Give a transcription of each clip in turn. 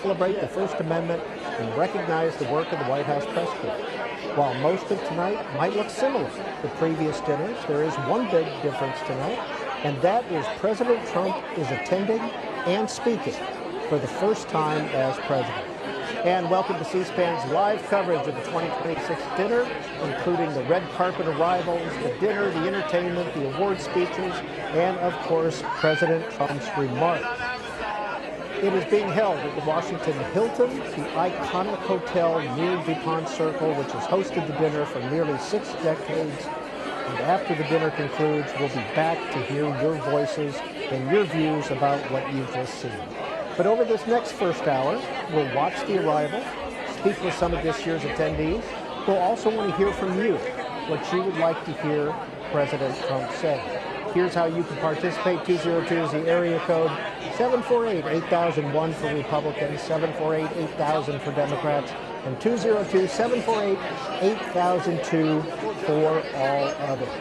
Celebrate the First Amendment and recognize the work of the White House Press Corps. While most of tonight might look similar to previous dinners, there is one big difference tonight, and that is President Trump is attending and speaking for the first time as president. And welcome to C-SPAN's live coverage of the 2026 dinner, including the red carpet arrivals, the dinner, the entertainment, the award speeches, and of course, President Trump's remarks. It is being held at the Washington Hilton, the iconic hotel near DuPont Circle, which has hosted the dinner for nearly 6 decades. And after the dinner concludes, we'll be back to hear your voices and your views about what you've just seen. But over this next first hour, we'll watch the arrival, speak with some of this year's attendees. We'll also want to hear from you, what you would like to hear President Trump say. Here's how you can participate. 202 is the area code. 748-8001 for Republicans, 748-8000 for Democrats, and 202-748-8002 for all others.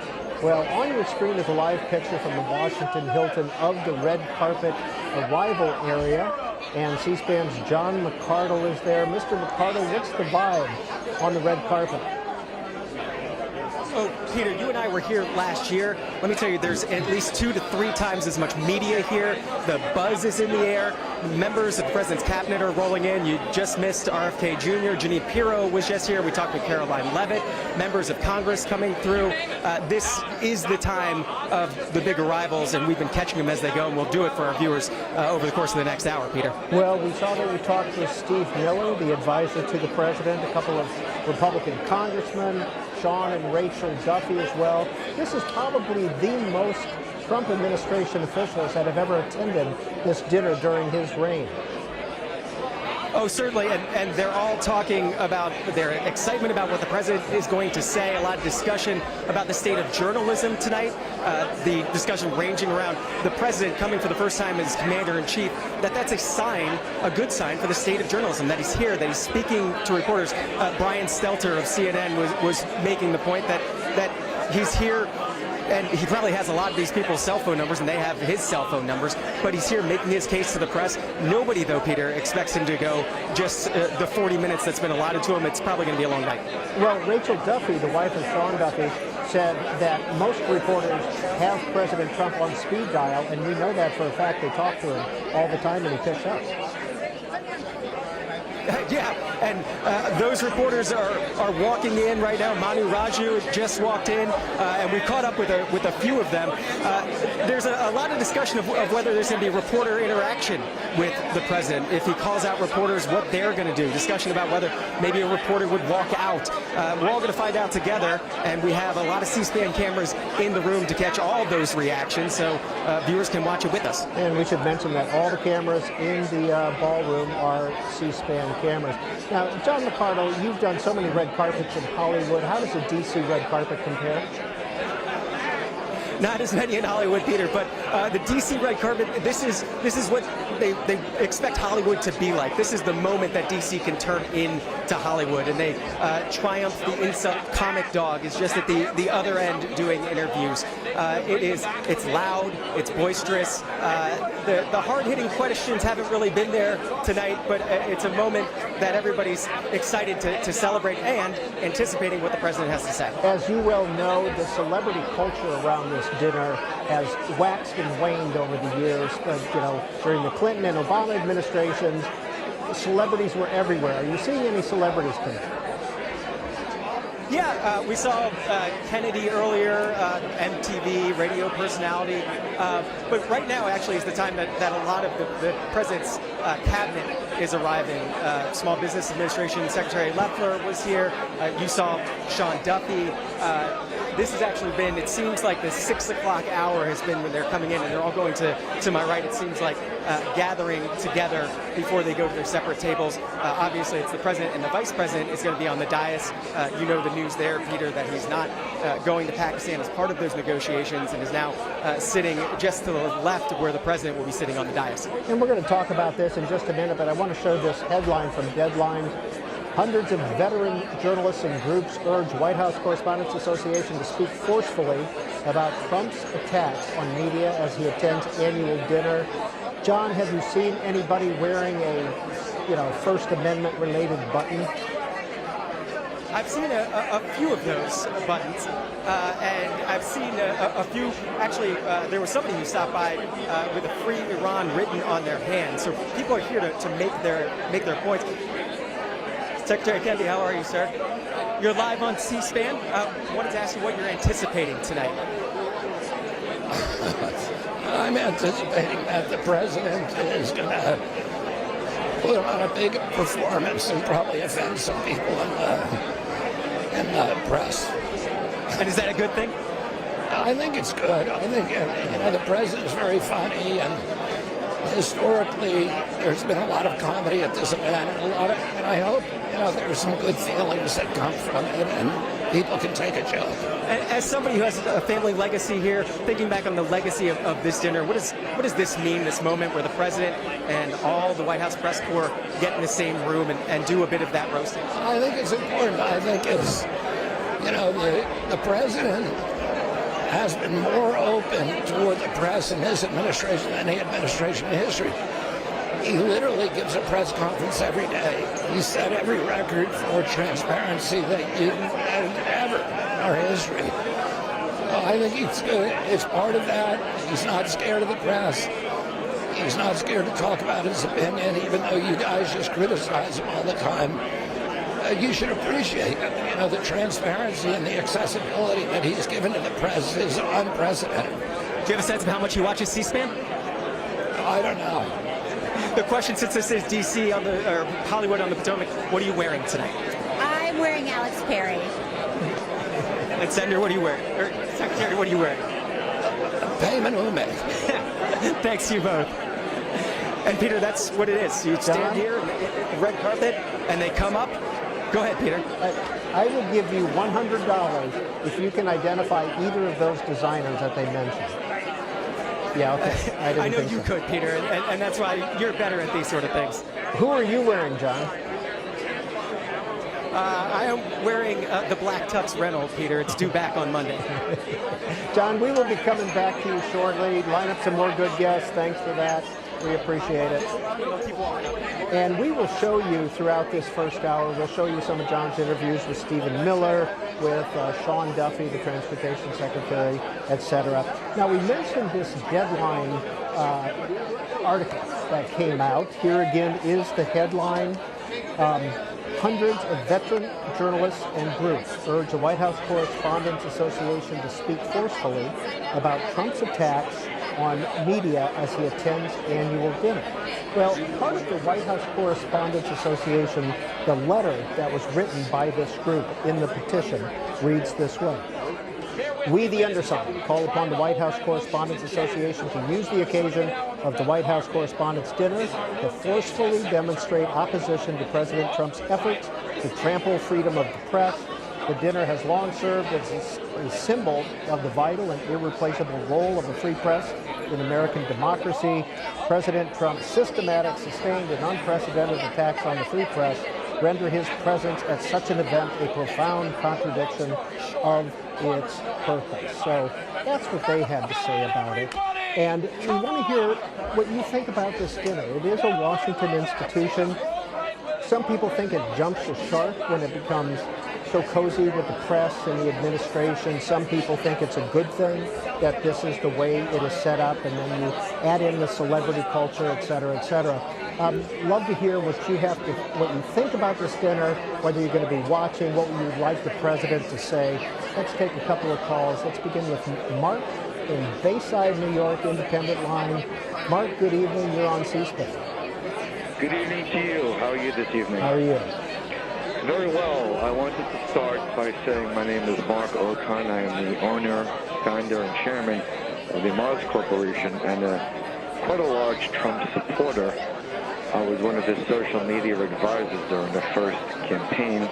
Well, on your screen is a live picture from the Washington Hilton of the red carpet arrival area, and C-SPAN's John McCardle is there. Mr. McCardle, what's the vibe on the red carpet? Oh, Peter, you and I were here last year. Let me tell you, there's at least 2 to 3 times as much media here. The buzz is in the air. Members of the President's cabinet are rolling in. You just missed RFK Jr. Jeanine Pirro was just here. We talked with Caroline Leavitt. Members of Congress coming through. This is the time of the big arrivals, and we've been catching them as they go, and we'll do it for our viewers over the course of the next hour, Peter. Well, we saw that we talked with Steve Miller, the advisor to the president, a couple of Republican congressmen, Sean and Rachel Duffy as well. This is probably the most Trump administration officials that have ever attended this dinner during his reign. Oh, certainly, and they're all talking about their excitement about what the president is going to say. A lot of discussion about the state of journalism tonight. The discussion ranging around the president coming for the first time as commander-in-chief, that's a sign, a good sign for the state of journalism, that he's here, that he's speaking to reporters. Brian Stelter of CNN was making the point that he's here. And he probably has a lot of these people's cell phone numbers, and they have his cell phone numbers, but he's here making his case to the press. Nobody, though, Peter, expects him to go just the 40 minutes that's been allotted to him. It's probably going to be a long night. Well, Rachel Duffy, the wife of Sean Duffy, said that most reporters have President Trump on speed dial, and we know that for a fact. They talk to him all the time, and he picks up. Yeah, and those reporters are walking in right now. Manu Raju just walked in, and we caught up with a few of them. There's a lot of discussion of whether there's going to be reporter interaction with the president. If he calls out reporters, what they're going to do. Discussion about whether maybe a reporter would walk out. We're all going to find out together, and we have a lot of C-SPAN cameras in the room to catch all those reactions, so viewers can watch it with us. And we should mention that all the cameras in the ballroom are C-SPAN cameras. Now, John McCardle, you've done so many red carpets in Hollywood. How does the D.C. red carpet compare? Not as many in Hollywood, Peter, but the D.C. red carpet, this is what they expect Hollywood to be like. This is the moment that D.C. can turn into Hollywood, and they triumph. The insult comic dog is just at the other end doing interviews. It's loud, it's boisterous. The hard-hitting questions haven't really been there tonight, but it's a moment that everybody's excited to celebrate and anticipating what the president has to say. As you well know, the celebrity culture around this dinner has waxed and waned over the years. During the Clinton and Obama administrations, celebrities were everywhere. Are you seeing any celebrities tonight? Yeah, we saw Kennedy earlier, MTV, radio personality. But right now, actually, is the time that a lot of the president's cabinet is arriving. Small Business Administration Secretary Loeffler was here. You saw Sean Duffy. This has actually been, it seems like the 6 o'clock hour has been when they're coming in, and they're all going to my right. It seems like gathering together before they go to their separate tables. Obviously, it's the president and the vice president is going to be on the dais. You know the news there, Peter, that he's not going to Pakistan as part of those negotiations and is now sitting just to the left of where the president will be sitting on the dais. And we're going to talk about this in just a minute, but I want to show this headline from Deadline. Hundreds of veteran journalists and groups urge White House Correspondents Association to speak forcefully about Trump's attacks on media as he attends annual dinner. John, have you seen anybody wearing a, First Amendment related button? I've seen a few of those buttons, and I've seen a few. Actually, there was somebody who stopped by with a "Free Iran" written on their hand. So people are here to make their points. Secretary Kennedy, how are you, sir? You're live on C-SPAN. Wanted to ask you what you're anticipating tonight. I'm anticipating that the president is going to put on a big performance and probably offend some people in the press. And is that a good thing? I think it's good. I think the president's very funny, and historically there's been a lot of comedy at this event, and I hope there's some good feelings that come from it, and people can take a joke. As somebody who has a family legacy here, thinking back on the legacy of this dinner, what does this mean, this moment where the president and all the White House press corps get in the same room and do a bit of that roasting? I think it's important. I think it's, the president has been more open toward the press in his administration than any administration in history. He literally gives a press conference every day. He set every record for transparency that you've ever in our history. I think it's part of that. He's not scared of the press. He's not scared to talk about his opinion, even though you guys just criticize him all the time. You should appreciate the transparency and the accessibility that he's given to the press is unprecedented. Do you have a sense of how much he watches C-SPAN? I don't know. The question, since this is D.C. or Hollywood on the Potomac, what are you wearing tonight? I'm wearing Alex Perry. And Senator, what are you wearing? Or Secretary, what are you wearing? Payment Ume. Thanks to you both. And Peter, that's what it is. You stand here, the red carpet, and they come up. Go ahead, Peter. I will give you $100 if you can identify either of those designers that they mentioned. Yeah, okay. I know you could, Peter, and that's why you're better at these sort of things. Who are you wearing, John? I am wearing the black tux rental, Peter. It's due back on Monday. John, we will be coming back to you shortly. Line up some more good guests. Thanks for that. We appreciate it. And we will show you throughout this first hour, we'll show you some of John's interviews with Stephen Miller, with Sean Duffy, the Transportation Secretary, etc. Now, we mentioned this deadline article that came out. Here again is the headline. Hundreds of veteran journalists and groups urge the White House Correspondents Association to speak forcefully about Trump's attacks on media as he attends annual dinner. Well, part of the White House Correspondents Association, the letter that was written by this group in the petition reads this way. We, the undersigned, call upon the White House Correspondents Association to use the occasion of the White House Correspondents' Dinner to forcefully demonstrate opposition to President Trump's efforts to trample freedom of the press. The dinner has long served as a symbol of the vital and irreplaceable role of the free press in American democracy. President Trump's systematic, sustained, and unprecedented attacks on the free press render his presence at such an event a profound contradiction of its purpose. So that's what they had to say about it. And we want to hear what you think about this dinner. It is a Washington institution. Some people think it jumps the shark when it becomes so cozy with the press and the administration. Some people think it's a good thing that this is the way it is set up, and then you add in the celebrity culture, et cetera, et cetera. Love to hear what you think about this dinner, whether you're going to be watching, what you would like the president to say. Let's take a couple of calls. Let's begin with Mark in Bayside, New York, independent line. Mark, good evening. You're on C-SPAN. Good evening to you. How are you this evening? How are you? Very well. I wanted to start by saying my name is Mark Okun. I am the owner, founder, and chairman of the Mars Corporation, and quite a large Trump supporter. I was one of his social media advisors during the first campaign.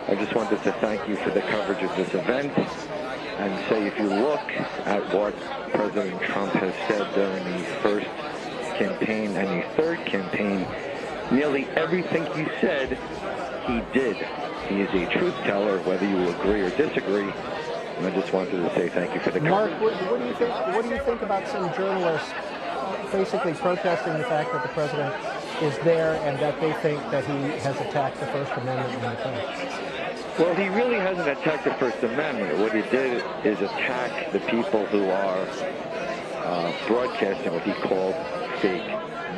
I just wanted to thank you for the coverage of this event and say, if you look at what President Trump has said during the first campaign and the third campaign, nearly everything he said he did. He is a truth teller, whether you agree or disagree. And I just wanted to say thank you for the Mark, comment. what do you think? What do you think about some journalists basically protesting the fact that the president is there and that they think that he has attacked the First Amendment in the press? Well, he really hasn't attacked the First Amendment. What he did is attack the people who are broadcasting what he called fake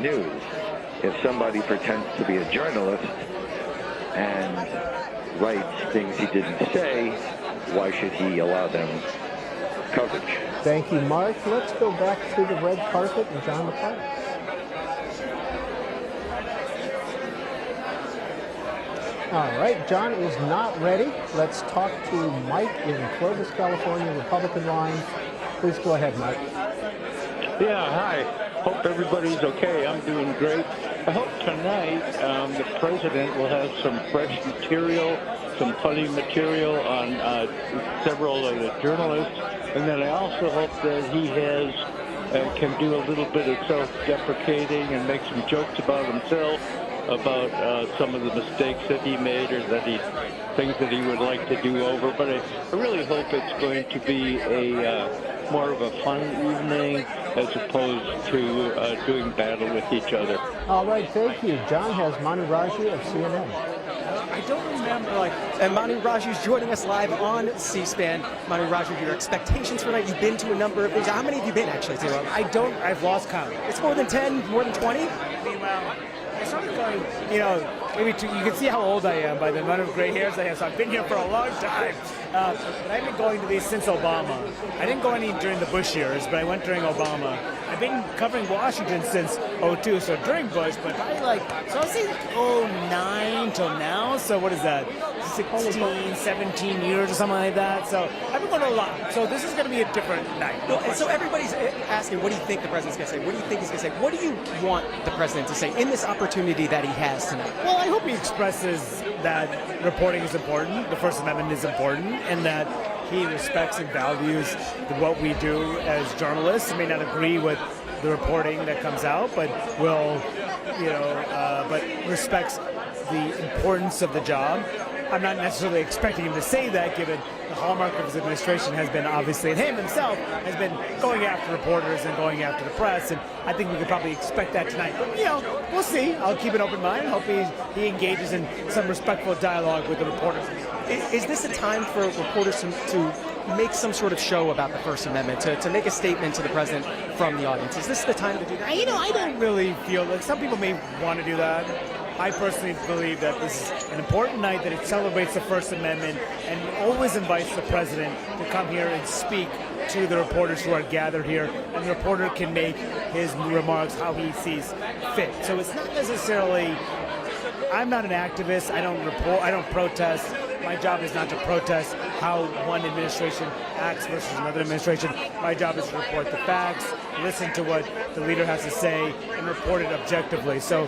news. If somebody pretends to be a journalist and writes things he didn't say, why should he allow them coverage? Thank you, Mark. Let's go back to the red carpet and John McCarthy. All right, John is not ready. Let's talk to Mike in Clovis, California, Republican line. Please go ahead, Mike. Yeah, hi. Hope everybody's okay. I'm doing great. I hope tonight the president will have some fresh material, some funny material on several of the journalists. And then I also hope that he can do a little bit of self-deprecating and make some jokes about himself, about some of the mistakes that he made or things that he would like to do over. But I really hope it's going to be more of a fun evening as opposed to doing battle with each other. All right, thank you. John has Manu Raji of CNN. I don't remember, and Manu Raju's joining us live on C-SPAN. Manu Raju, your expectations for tonight? You've been to a number of things. How many have you been, actually, Zero? I've lost count. It's more than 10, more than 20? I mean, well, I started going, maybe you can see how old I am by the amount of gray hairs I have, so I've been here for a long time. But I've been going to these since Obama. I didn't go any during the Bush years, but I went during Obama. I've been covering Washington since '02, so during Bush, but probably so I'll say '09 till now, so what is that, 16, 17 years or something like that, so I've been going to a lot, so this is going to be a different night. Well, and so everybody's asking, what do you think the president's going to say? What do you think he's going to say? What do you want the president to say in this opportunity that he has tonight? Well, I hope he expresses that reporting is important, the First Amendment is important, and that he respects and values what we do as journalists. He may not agree with the reporting that comes out, but but respects the importance of the job. I'm not necessarily expecting him to say that, given the hallmark of his administration has been, obviously, and him himself has been going after reporters and going after the press, and I think we could probably expect that tonight. But, we'll see. I'll keep an open mind. Hope he engages in some respectful dialogue with the reporters. Is this a time for reporters to make some sort of show about the First Amendment, to make a statement to the president from the audience? Is this the time to do that? I don't really feel like some people may want to do that. I personally believe that this is an important night, that it celebrates the First Amendment and always invites the president to come here and speak to the reporters who are gathered here, and the reporter can make his remarks how he sees fit. So it's not necessarily, I'm not an activist, I don't report, I don't protest. My job is not to protest how one administration acts versus another administration. My job is to report the facts, listen to what the leader has to say, and report it objectively. So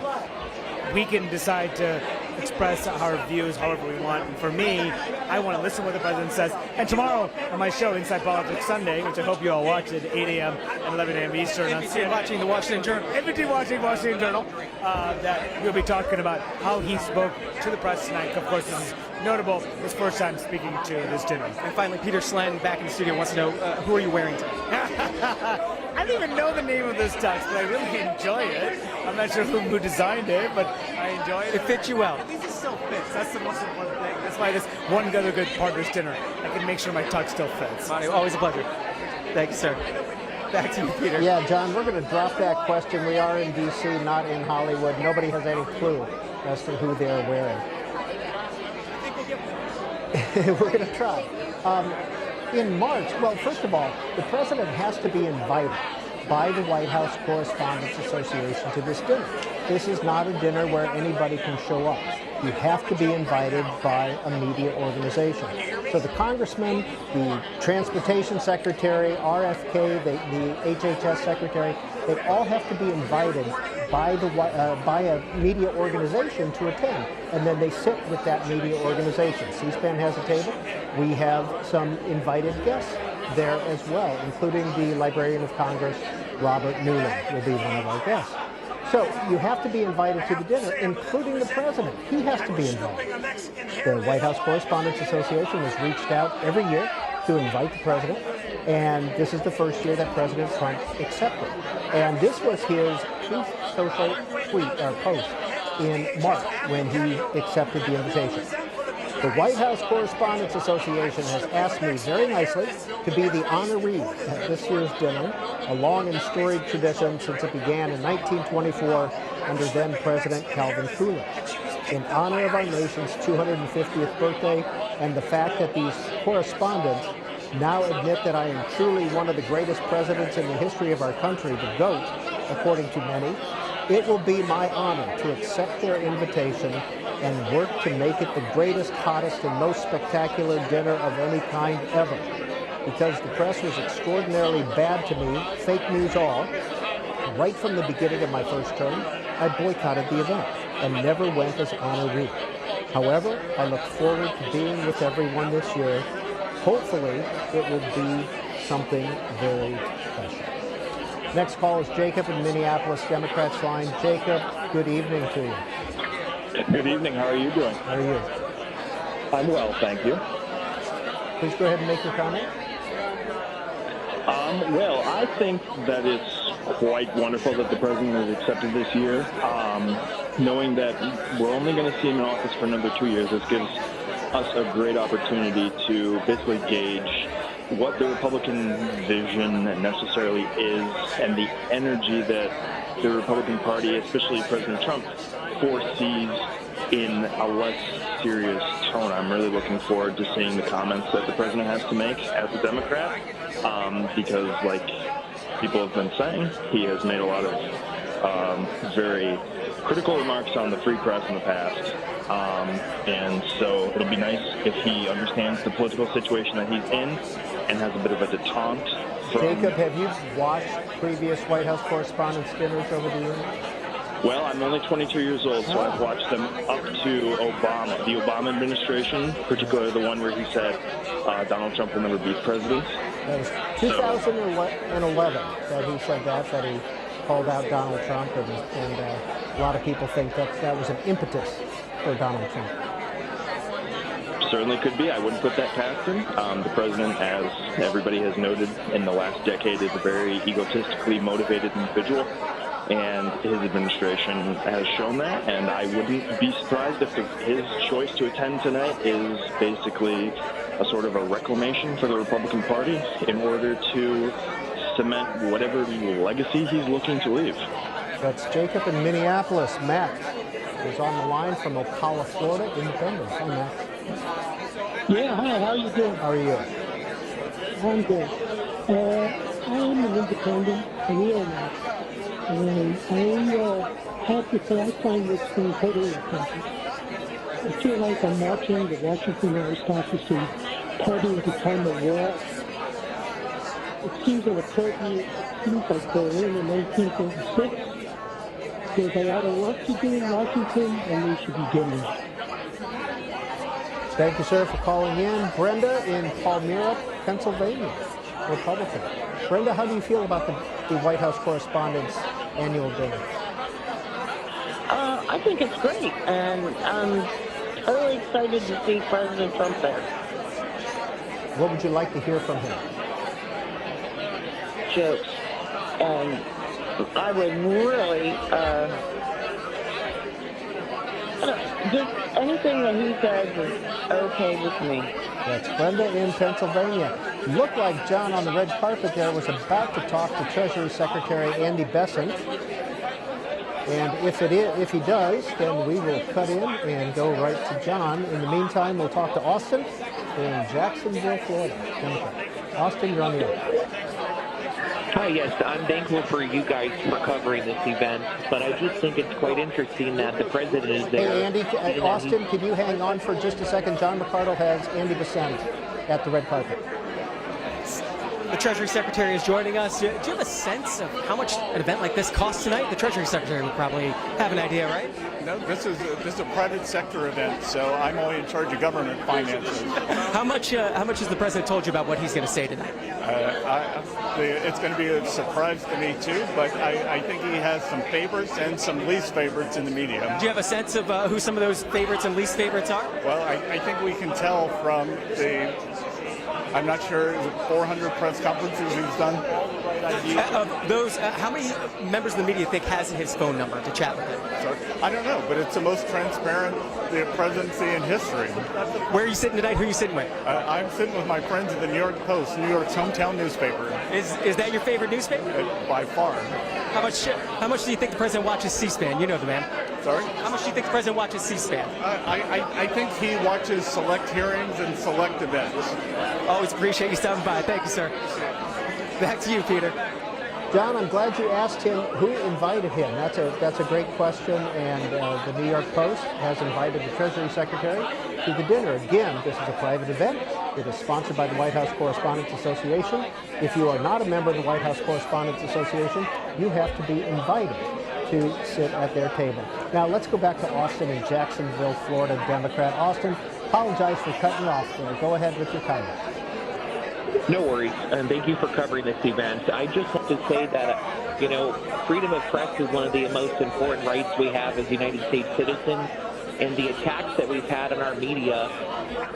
we can decide to express our views however we want. And for me, I want to listen to what the president says. And tomorrow on my show, Inside Politics Sunday, which I hope you all watch at 8 a.m. and 11 a.m. Eastern. In between watching the Washington Journal. In between watching Washington Journal, that we'll be talking about how he spoke to the press tonight. Of course, this is notable, his first time speaking to this dinner. And finally, Peter Slen, back in the studio, wants to know, who are you wearing tonight? I don't even know the name of this tux, but I really enjoy it. I'm not sure who designed it, but I enjoy it. It fits you well. At least it still fits. That's the most important thing. That's why this one other good partner's dinner, I can make sure my tux still fits. Manu, always a pleasure. Thank you, sir. Back to you, Peter. Yeah, John, we're going to drop that question. We are in D.C., not in Hollywood. Nobody has any clue as to who they're wearing. We're going to try. In March, well, first of all, the president has to be invited by the White House Correspondents Association to this dinner. This is not a dinner where anybody can show up. You have to be invited by a media organization. So the congressman, the transportation secretary, RFK, the HHS secretary, they all have to be invited by a media organization to attend, and then they sit with that media organization. C-SPAN has a table. We have some invited guests there as well, including the Librarian of Congress, Robert Newland, will be one of our guests. So you have to be invited to the dinner, including the president. He has to be invited. The White House Correspondents Association has reached out every year to invite the president, and this is the first year that President Trump accepted. And this was his Truth Social post in March when he accepted the invitation. The White House Correspondents Association has asked me very nicely to be the honoree at this year's dinner, a long and storied tradition since it began in 1924 under then-President Calvin Coolidge. In honor of our nation's 250th birthday and the fact that these correspondents now admit that I am truly one of the greatest presidents in the history of our country, the GOAT, according to many, it will be my honor to accept their invitation and work to make it the greatest, hottest, and most spectacular dinner of any kind ever. Because the press was extraordinarily bad to me, fake news all, right from the beginning of my first term, I boycotted the event and never went as honoree. However, I look forward to being with everyone this year. Hopefully, it will be something very special. Next call is Jacob in Minneapolis, Democrats line. Jacob, good evening to you. Good evening. How are you doing? How are you? I'm well, thank you. Please go ahead and make your comment. Well, I think that it's quite wonderful that the president has accepted this year. Knowing that we're only going to see him in office for another 2 years, this gives us a great opportunity to basically gauge what the Republican vision necessarily is and the energy that the Republican Party, especially President Trump, foresees in a less serious tone. I'm really looking forward to seeing the comments that the president has to make as a Democrat, because, like people have been saying, he has made a lot of very critical remarks on the free press in the past. And so it'll be nice if he understands the political situation that he's in and has a bit of a detente. Jacob, have you watched previous White House Correspondents' dinners over the years? Well, I'm only 22 years old, so I've watched them up to Obama, the Obama administration, particularly the one where he said Donald Trump will never be president. That was 2011 that he said that he called out Donald Trump, and a lot of people think that that was an impetus for Donald Trump. Certainly could be. I wouldn't put that past him. The president, as everybody has noted in the last decade, is a very egotistically motivated individual, and his administration has shown that, and I wouldn't be surprised if his choice to attend tonight is basically a sort of a reclamation for the Republican Party in order to cement whatever legacy he's looking to leave. That's Jacob in Minneapolis. Matt is on the line from Ocala, Florida, Independent. Hi, Matt. Yeah, hi, how are you doing? How are you? I'm good. I am an independent, a neo-Nazi, and I have to say I find this thing totally offensive. I feel like I'm watching the Washington aristocracy party at the time of war. It seems inappropriate. It seems like they're in 1936. There's a lot of work to do in Washington, and they should be doing it. Thank you, sir, for calling in. Brenda in Palmyra, Pennsylvania, Republican. Brenda, how do you feel about the White House Correspondents' annual dinner? I think it's great, and I'm totally excited to see President Trump there. What would you like to hear from him? Jokes. And I would really, just anything that he says is okay with me. That's Brenda in Pennsylvania. Looked like John on the red carpet there was about to talk to Treasury Secretary Andy Besant. And if he does, then we will cut in and go right to John. In the meantime, we'll talk to Austin in Jacksonville, Florida. Austin, you're on the air. Hi, yes, I'm thankful for you guys for covering this event, but I just think it's quite interesting that the president is there. Hey, Andy, Austin, can you hang on for just a second? John McArdle has Andy Besant at the red carpet. the Treasury Secretary is joining us. Do you have a sense of how much an event like this costs tonight? The Treasury Secretary would probably have an idea, right? No, this is a private sector event, so I'm only in charge of government finances. How much has the president told you about what he's going to say tonight? It's going to be a surprise to me too, but I think he has some favorites and some least favorites in the media. Do you have a sense of who some of those favorites and least favorites are? Well, I think we can tell from I'm not sure, 400 press conferences he's done. Of those, how many members of the media think has his phone number to chat with him? I don't know, but it's the most transparent presidency in history. Where are you sitting tonight? Who are you sitting with? I'm sitting with my friends at the New York Post, New York's hometown newspaper. Is that your favorite newspaper? By far. How much do you think the president watches C-SPAN? You know the man. Sorry? How much do you think the president watches C-SPAN? I think he watches select hearings and select events. Always appreciate you stopping by. Thank you, sir. Back to you, Peter. John, I'm glad you asked him who invited him. That's a great question, and the New York Post has invited the Treasury Secretary to the dinner. Again, this is a private event. It is sponsored by the White House Correspondents Association. If you are not a member of the White House Correspondents Association, you have to be invited to sit at their table. Now, let's go back to Austin in Jacksonville, Florida, Democrat. Austin, apologize for cutting you off there. Go ahead with your comment. No worries, and thank you for covering this event. I just want to say that, freedom of press is one of the most important rights we have as United States citizens, and the attacks that we've had on our media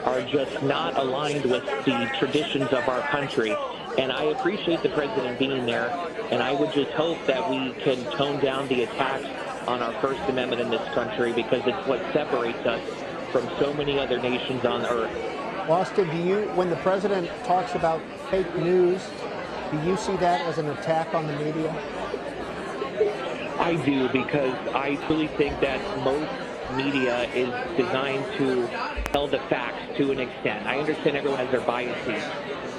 are just not aligned with the traditions of our country. And I appreciate the president being there, and I would just hope that we can tone down the attacks on our First Amendment in this country, because it's what separates us from so many other nations on earth. Austin, when the president talks about fake news, do you see that as an attack on the media? I do, because I really think that most media is designed to tell the facts to an extent. I understand everyone has their biases,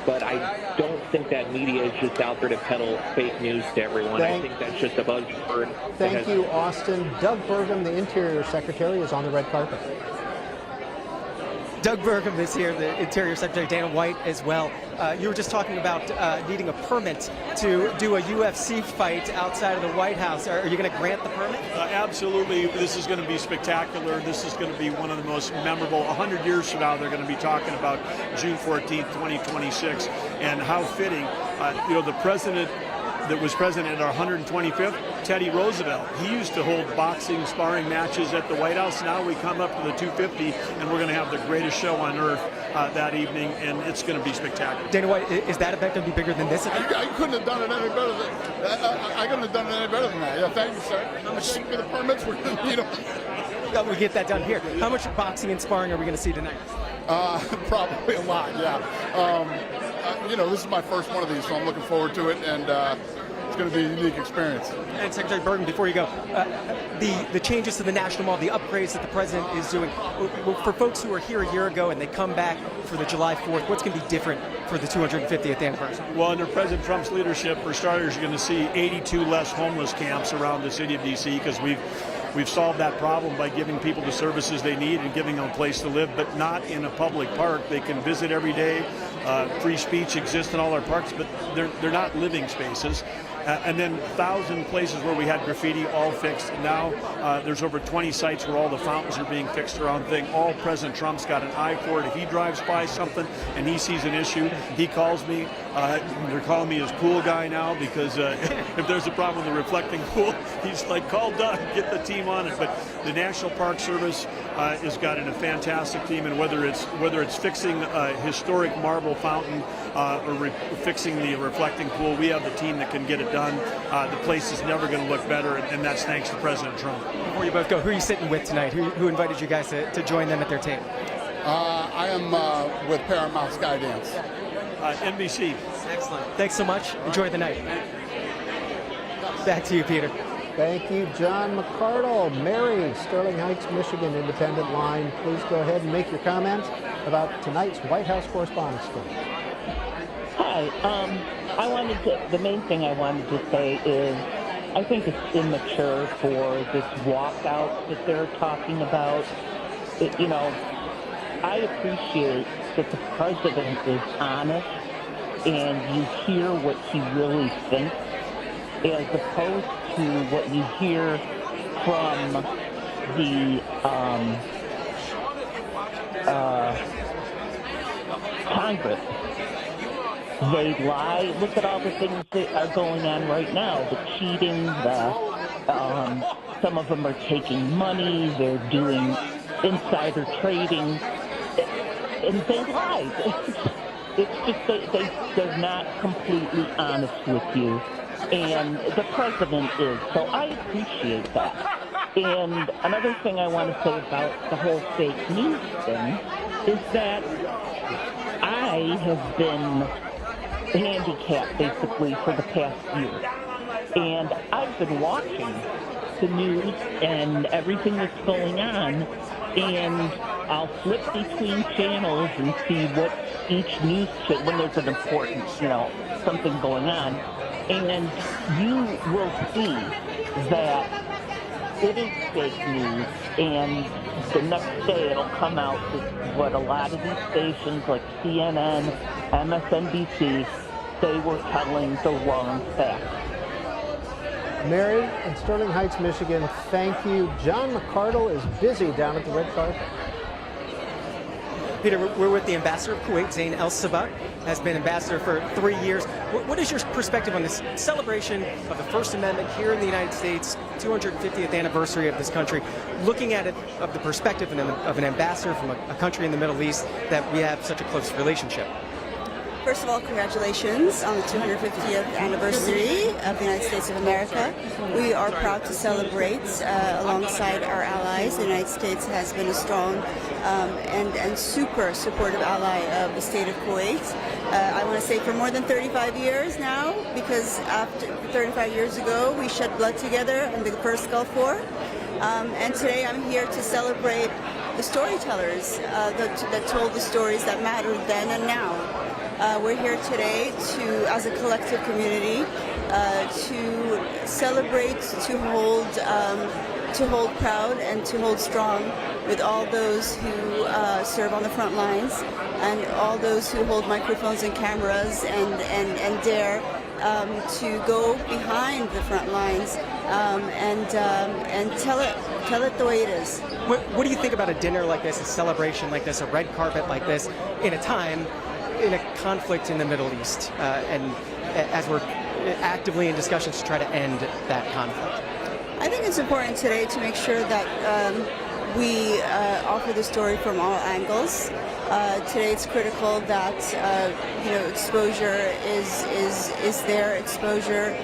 but I don't think that media is just out there to peddle fake news to everyone. I think that's just a buzzword. Thank you, Austin. Doug Burgum, the Interior Secretary, is on the red carpet. Doug Burgum is here, the Interior Secretary, Dana White as well. You were just talking about needing a permit to do a UFC fight outside of the White House. Are you going to grant the permit? Absolutely. This is going to be spectacular. This is going to be one of the most memorable. 100 years from now, they're going to be talking about June 14th, 2026, and how fitting. The president that was president at our 125th, Teddy Roosevelt. He used to hold boxing sparring matches at the White House. Now we come up to the 250, and we're going to have the greatest show on earth that evening, and it's going to be spectacular. Dana White, is that event going to be bigger than this event? I couldn't have done it any better than I couldn't have done it any better than that. Yeah, thank you, sir. Thank you for the permits. We get that done here. How much boxing and sparring are we going to see tonight? Probably a lot. Yeah. This is my first one of these, so I'm looking forward to it, and it's going to be a unique experience. And Secretary Burgum, before you go, the changes to the National Mall, the upgrades that the president is doing, for folks who were here a year ago and they come back for the July 4th, what's going to be different for the 250th anniversary? Well, under President Trump's leadership, for starters, you're going to see 82 less homeless camps around the city of D.C. because we've solved that problem by giving people the services they need and giving them a place to live, but not in a public park. They can visit every day. Free speech exists in all our parks, but they're not living spaces. And then 1,000 places where we had graffiti all fixed. Now there's over 20 sites where all the fountains are being fixed around thing. All President Trump's got an eye for it. If he drives by something and he sees an issue, he calls me. They're calling me his pool guy now because if there's a problem with the reflecting pool, he's like, call Doug, get the team on it. But the National Park Service has got a fantastic team, and whether it's fixing a historic marble fountain or fixing the reflecting pool, we have the team that can get it done. The place is never going to look better, and that's thanks to President Trump. Before you both go, who are you sitting with tonight? Who invited you guys to join them at their table? I am with Paramount Skydance. NBC. Excellent. Thanks so much. Enjoy the night. Back to you, Peter. Thank you, John McCardle. Mary, Sterling Heights, Michigan, Independent Line. Please go ahead and make your comments about tonight's White House Correspondents Dinner. Hi. The main thing I wanted to say is I think it's immature for this walkout that they're talking about. I appreciate that the president is honest and you hear what he really thinks, as opposed to what you hear from the Congress. They lie. Look at all the things that are going on right now. The cheating, some of them are taking money, they're doing insider trading, and they lie. It's just they're not completely honest with you. And the president is. So I appreciate that. And another thing I want to say about the whole fake news thing is that I have been handicapped basically for the past year. And I've been watching the news and everything that's going on, and I'll flip between channels and see what each news channel, when there's an important, something going on, and you will see that it is fake news, and the next day it'll come out that what a lot of these stations like CNN, MSNBC, they were telling the wrong facts. Mary in Sterling Heights, Michigan, thank you. John McCardle is busy down at the red carpet. Peter, we're with the ambassador of Kuwait, Zain El Sabah, has been ambassador for 3 years. What is your perspective on this celebration of the First Amendment here in the United States, 250th anniversary of this country, looking at it of the perspective of an ambassador from a country in the Middle East that we have such a close relationship? First of all, congratulations on the 250th anniversary of the United States of America. We are proud to celebrate alongside our allies. The United States has been a strong and super supportive ally of the state of Kuwait. I want to say for more than 35 years now, because after 35 years ago, we shed blood together in the first Gulf War. And today I'm here to celebrate the storytellers that told the stories that mattered then and now. We're here today as a collective community, to celebrate, to hold proud, and to hold strong with all those who serve on the front lines, and all those who hold microphones and cameras and dare to go behind the front lines and tell it the way it is. What do you think about a dinner like this, a celebration like this, a red carpet like this, in a time in a conflict in the Middle East, and as we're actively in discussions to try to end that conflict? I think it's important today to make sure that we offer the story from all angles. Today it's critical that exposure is there. Exposure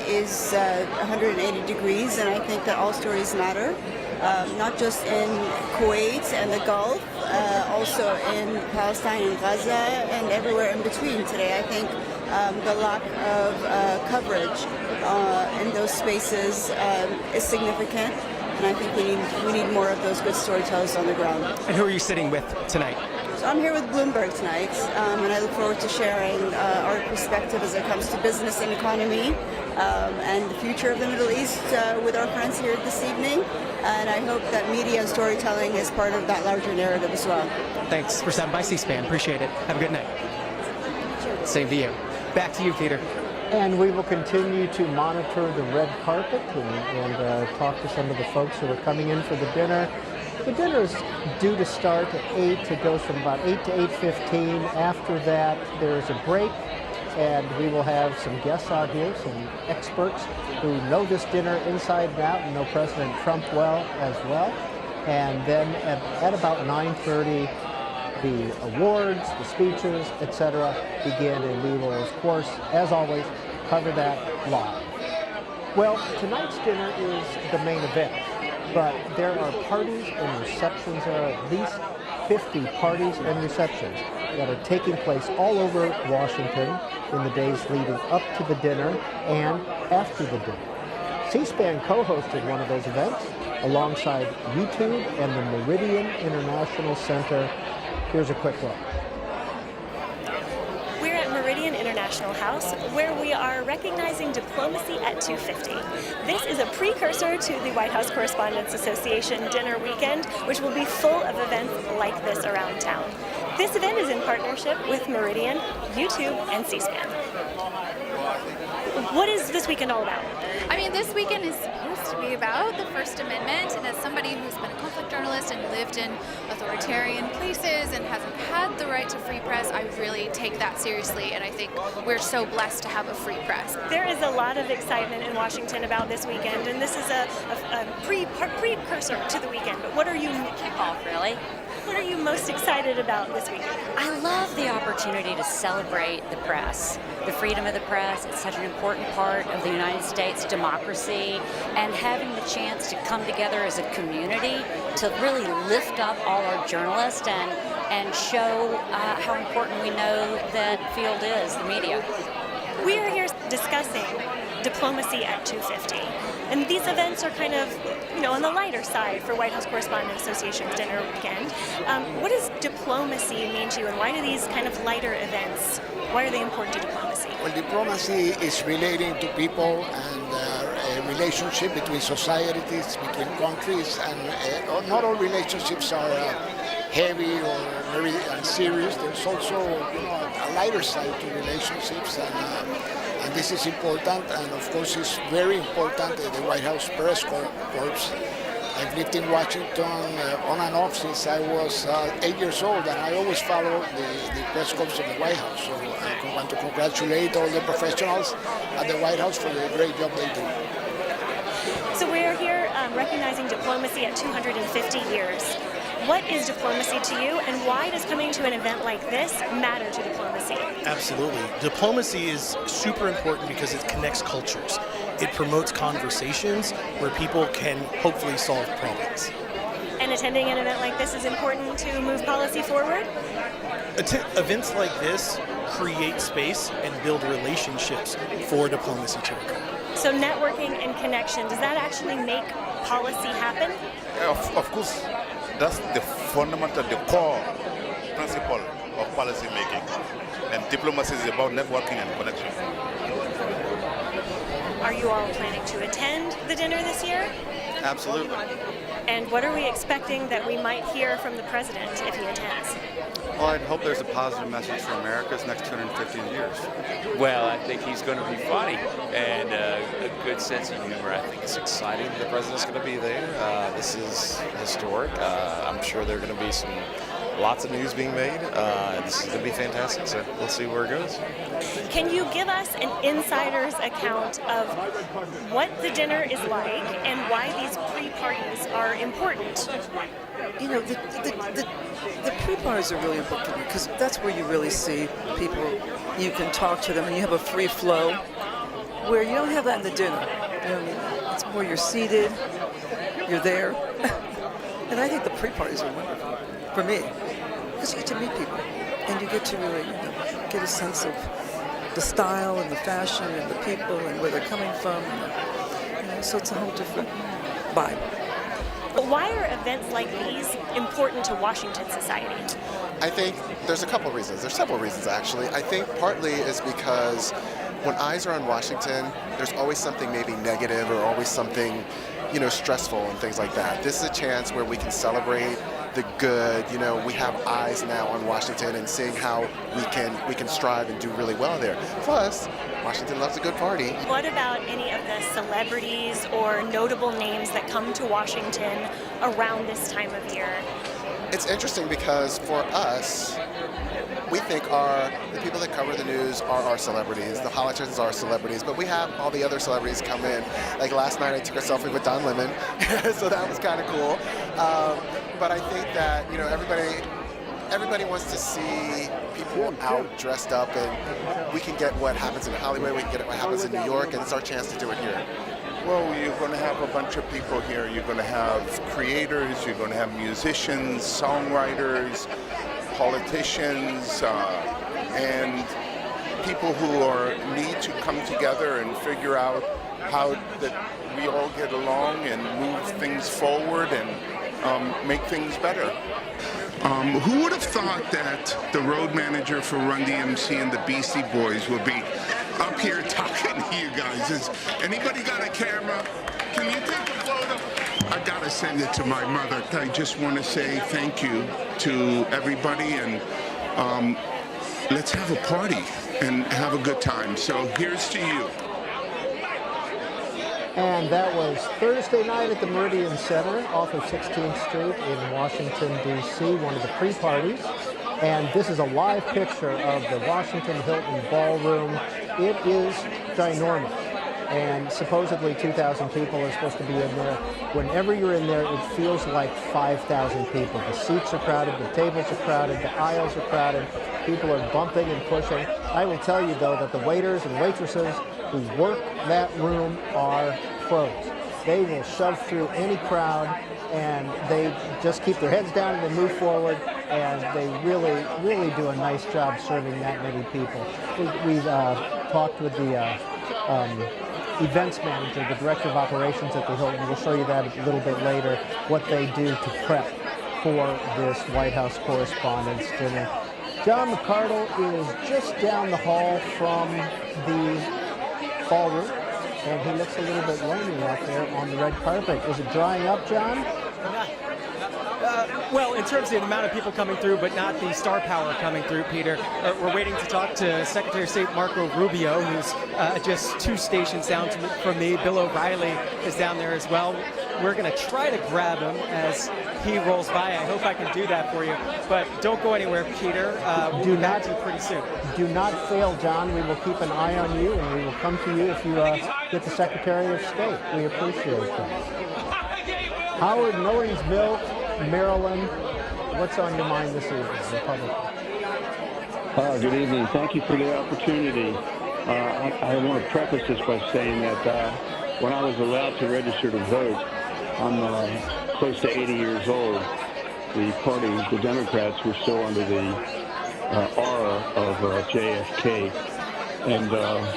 is 180 degrees, and I think that all stories matter. Not just in Kuwait and the Gulf, also in Palestine and Gaza and everywhere in between today. I think the lack of coverage in those spaces is significant, and I think we need more of those good storytellers on the ground. And who are you sitting with tonight? So I'm here with Bloomberg tonight, and I look forward to sharing our perspective as it comes to business and economy and the future of the Middle East with our friends here this evening. And I hope that media and storytelling is part of that larger narrative as well. Thanks for stopping by C-SPAN. Appreciate it. Have a good night. Same to you. Back to you, Peter. And we will continue to monitor the red carpet and talk to some of the folks who are coming in for the dinner. The dinner is due to start at 8. It goes from about 8 to 8:15. After that, there is a break, and we will have some guests out here, some experts who know this dinner inside and out and know President Trump well as well. And then at about 9:30, the awards, the speeches, etc. begin, and we will, of course, as always, cover that live. Well, tonight's dinner is the main event, but there are parties and receptions. There are at least 50 parties and receptions that are taking place all over Washington in the days leading up to the dinner and after the dinner. C-SPAN co-hosted one of those events alongside YouTube and the Meridian International Center. Here's a quick look. We're at Meridian International House, where we are recognizing diplomacy at 250. This is a precursor to the White House Correspondents Association dinner weekend, which will be full of events like this around town. This event is in partnership with Meridian, YouTube, and C-SPAN. What is this weekend all about? I mean, this weekend is supposed to be about the First Amendment, and as somebody who's been a conflict journalist and lived in authoritarian places and hasn't had the right to free press, I really take that seriously, and I think we're so blessed to have a free press. There is a lot of excitement in Washington about this weekend, and this is a precursor to the weekend. But what are you kickoff, really? What are you most excited about this weekend? I love the opportunity to celebrate the press, the freedom of the press. It's such an important part of the United States democracy, and having the chance to come together as a community to really lift up all our journalists and show how important we know that field is, the media. We are here discussing diplomacy at 250. And these events are kind of, on the lighter side for White House Correspondents Association Dinner weekend. What does diplomacy mean to you, and why do these kind of lighter events, why are they important to diplomacy? Well, diplomacy is relating to people and a relationship between societies, between countries, and not all relationships are heavy or very serious. There's also a lighter side to relationships, and this is important, and of course it's very important the White House Press Corps. I've lived in Washington on and off since I was 8 years old, and I always follow the press corps of the White House. So I want to congratulate all the professionals at the White House for the great job they do. So we're here recognizing diplomacy at 250 years. What is diplomacy to you, and why does coming to an event like this matter to diplomacy? Absolutely. Diplomacy is super important because it connects cultures. It promotes conversations where people can hopefully solve problems. And attending an event like this is important to move policy forward? Events like this create space and build relationships for diplomacy to occur. So networking and connection, does that actually make policy happen? Of course. That's the fundamental, the core principle of policy making. And diplomacy is about networking and connection. Are you all planning to attend the dinner this year? Absolutely. And what are we expecting that we might hear from the president if he attends? Well, I'd hope there's a positive message for America's next 250 years. Well, I think he's going to be funny and a good sense of humor. I think it's exciting that the president's going to be there. This is historic. I'm sure there are going to be lots of news being made. This is going to be fantastic, so we'll see where it goes. Can you give us an insider's account of what the dinner is like and why these pre-parties are important? The pre-parties are really important because that's where you really see people. You can talk to them and you have a free flow where you don't have that in the dinner. It's more you're seated, you're there. And I think the pre-parties are wonderful for me because you get to meet people and you get to really get a sense of the style and the fashion and the people and where they're coming from. So it's a whole different vibe. But why are events like these important to Washington society? I think there's a couple reasons. There's several reasons, actually. I think partly is because when eyes are on Washington, there's always something maybe negative or always something, stressful and things like that. This is a chance where we can celebrate the good. We have eyes now on Washington and seeing how we can strive and do really well there. Plus, Washington loves a good party. What about any of the celebrities or notable names that come to Washington around this time of year? It's interesting because for us, we think the people that cover the news are our celebrities. The politicians are our celebrities, but we have all the other celebrities come in. Like last night I took a selfie with Don Lemon, so that was kind of cool. But I think that, everybody wants to see people out dressed up, and we can get what happens in Hollywood, we can get what happens in New York, and it's our chance to do it here. Well, you're going to have a bunch of people here. You're going to have creators, you're going to have musicians, songwriters, politicians, and people who need to come together and figure out how that we all get along and move things forward and make things better. Who would have thought that the road manager for Run DMC and the Beastie Boys would be up here talking to you guys? Has anybody got a camera? Can you take a photo? I gotta send it to my mother. I just want to say thank you to everybody, and let's have a party and have a good time. So here's to you. And that was Thursday night at the Meridian Center off of 16th Street in Washington, D.C., one of the pre-parties. And this is a live picture of the Washington Hilton Ballroom. It is ginormous. And supposedly 2,000 people are supposed to be in there. Whenever you're in there, it feels like 5,000 people. The seats are crowded, the tables are crowded, the aisles are crowded. People are bumping and pushing. I will tell you, though, that the waiters and waitresses who work that room are pros. They will shove through any crowd, and they just keep their heads down and they move forward, and they really do a nice job serving that many people. We've talked with the events manager, the director of operations at the Hilton. We'll show you that a little bit later, what they do to prep for this White House Correspondents Dinner. John McCardle is just down the hall from the ballroom, and he looks a little bit lonely out there on the red carpet. Is it drying up, John? Well, in terms of the amount of people coming through, but not the star power coming through, Peter. We're waiting to talk to Secretary of State Marco Rubio, who's just 2 stations down from me. Bill O'Reilly is down there as well. We're going to try to grab him as he rolls by. I hope I can do that for you. But don't go anywhere, Peter. We'll be back to you pretty soon. Do not fail, John. We will keep an eye on you, and we will come to you if you get the Secretary of State. We appreciate that. Howard, Nolensville, Maryland. What's on your mind this evening, Republican? Good evening. Thank you for the opportunity. I want to preface this by saying that when I was allowed to register to vote, I'm close to 80 years old. The party, the Democrats, were still under the aura of JFK. And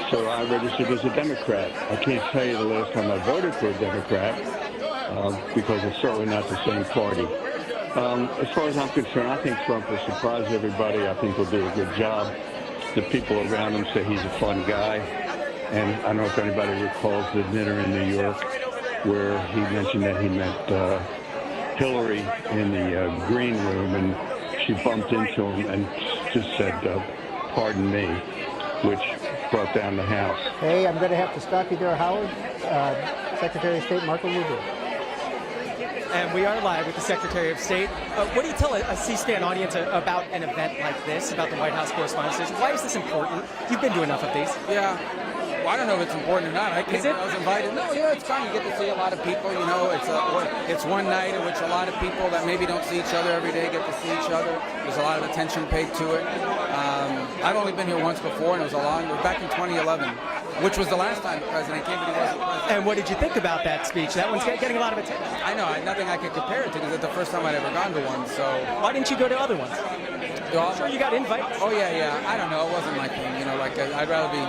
so I registered as a Democrat. I can't tell you the last time I voted for a Democrat because it's certainly not the same party. As far as I'm concerned, I think Trump will surprise everybody. I think he'll do a good job. The people around him say he's a fun guy. And I don't know if anybody recalls the dinner in New York where he mentioned that he met Hillary in the green room, and she bumped into him and just said, pardon me, which brought down the house. Hey, I'm going to have to stop you there, Howard. Secretary of State Marco Rubio. And we are live with the Secretary of State. What do you tell a C-SPAN audience about an event like this, about the White House Correspondents' Dinner? Why is this important? You've been to enough of these. Yeah. Well, I don't know if it's important or not. I was invited. No, yeah, it's fun. You get to see a lot of people. You know, it's one night in which a lot of people that maybe don't see each other every day get to see each other. There's a lot of attention paid to it. I've only been here once before, and it was back in 2011, which was the last time the president came, but he wasn't president. And what did you think about that speech? That one's getting a lot of attention. I know. I had nothing I could compare it to because it's the first time I'd ever gone to one. So why didn't you go to other ones? I'm sure you got invites. Oh yeah. I don't know. It wasn't my thing. You know, like I'd rather be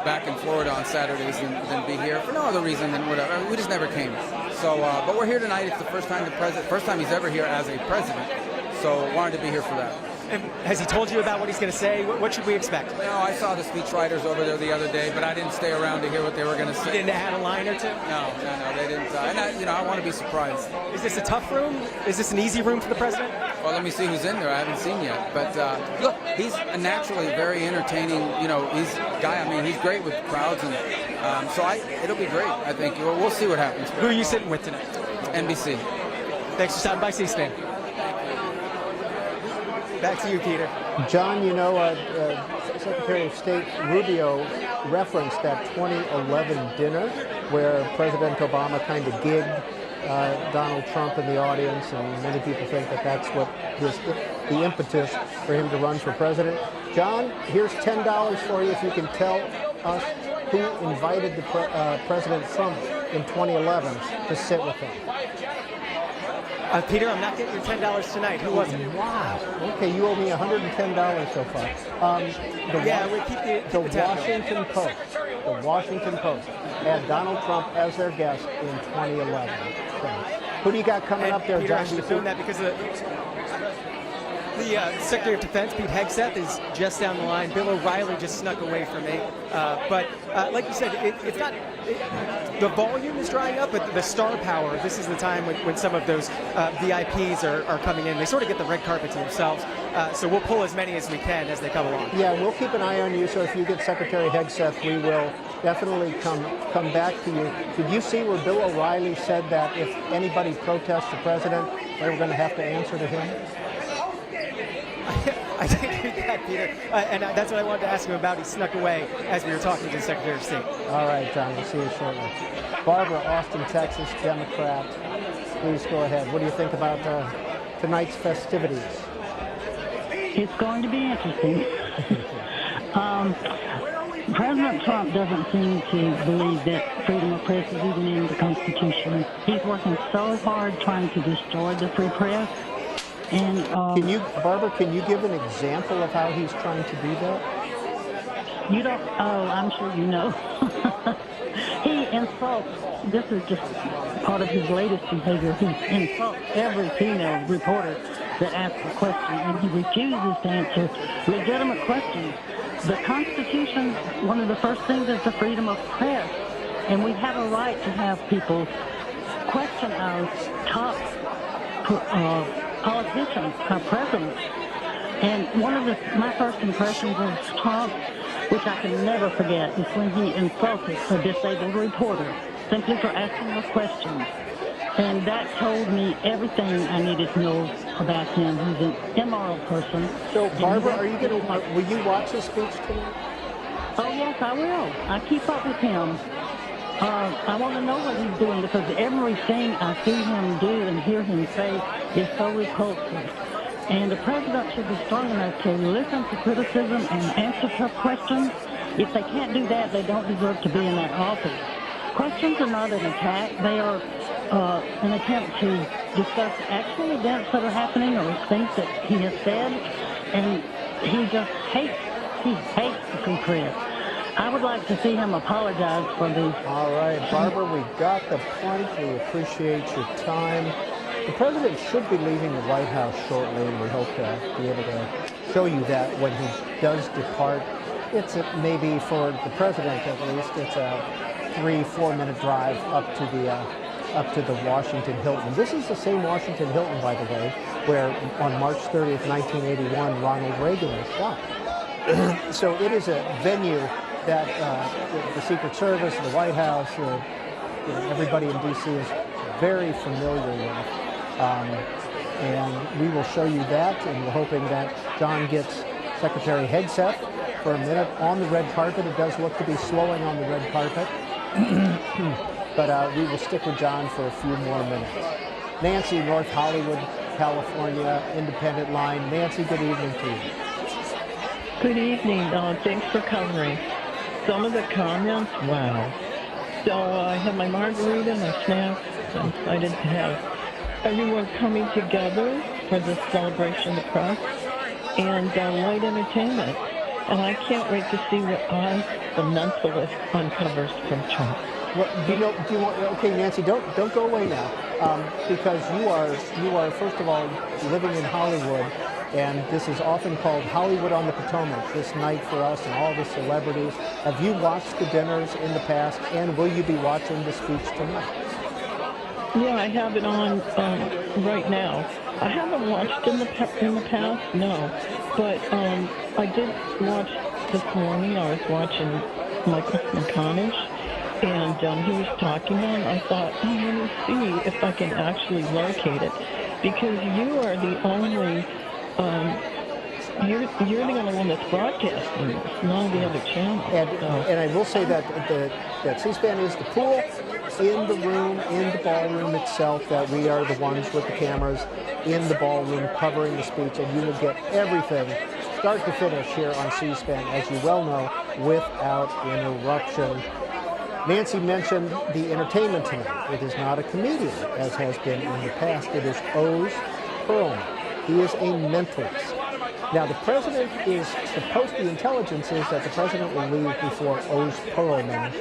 back in Florida on Saturdays than be here for no other reason than whatever. I mean, we just never came. So, but we're here tonight. It's the first time he's ever here as a president. So wanted to be here for that. And has he told you about what he's going to say? What should we expect? No, I saw the speechwriters over there the other day, but I didn't stay around to hear what they were going to say. You didn't add a line or two? No, they didn't. And I want to be surprised. Is this a tough room? Is this an easy room for the president? Well, let me see who's in there. I haven't seen yet. But look, he's naturally very entertaining. You know, he's great with crowds, and so it'll be great. I think we'll see what happens. Who are you sitting with tonight? NBC. Thanks for stopping by, C-SPAN. Back to you, Peter. John, you know, Secretary of State Rubio referenced that 2011 dinner where President Obama kind of gigged Donald Trump in the audience, and many people think that that's what the impetus for him to run for president. John, here's $10 for you if you can tell us who invited the President Trump in 2011 to sit with him. Peter, I'm not getting your $10 tonight. Who was it? Wow. Okay, you owe me $110 so far. The Washington Post. The Washington Post had Donald Trump as their guest in 2011. So, who do you got coming up there, Peter, John? I should have known that because of The Secretary of Defense, Pete Hegseth, is just down the line. Bill O'Reilly just snuck away from me. But like you said, it's not. The volume is drying up, but the star power, this is the time when some of those VIPs are coming in. They sort of get the red carpet to themselves. So we'll pull as many as we can as they come along. Yeah, we'll keep an eye on you. So if you get Secretary Hegseth, we will definitely come back to you. Did you see where Bill O'Reilly said that if anybody protests the president, they were going to have to answer to him? I did read that, Peter, and that's what I wanted to ask him about. He snuck away as we were talking to the Secretary of State. All right, John, we'll see you shortly. Barbara, Austin, Texas, Democrat. Please go ahead. What do you think about tonight's festivities? It's going to be interesting. President Trump doesn't seem to believe that freedom of press is even in the Constitution. He's working so hard trying to destroy the free press. And Barbara, can you give an example of how he's trying to do that? You don't. Oh, I'm sure you know. He insults. This is just part of his latest behavior. He insults every female reporter that asks a question, and he refuses to answer legitimate questions. The Constitution, one of the first things is the freedom of press, and we have a right to have people question our top politicians, our presidents. And one of my first impressions of Trump, which I can never forget, is when he insulted a disabled reporter simply for asking a question. And that told me everything I needed to know about him. He's an immoral person. So, Barbara, will you watch his speech tonight? Oh, yes, I will. I keep up with him. I want to know what he's doing because everything I see him do and hear him say is so repulsive. And the president should be strong enough to listen to criticism and answer tough questions. If they can't do that, they don't deserve to be in that office. Questions are not an attack. They are an attempt to discuss actual events that are happening or things that he has said. And he just hates the free press. I would like to see him apologize for these. All right, Barbara, we've got the point. We appreciate your time. The president should be leaving the White House shortly, and we hope to be able to show you that when he does depart. It's maybe for the president at least, it's a 3-4 minute drive up to the Washington Hilton. This is the same Washington Hilton, by the way, where on March 30th, 1981, Ronald Reagan was shot. So it is a venue that the Secret Service, the White House, everybody in D.C. is very familiar with. And we will show you that, and we're hoping that John gets Secretary Hegseth for a minute on the red carpet. It does look to be slowing on the red carpet. But we will stick with John for a few more minutes. Nancy, North Hollywood, California, Independent Line. Nancy, good evening to you. Good evening. Thanks for covering. Some of the comments, wow. So I have my margarita, my snacks. I'm excited to have everyone coming together for this celebration of the press and light entertainment. And I can't wait to see what the Mentalist uncovers from Trump. Well, do you want? Okay, Nancy, don't go away now, because you are first of all living in Hollywood, and this is often called Hollywood on the Potomac. This night for us and all the celebrities. Have you watched the dinners in the past, and will you be watching the speech tonight? Yeah, I have it on right now. I haven't watched in the past, no, but I did watch this morning. I was watching Michael McConnell, and he was talking, and I thought, let me see if I can actually locate it, because you are the only, you're the only one that's broadcasting this, none of the other channels. And I will say that that C-SPAN is the pool in the room, in the ballroom itself, that we are the ones with the cameras in the ballroom covering the speech, and you will get everything start to finish here on C-SPAN, as you well know, without interruption. Nancy mentioned the entertainment tonight. It is not a comedian, as has been in the past. It is Oz Perlman. He is a mentalist. Now, the president is supposed to, the intelligence is that the president will leave before Oz Perlman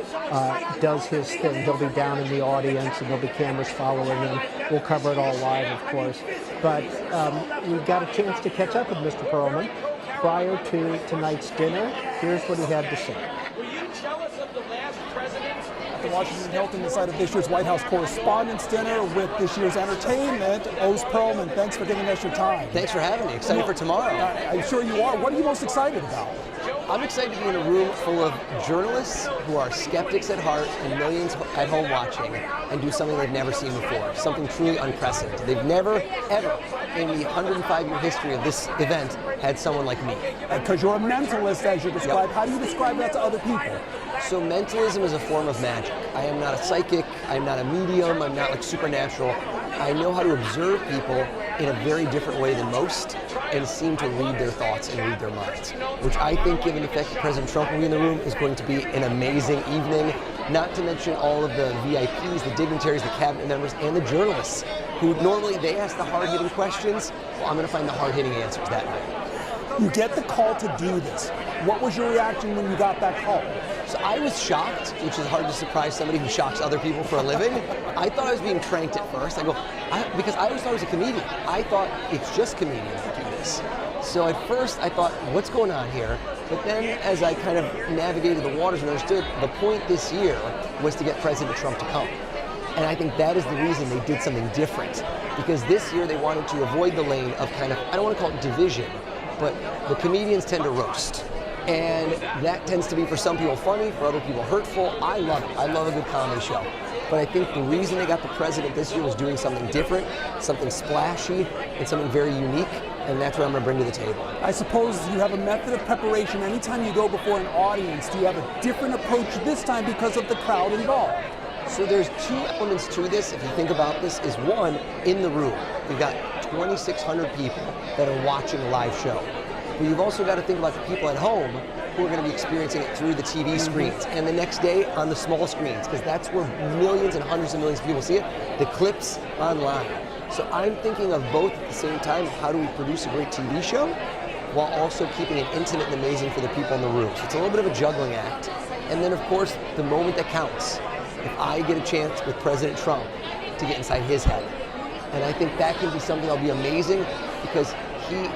does his thing. He'll be down in the audience, and there'll be cameras following him. We'll cover it all live, of course. But we got a chance to catch up with Mr. Perlman prior to tonight's dinner. Here's what he had to say. The Washington Hilton decided this year's White House Correspondents Dinner with this year's entertainment. Oz Perlman, thanks for giving us your time. Thanks for having me. Excited for tomorrow. I'm sure you are. What are you most excited about? I'm excited to be in a room full of journalists who are skeptics at heart and millions at home watching and do something they've never seen before, something truly unprecedented. They've never, ever, in the 105-year history of this event, had someone like me. Because you're a mentalist, as you described. Yep. How do you describe that to other people? So mentalism is a form of magic. I am not a psychic, I'm not a medium, I'm not like supernatural. I know how to observe people in a very different way than most and seem to read their thoughts and read their minds, which I think, given the fact that President Trump will be in the room, is going to be an amazing evening, not to mention all of the VIPs, the dignitaries, the cabinet members, and the journalists who normally they ask the hard-hitting questions. Well, I'm going to find the hard-hitting answers that night. You get the call to do this. What was your reaction when you got that call? So I was shocked, which is hard to surprise somebody who shocks other people for a living. I thought I was being pranked at first. Because I always thought I was a comedian. I thought it's just comedians that do this. So at first I thought, what's going on here? But then as I kind of navigated the waters and understood, the point this year was to get President Trump to come. And I think that is the reason they did something different. Because this year they wanted to avoid the lane of kind of, I don't want to call it division, but the comedians tend to roast. And that tends to be, for some people, funny, for other people, hurtful. I love it. I love a good comedy show. But I think the reason they got the president this year was doing something different, something splashy, and something very unique, and that's what I'm going to bring to the table. I suppose you have a method of preparation. Anytime you go before an audience, do you have a different approach this time because of the crowd involved? So there's two elements to this, if you think about this, is one, in the room. You've got 2,600 people that are watching a live show. But you've also got to think about the people at home who are going to be experiencing it through the TV screens and the next day on the small screens, because that's where millions and hundreds of millions of people see it, the clips online. So I'm thinking of both at the same time. How do we produce a great TV show while also keeping it intimate and amazing for the people in the room? So it's a little bit of a juggling act. And then, of course, the moment that counts. If I get a chance with President Trump to get inside his head. And I think that can be something that'll be amazing because he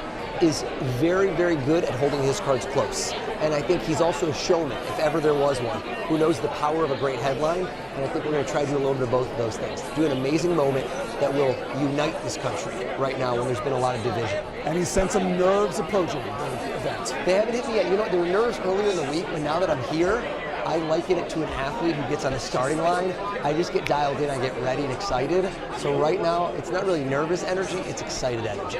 is very, very good at holding his cards close. And I think he's also a showman, if ever there was one, who knows the power of a great headline. And I think we're going to try to do a little bit of both of those things. Do an amazing moment that will unite this country right now when there's been a lot of division. And he sent some nerves approaching the event. They haven't hit me yet. You know, there were nerves earlier in the week, but now that I'm here, I liken it to an athlete who gets on the starting line. I just get dialed in, I get ready and excited. So right now, it's not really nervous energy, it's excited energy.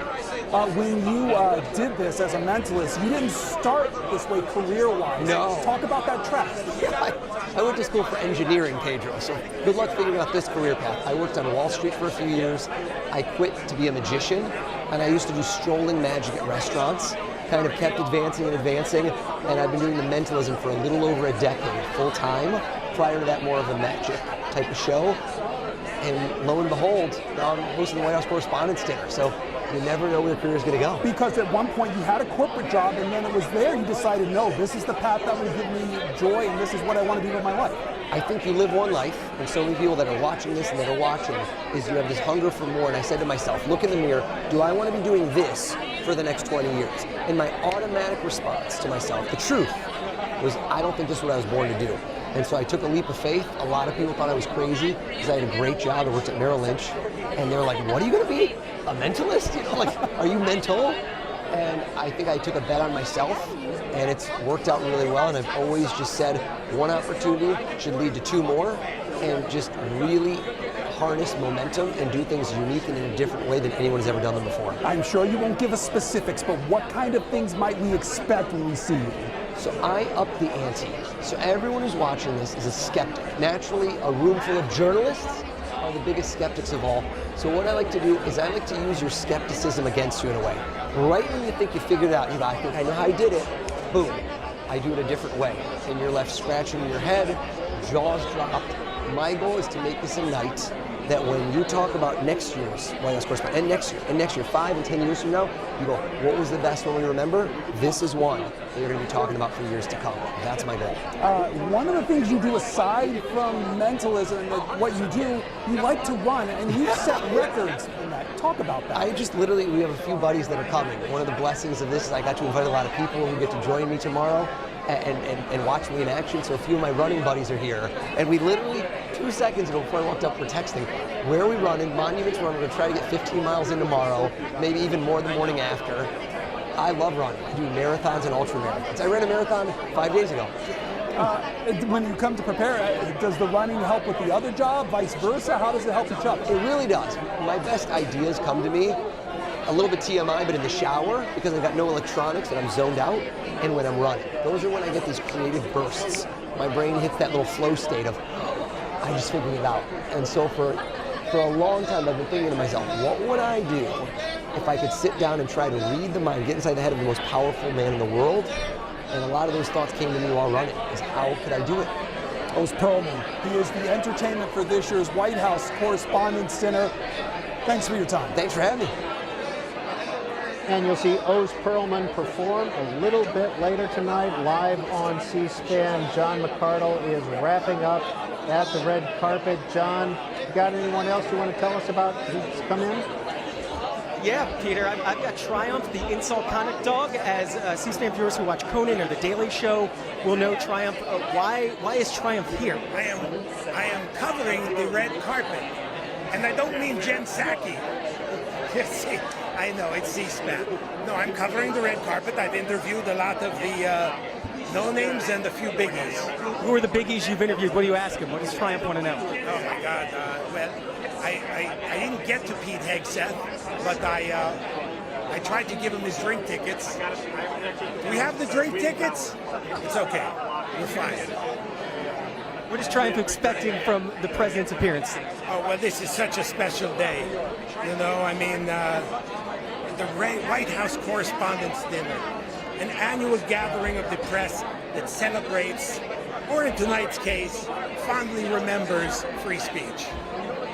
When you did this as a mentalist, you didn't start this way career-wise. No. Talk about that track. Yeah, I went to school for engineering, Pedro, so good luck figuring out this career path. I worked on Wall Street for a few years. I quit to be a magician, and I used to do strolling magic at restaurants. Kind of kept advancing and advancing, and I've been doing the mentalism for a little over a decade, full time. Prior to that, more of a magic type of show. And lo and behold, now I'm hosting the White House Correspondents Dinner. So you never know where your career is going to go. Because at one point you had a corporate job, and then it was there you decided, no, this is the path that will give me joy, and this is what I want to do with my life. I think you live one life, and so many people that are watching this and that are watching is you have this hunger for more. And I said to myself, look in the mirror, do I want to be doing this for the next 20 years? And my automatic response to myself, the truth, was I don't think this is what I was born to do. And so I took a leap of faith. A lot of people thought I was crazy because I had a great job. I worked at Merrill Lynch. And they were like, what are you going to be? A mentalist? You know, like, are you mental? And I think I took a bet on myself, and it's worked out really well. And I've always just said one opportunity should lead to two more, and just really harness momentum and do things unique and in a different way than anyone has ever done them before. I'm sure you won't give us specifics, but what kind of things might we expect when we see you? So I up the ante. So everyone who's watching this is a skeptic. Naturally, a room full of journalists are the biggest skeptics of all. So what I like to do is I like to use your skepticism against you in a way. Right when you think you figured it out, you go, I think I know how I did it, boom, I do it a different way. And you're left scratching your head, jaws dropped. My goal is to make this a night that when you talk about next year's White House Correspondent, and next year, 5 and 10 years from now, you go, what was the best one we remember? This is one that you're going to be talking about for years to come. That's my goal. One of the things you do aside from Mentalist and what you do, you like to run, and you set records in that. Talk about that. We have a few buddies that are coming. One of the blessings of this is I got to invite a lot of people who get to join me tomorrow and watch me in action. So a few of my running buddies are here. And we literally, 2 seconds ago before I walked up, we're texting, where are we running? Monuments Run. We're going to try to get 15 miles in tomorrow, maybe even more the morning after. I love running. I do marathons and ultra marathons. I ran a marathon 5 days ago. When you come to prepare, does the running help with the other job, vice versa? How does it help each other? It really does. My best ideas come to me, a little bit TMI, but in the shower, because I've got no electronics and I'm zoned out, and when I'm running. Those are when I get these creative bursts. My brain hits that little flow state of, I just figured it out. And so for a long time, I've been thinking to myself, what would I do if I could sit down and try to read the mind, get inside the head of the most powerful man in the world? And a lot of those thoughts came to me while running, is how could I do it? Oz Perlman, he is the entertainment for this year's White House Correspondents Dinner. Thanks for your time. Thanks for having me. And you'll see Oz Perlman perform a little bit later tonight, live on C-SPAN. John McArdle is wrapping up at the red carpet. John, you got anyone else you want to tell us about who's come in? Yeah, Peter, I've got Triumph, the insult comic dog. As C-SPAN viewers who watch Conan or The Daily Show will know Triumph. Why is Triumph here? I am covering the red carpet, and I don't mean Jen Psaki. See, I know, it's C-SPAN. No, I'm covering the red carpet. I've interviewed a lot of the no-names and a few biggies. Who are the biggies you've interviewed? What do you ask him? What does Triumph want to know? Oh, my God. Well, I didn't get to Pete Hegseth, but I tried to give him his drink tickets. Do we have the drink tickets? It's okay. We're fine. What is Triumph expecting from the president's appearance? Oh, well, this is such a special day. You know, I mean, the White House Correspondents Dinner, an annual gathering of the press that celebrates, or in tonight's case, fondly remembers free speech.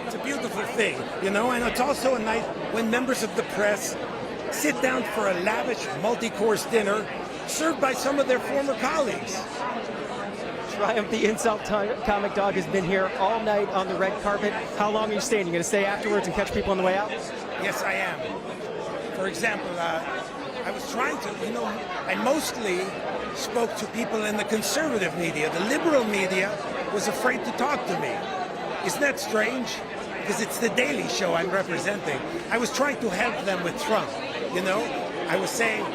It's a beautiful thing, you know, and it's also a night when members of the press sit down for a lavish multi-course dinner served by some of their former colleagues. Triumph, the insult comic dog, has been here all night on the red carpet. How long are you staying? You going to stay afterwards and catch people on the way out? Yes, I am. For example, I was trying to, you know, I mostly spoke to people in the conservative media. The liberal media was afraid to talk to me. Isn't that strange? Because it's the Daily Show I'm representing. I was trying to help them with Trump, you know? I was saying,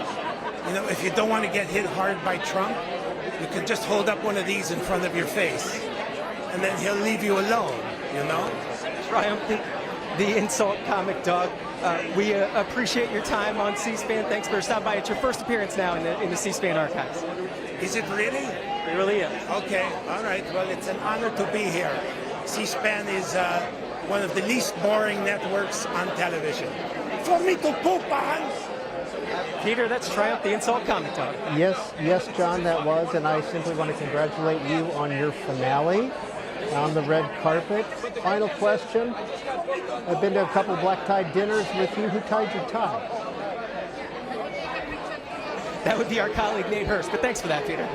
you know, if you don't want to get hit hard by Trump, you can just hold up one of these in front of your face, and then he'll leave you alone, you know? Triumph, the insult comic dog. We appreciate your time on C-SPAN. Thanks for stopping by. It's your first appearance now in the C-SPAN archives. Is it really? It really is. Okay, all right. Well, it's an honor to be here. C-SPAN is one of the least boring networks on television. For me to poop on! Peter, that's Triumph, the insult comic dog. Yes, John, that was, and I simply want to congratulate you on your finale on the red carpet. Final question. I've been to a couple black tie dinners with you. Who tied your tie? That would be our colleague Nate Hurst, but thanks for that, Peter.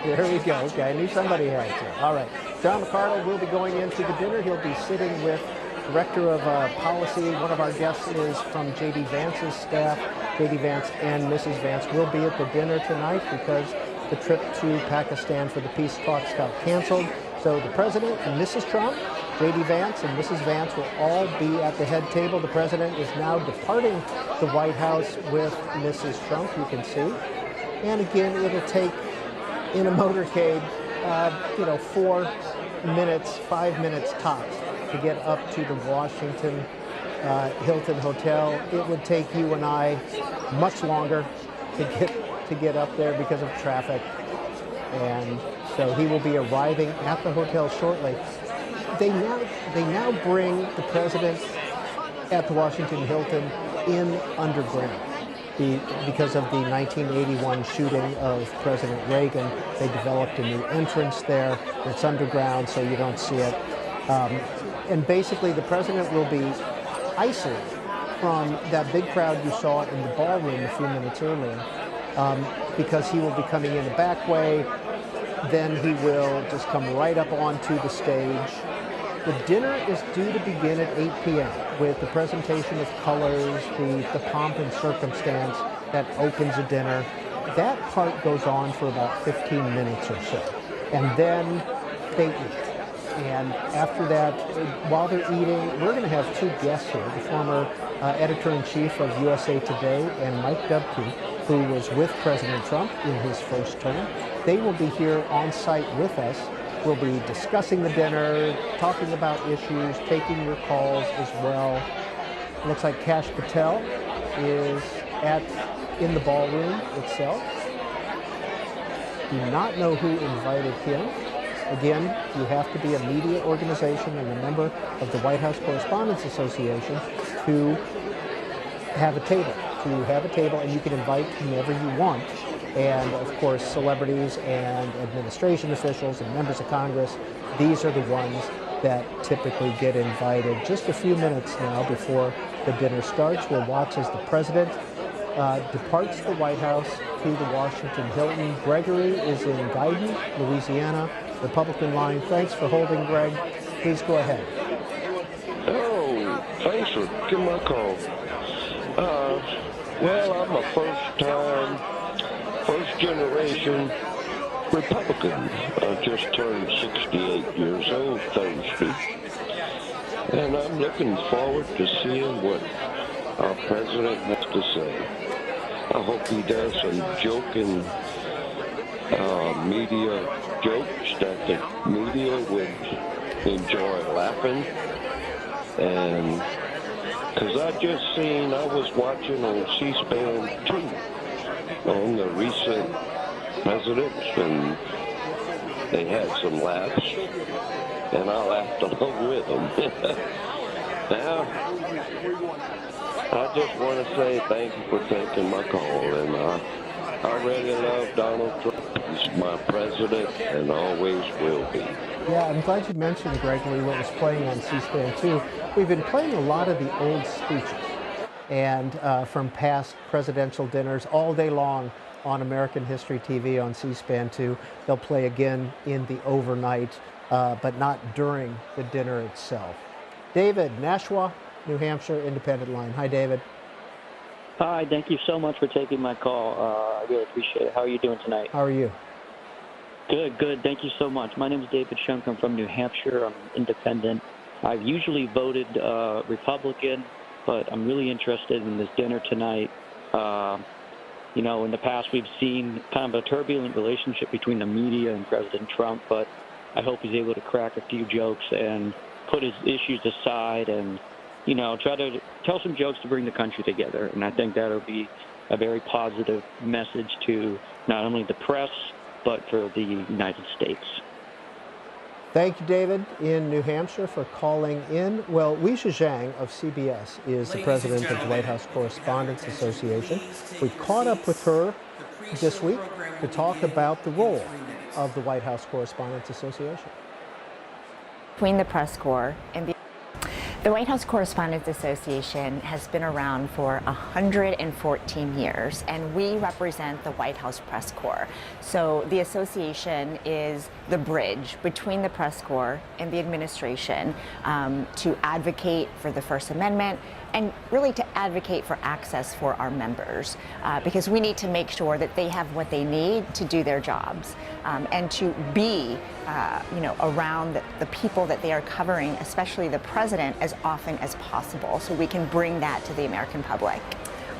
There we go. Okay, I knew somebody had to. All right. John McArdle will be going into the dinner. He'll be sitting with Director of Policy. One of our guests is from J.D. Vance's staff. J.D. Vance and Mrs. Vance will be at the dinner tonight because the trip to Pakistan for the peace talks got canceled. So the President and Mrs. Trump, J.D. Vance and Mrs. Vance will all be at the head table. The President is now departing the White House with Mrs. Trump, you can see. And again, it'll take, in a motorcade, 5 minutes tops to get up to the Washington Hilton Hotel. It would take you and I much longer to get up there because of traffic. And so he will be arriving at the hotel shortly. They now bring the president at the Washington Hilton in underground. Because of the 1981 shooting of President Reagan, they developed a new entrance there. It's underground, so you don't see it. And basically, the president will be isolated from that big crowd you saw in the ballroom a few minutes earlier, because he will be coming in the back way. Then he will just come right up onto the stage. The dinner is due to begin at 8 p.m. with the presentation of colors, the pomp and circumstance that opens a dinner. That part goes on for about 15 minutes or so. And then they eat. And after that, while they're eating, we're going to have two guests here, the former editor-in-chief of USA Today and Mike Dubke, who was with President Trump in his first term. They will be here on site with us. We'll be discussing the dinner, talking about issues, taking your calls as well. It looks like Kash Patel is in the ballroom itself. Do not know who invited him. Again, you have to be a media organization and a member of the White House Correspondents Association to have a table. And you can invite whomever you want. And of course, celebrities and administration officials and members of Congress, these are the ones that typically get invited. Just a few minutes now before the dinner starts, we'll watch as the president departs the White House to the Washington Hilton. Gregory is in Guyton, Louisiana, Republican line. Thanks for holding, Greg. Please go ahead. Oh, thanks for giving my call. Well, I'm a first generation Republican. I just turned 68 years old Thursday. And I'm looking forward to seeing what our president has to say. I hope he does some joking media jokes that the media would enjoy laughing. And because I was watching on C-SPAN 2 on the recent presidents, and they had some laughs, and I laughed along with them. Now, I just want to say thank you for taking my call, and I really love Donald Trump. He's my president and always will be. Yeah, I'm glad you mentioned, Gregory, what was playing on C-SPAN 2. We've been playing a lot of the old speeches and from past presidential dinners all day long on American History TV on C-SPAN 2. They'll play again in the overnight, but not during the dinner itself. David, Nashua, New Hampshire, Independent Line. Hi, David. Hi, thank you so much for taking my call. I really appreciate it. How are you doing tonight? How are you? Good. Thank you so much. My name is David Shunk. I'm from New Hampshire. I'm independent. I've usually voted Republican, but I'm really interested in this dinner tonight. You know, in the past we've seen kind of a turbulent relationship between the media and President Trump, but I hope he's able to crack a few jokes and put his issues aside and, you know, try to tell some jokes to bring the country together. And I think that'll be a very positive message to not only the press, but for the United States. Thank you, David, in New Hampshire for calling in. Well, Weijia Zhang of CBS is the president of the White House Correspondents Association. We caught up with her this week to talk about the role of the White House Correspondents Association. Between the press corps and the White House Correspondents Association has been around for 114 years, and we represent the White House Press Corps. So the association is the bridge between the press corps and the administration to advocate for the First Amendment and really to advocate for access for our members because we need to make sure that they have what they need to do their jobs and to be around the people that they are covering, especially the president, as often as possible so we can bring that to the American public.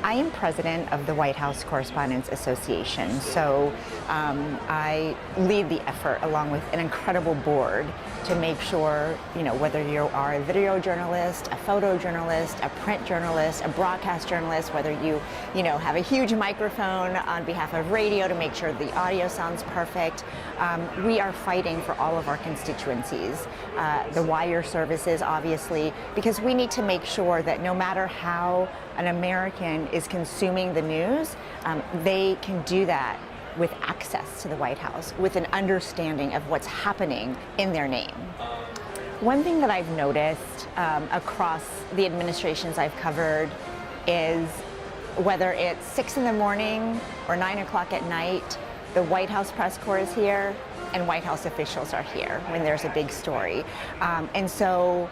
I am president of the White House Correspondents Association, so I lead the effort along with an incredible board to make sure, whether you are a video journalist, a photo journalist, a print journalist, a broadcast journalist, whether you have a huge microphone on behalf of radio to make sure the audio sounds perfect. We are fighting for all of our constituencies. The wire services, obviously, because we need to make sure that no matter how an American is consuming the news, they can do that with access to the White House, with an understanding of what's happening in their name. One thing that I've noticed across the administrations I've covered is whether it's 6 in the morning or 9 o'clock at night, the White House press corps is here and White House officials are here when there's a big story. And so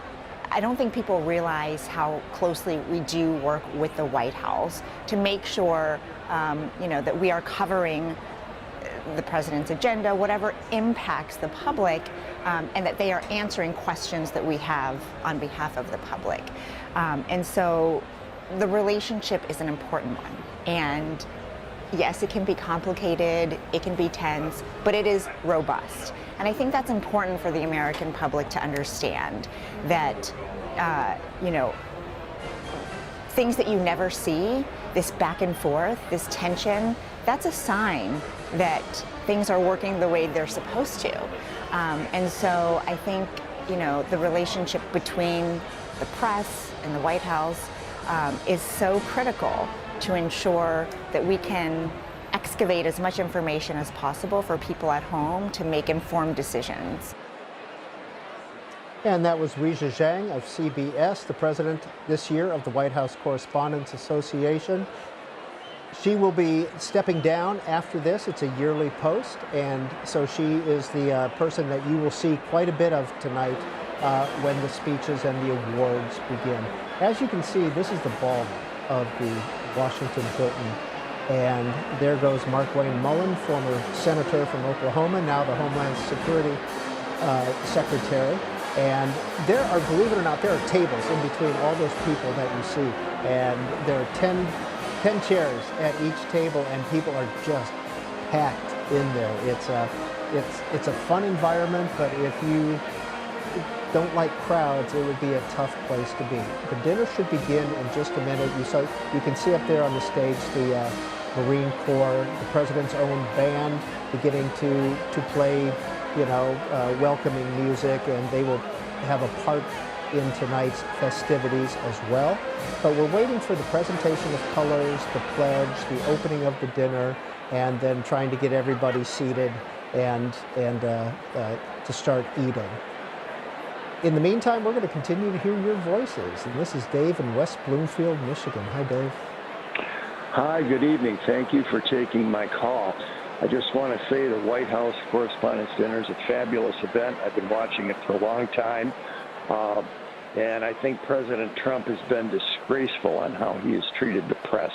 I don't think people realize how closely we do work with the White House to make sure that we are covering the president's agenda, whatever impacts the public, and that they are answering questions that we have on behalf of the public. And so the relationship is an important one. And yes, it can be complicated, it can be tense, but it is robust. And I think that's important for the American public to understand that, things that you never see, this back and forth, this tension, that's a sign that things are working the way they're supposed to. And so I think, the relationship between the press and the White House is so critical to ensure that we can excavate as much information as possible for people at home to make informed decisions. And that was Weijia Zhang of CBS, the president this year of the White House Correspondents Association. She will be stepping down after this. It's a yearly post, and so she is the person that you will see quite a bit of tonight when the speeches and the awards begin. As you can see, this is the ballroom of the Washington Hilton, and there goes Markwayne Mullin, former senator from Oklahoma, now the Homeland Security Secretary. And there are, believe it or not, there are tables in between all those people that you see, and there are 10 chairs at each table, and people are just packed in there. It's a fun environment, but if you don't like crowds, it would be a tough place to be. The dinner should begin in just a minute. You can see up there on the stage the Marine Corps, the president's own band beginning to play, welcoming music, and they will have a part in tonight's festivities as well. But we're waiting for the presentation of colors, the pledge, the opening of the dinner, and then trying to get everybody seated and to start eating. In the meantime, we're going to continue to hear your voices. And this is Dave in West Bloomfield, Michigan. Hi, Dave. Hi, good evening. Thank you for taking my call. I just want to say the White House Correspondents Dinner is a fabulous event. I've been watching it for a long time. And I think President Trump has been disgraceful on how he has treated the press.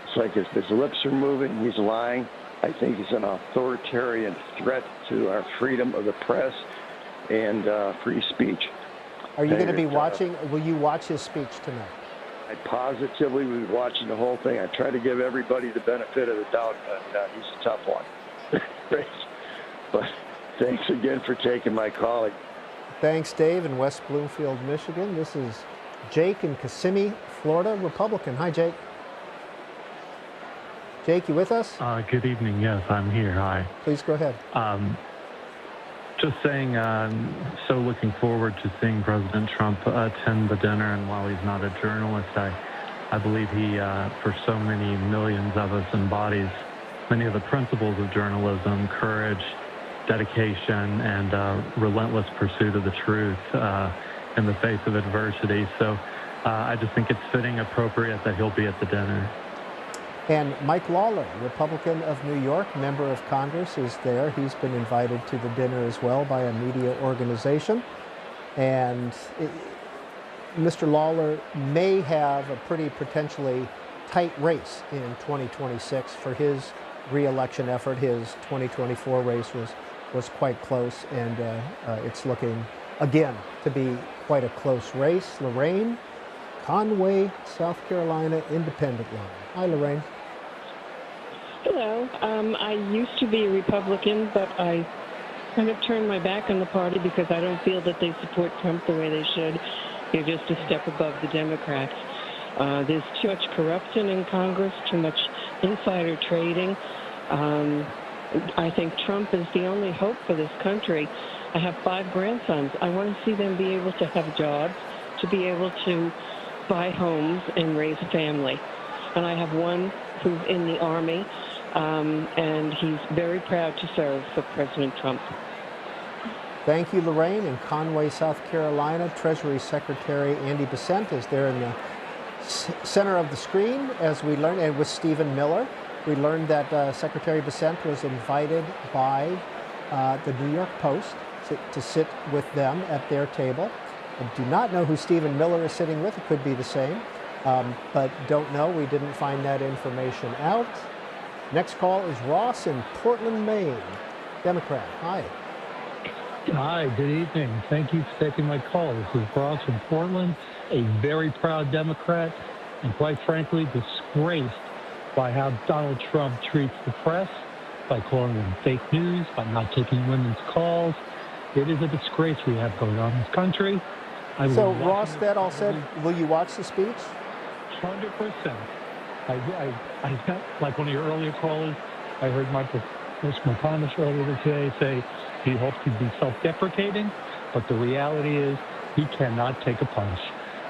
It's like his lips are moving, he's lying. I think he's an authoritarian threat to our freedom of the press and free speech. Are you going to be watching? Will you watch his speech tonight? I positively will be watching the whole thing. I try to give everybody the benefit of the doubt, but he's a tough one. But thanks again for taking my call. Thanks, Dave, in West Bloomfield, Michigan. This is Jake in Kissimmee, Florida, Republican. Hi, Jake. Jake, you with us? Good evening. Yes, I'm here. Hi. Please go ahead. Just saying, so looking forward to seeing President Trump attend the dinner. And while he's not a journalist, I believe he, for so many millions of us, embodies many of the principles of journalism: courage, dedication, and relentless pursuit of the truth in the face of adversity. So I just think it's fitting, appropriate that he'll be at the dinner. And Mike Lawler, Republican of New York, member of Congress, is there. He's been invited to the dinner as well by a media organization. And Mr. Lawler may have a pretty potentially tight race in 2026 for his re-election effort. His 2024 race was quite close, and it's looking, again, to be quite a close race. Lorraine, Conway, South Carolina, independent line. Hi, Lorraine. Hello. I used to be a Republican, but I kind of turned my back on the party because I don't feel that they support Trump the way they should. They're just a step above the Democrats. There's too much corruption in Congress, too much insider trading. I think Trump is the only hope for this country. I have 5 grandsons. I want to see them be able to have jobs, to be able to buy homes and raise a family. And I have one who's in the Army, and he's very proud to serve for President Trump. Thank you, Lorraine. In Conway, South Carolina, Treasury Secretary Andy Besant is there in the center of the screen as we learned, and with Stephen Miller. We learned that Secretary Besant was invited by the New York Post to sit with them at their table. I do not know who Stephen Miller is sitting with. It could be the same, but don't know. We didn't find that information out. Next call is Ross in Portland, Maine, Democrat. Hi. Hi, good evening. Thank you for taking my call. This is Ross from Portland, a very proud Democrat, and quite frankly, disgraced by how Donald Trump treats the press, by calling them fake news, by not taking women's calls. It is a disgrace we have going on in this country. So, Ross, that all said, will you watch the speech? 100%. I like one of your earlier callers, I heard Michael Thomas earlier today say he hopes he'd be self-deprecating, but the reality is he cannot take a punch.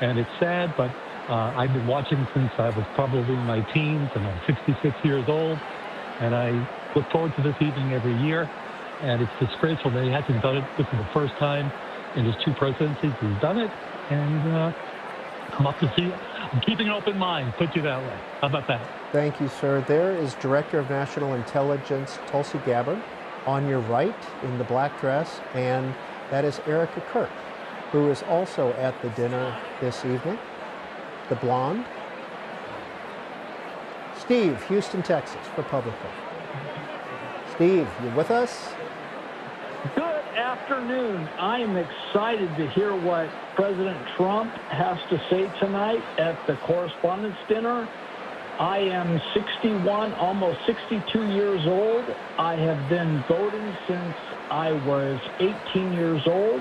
And it's sad, but I've been watching since I was probably in my teens, and I'm 66 years old, and I look forward to this evening every year, and it's disgraceful that he hasn't done it. This is the first time in his 2 presidencies he's done it, and I'm up to see it. I'm keeping an open mind, put you that way. How about that? Thank you, sir. There is Director of National Intelligence Tulsi Gabbard on your right in the black dress, and that is Erica Kirk, who is also at the dinner this evening, the blonde. Steve, Houston, Texas, Republican. Steve, you with us? Good afternoon. I am excited to hear what President Trump has to say tonight at the Correspondents' Dinner. I am 61, almost 62 years old. I have been voting since I was 18 years old.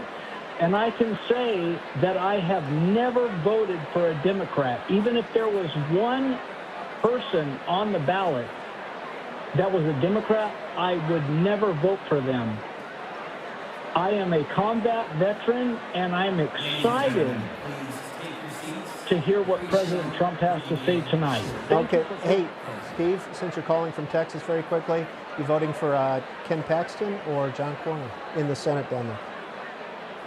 And I can say that I have never voted for a Democrat. Even if there was one person on the ballot that was a Democrat, I would never vote for them. I am a combat veteran, and I'm excited to hear what President Trump has to say tonight. Okay. Hey, Steve, since you're calling from Texas very quickly, you voting for Ken Paxton or John Cornyn in the Senate down there?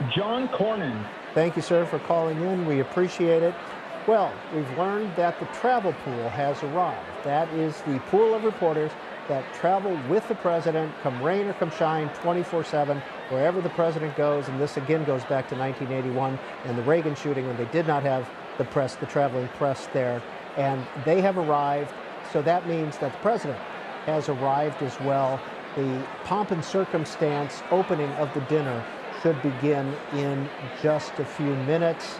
John Cornyn. Thank you, sir, for calling in. We appreciate it. Well, we've learned that the travel pool has arrived. That is the pool of reporters that travel with the president, come rain or come shine, 24/7, wherever the president goes. And this again goes back to 1981 and the Reagan shooting when they did not have the press, the traveling press there. And they have arrived. So that means that the president has arrived as well. The pomp and circumstance opening of the dinner should begin in just a few minutes.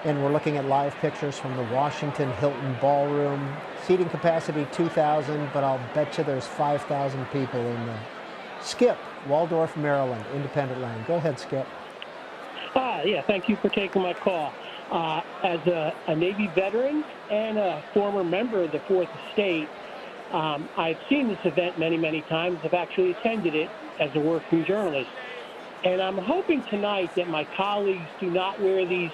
And we're looking at live pictures from the Washington Hilton Ballroom. Seating capacity 2,000, but I'll bet you there's 5,000 people in there. Skip, Waldorf, Maryland, Independent Line. Go ahead, Skip. Yeah, thank you for taking my call. As a Navy veteran and a former member of the Fourth Estate, I've seen this event many, many times. I've actually attended it as a working journalist. And I'm hoping tonight that my colleagues do not wear these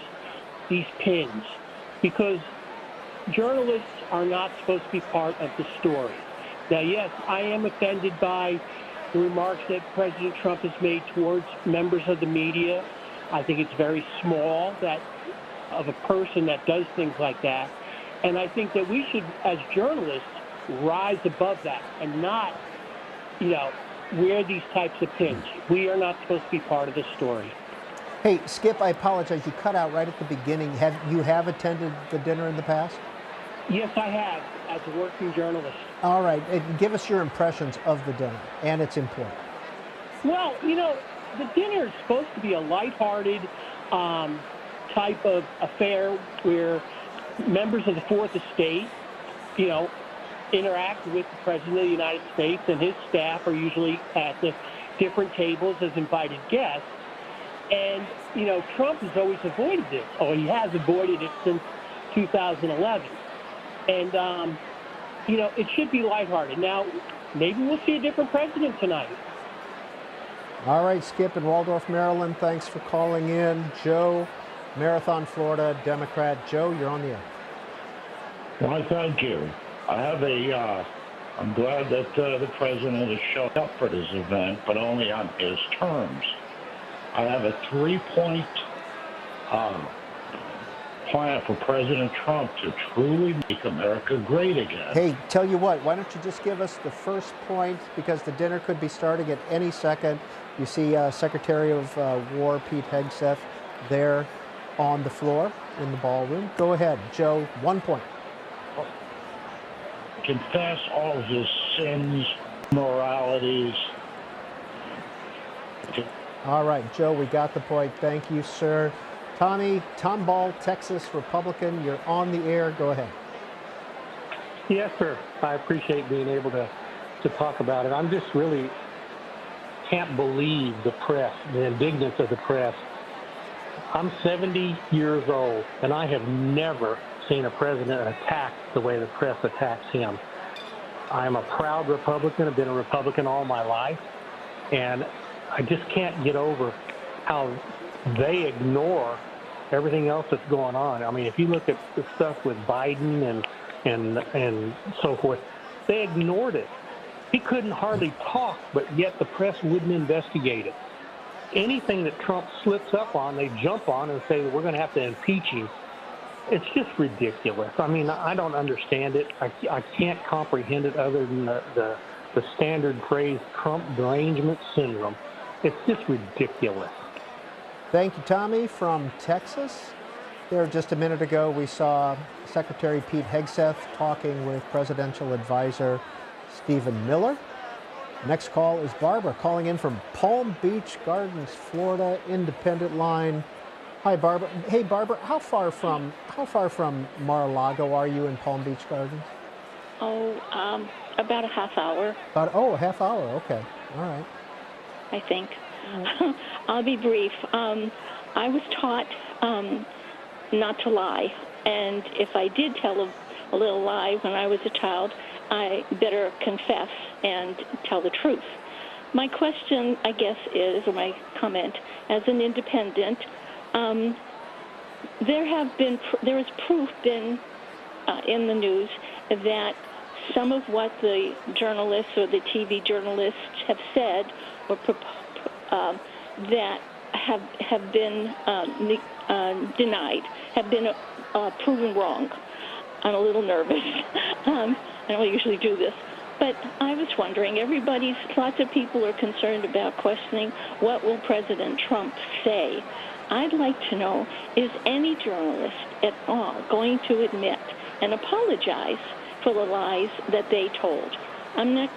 pins, because journalists are not supposed to be part of the story. Now, yes, I am offended by the remarks that President Trump has made towards members of the media. I think it's very small of a person that does things like that. And I think that we should, as journalists, rise above that and not, wear these types of pins. We are not supposed to be part of the story. Hey, Skip, I apologize. You cut out right at the beginning. Have you attended the dinner in the past? Yes, I have, as a working journalist. All right. Give us your impressions of the dinner and its import. Well, the dinner is supposed to be a lighthearted type of affair where members of the Fourth Estate, interact with the President of the United States, and his staff are usually at the different tables as invited guests. And, Trump has always avoided this. Oh, he has avoided it since 2011. And, it should be lighthearted. Now, maybe we'll see a different president tonight. All right, Skip in Waldorf, Maryland, thanks for calling in. Joe, Marathon, Florida, Democrat. Joe, you're on the air. Well, thank you. I'm glad that the president has showed up for this event, but only on his terms. I have a 3-point plan for President Trump to truly make America great again. Hey, tell you what, why don't you just give us the first point, because the dinner could be starting at any second. You see Secretary of War Pete Hegseth there on the floor in the ballroom. Go ahead, Joe, 1 point. Confess all of his sins, moralities. All right, Joe, we got the point. Thank you, sir. Tommy, Tom Ball, Texas Republican, you're on the air. Go ahead. Yes, sir. I appreciate being able to talk about it. I'm just really can't believe the press, the indignance of the press. I'm 70 years old, and I have never seen a president attacked the way the press attacks him. I'm a proud Republican. I've been a Republican all my life, and I just can't get over how they ignore everything else that's going on. I mean, if you look at the stuff with Biden and so forth, they ignored it. He couldn't hardly talk, but yet the press wouldn't investigate it. Anything that Trump slips up on, they jump on and say, we're going to have to impeach him. It's just ridiculous. I mean, I don't understand it. I can't comprehend it other than the standard phrase, Trump derangement syndrome. It's just ridiculous. Thank you, Tommy, from Texas. There just a minute ago, we saw Secretary Pete Hegseth talking with Presidential Advisor Stephen Miller. Next call is Barbara calling in from Palm Beach Gardens, Florida, independent line. Hi, Barbara. Hey, Barbara, how far from Mar-a-Lago are you in Palm Beach Gardens? Oh, about a half hour. A half hour. Okay. All right. I think. I'll be brief. I was taught not to lie, and if I did tell a little lie when I was a child, I better confess and tell the truth. My question, I guess, is, or my comment, as an independent, there is proof in the news that some of what the journalists or the TV journalists have said or that have been denied, have been proven wrong. I'm a little nervous. I don't usually do this. But I was wondering, lots of people are concerned about questioning what will President Trump say. I'd like to know, is any journalist at all going to admit and apologize for the lies that they told? I'm not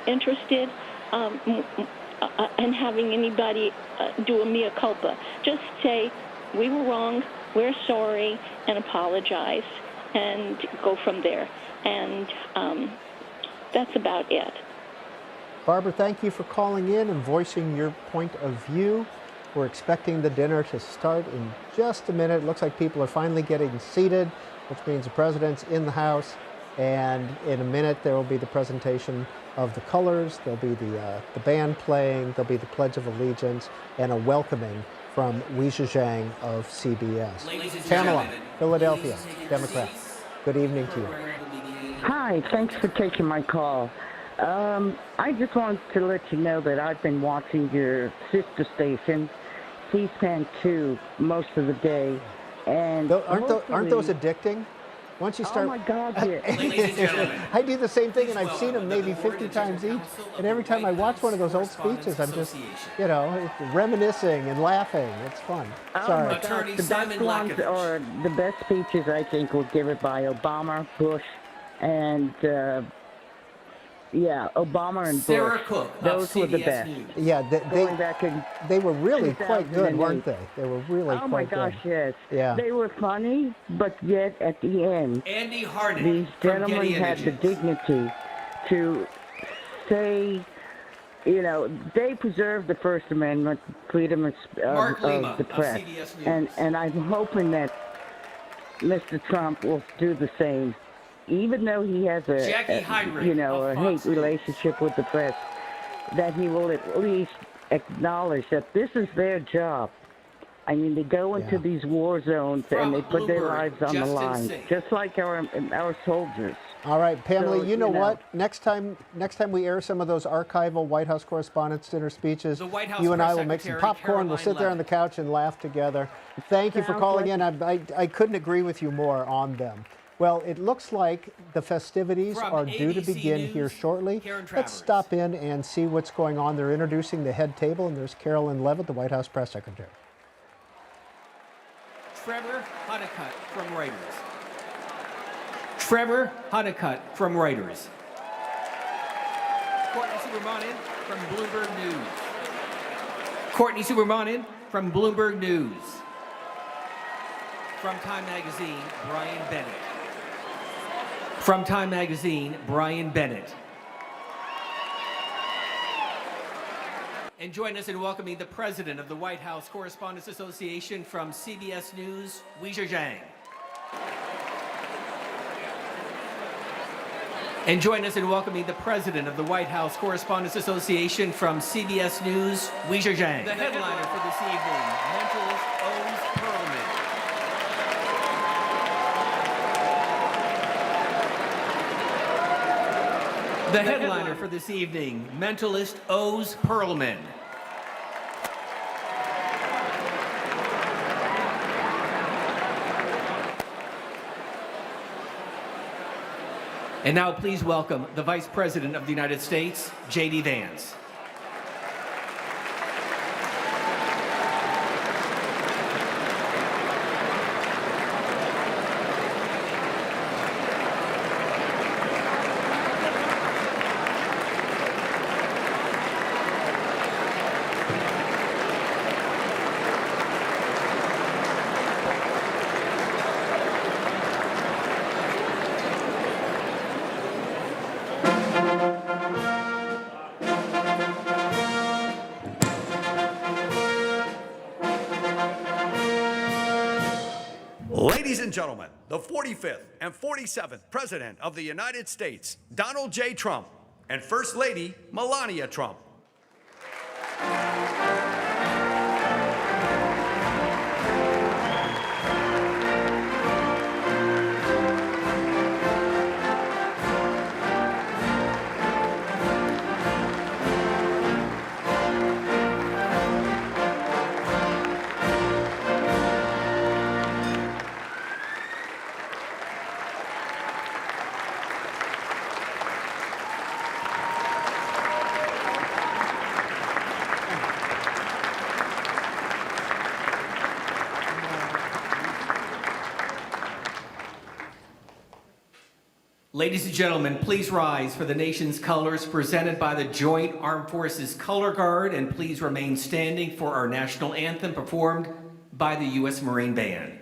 interested in having anybody do a mea culpa. Just say, we were wrong, we're sorry, and apologize, and go from there. And that's about it. Barbara, thank you for calling in and voicing your point of view. We're expecting the dinner to start in just a minute. It looks like people are finally getting seated, which means the president's in the house. And in a minute, there will be the presentation of the colors. There'll be the band playing. There'll be the Pledge of Allegiance and a welcoming from Weijia Zhang of CBS. Pamela, Philadelphia, Democrat. Good evening to you. Hi, thanks for taking my call. I just wanted to let you know that I've been watching your sister station, C-SPAN 2, most of the day. And aren't those addicting? Once you start, oh my God, yeah. I do the same thing, and I've seen them maybe 50 times each. And every time I watch one of those old speeches, I'm just, reminiscing and laughing. It's fun. Sorry. Oh the best ones, or the best speeches, I think, were given by Obama, Bush, and Obama and Sarah Bush. Cook, those were the CBS best. News. Yeah, they were really quite good, weren't they? They were really oh my quite gosh, good. yes. Yeah. They were funny, but yet at the end, Andy Harnett these from gentlemen Getty had the Images. dignity to say, they preserved the First Amendment, freedom of Mark Lima the of press. CBS News. And I'm hoping that Mr. Trump will do the same. Even though he has a hate relationship with the press, that he will at least acknowledge that this is their job. I mean, they go into these war zones and they put their lives on the line, just like our soldiers. All right, Pamela, So, you know you know. what? Next time we air some of those archival White House Correspondents' Dinner speeches, The White House you and I Press will make some Secretary popcorn. We'll Caroline sit there on the Leavitt. couch and laugh together. Thank you for Sounds calling like in. I couldn't agree with you more on them. Well, it looks like the festivities From are due to ABC begin News, here shortly. Karen Let's Travers. stop in and see what's going on. They're introducing the head table, and there's Carolyn Leavitt, the White House Press Secretary. Trevor Honeycutt from Reuters. Trevor Honeycutt from Reuters. Courtney Supermanin from Bloomberg News. Courtney Supermanin from Bloomberg News. From Time Magazine, Brian Bennett. From Time Magazine, Brian Bennett. And join us in welcoming the president of the White House Correspondents Association from CBS News, Weijia Zhang. And join us in welcoming the president of the White House Correspondents Association from CBS News, Weijia Zhang. The headliner for this evening, Mentalist owes Parliament. The headliner for this evening, Mentalist owes Perlman. And now please welcome the Vice President of the United States, J.D. Vance. Ladies and gentlemen, the 45th and 47th President of the United States, Donald J. Trump, and First Lady Melania Trump. Ladies and gentlemen, please rise for the nation's colors presented by the Joint Armed Forces Color Guard, and please remain standing for our national anthem performed by the U.S. Marine Band.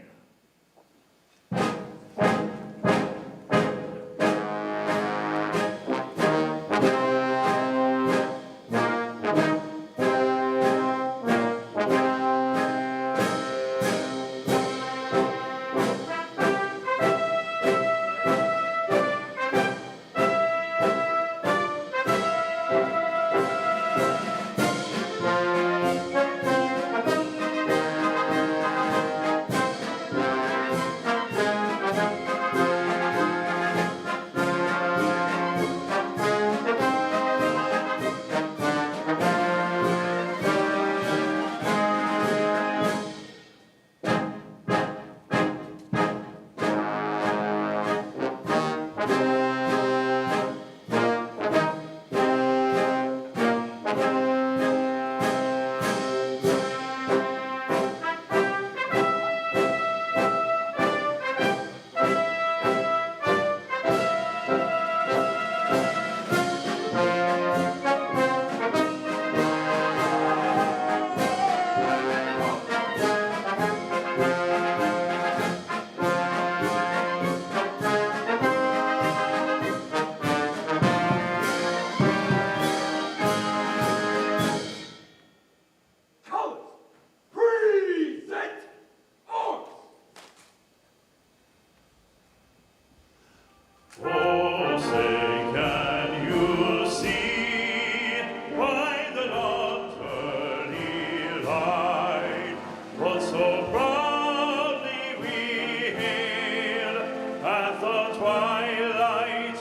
Twilight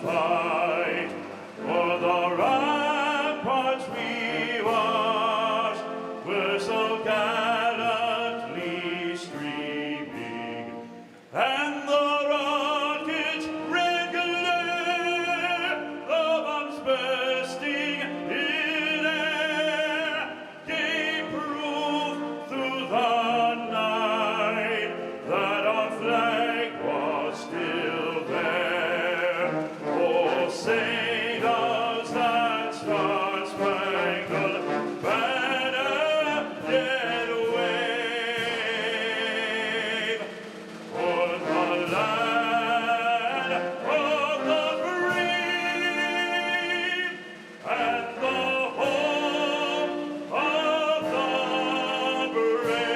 fight. For the ramparts we watched were so gallantly streaming, and the rockets red glare, the bombs bursting in air, gave proof through the night that our flag was still there. Oh, say does that star-spangled banner yet wave for the land of the free and the home of the brave.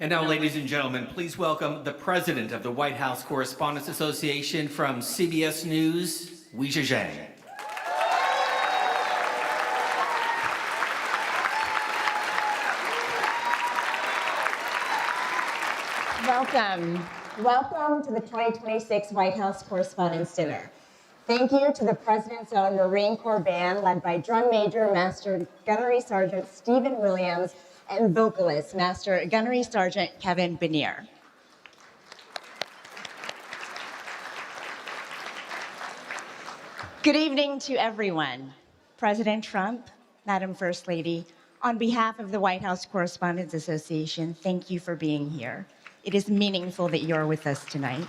And now, ladies and gentlemen, please welcome the president of the White House Correspondents Association from CBS News, Weijia Zhang. Welcome. Welcome to the 2026 White House Correspondents Dinner. Thank you to the President's own Marine Corps Band, led by Drum Major Master Gunnery Sergeant Stephen Williams and vocalist Master Gunnery Sergeant Kevin Benier. Good evening to everyone. President Trump, Madam First Lady, on behalf of the White House Correspondents Association, thank you for being here. It is meaningful that you're with us tonight.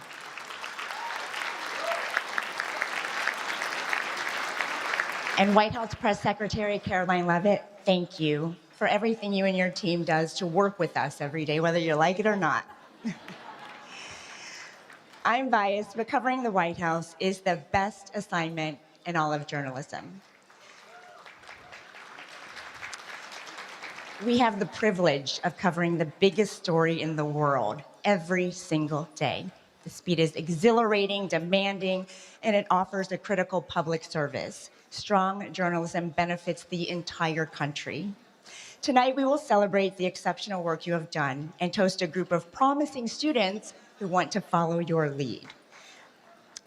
And White House Press Secretary Caroline Leavitt, thank you for everything you and your team does to work with us every day, whether you like it or not. I'm biased, but covering the White House is the best assignment in all of journalism. We have the privilege of covering the biggest story in the world every single day. The speed is exhilarating, demanding, and it offers a critical public service. Strong journalism benefits the entire country. Tonight, we will celebrate the exceptional work you have done and toast a group of promising students who want to follow your lead.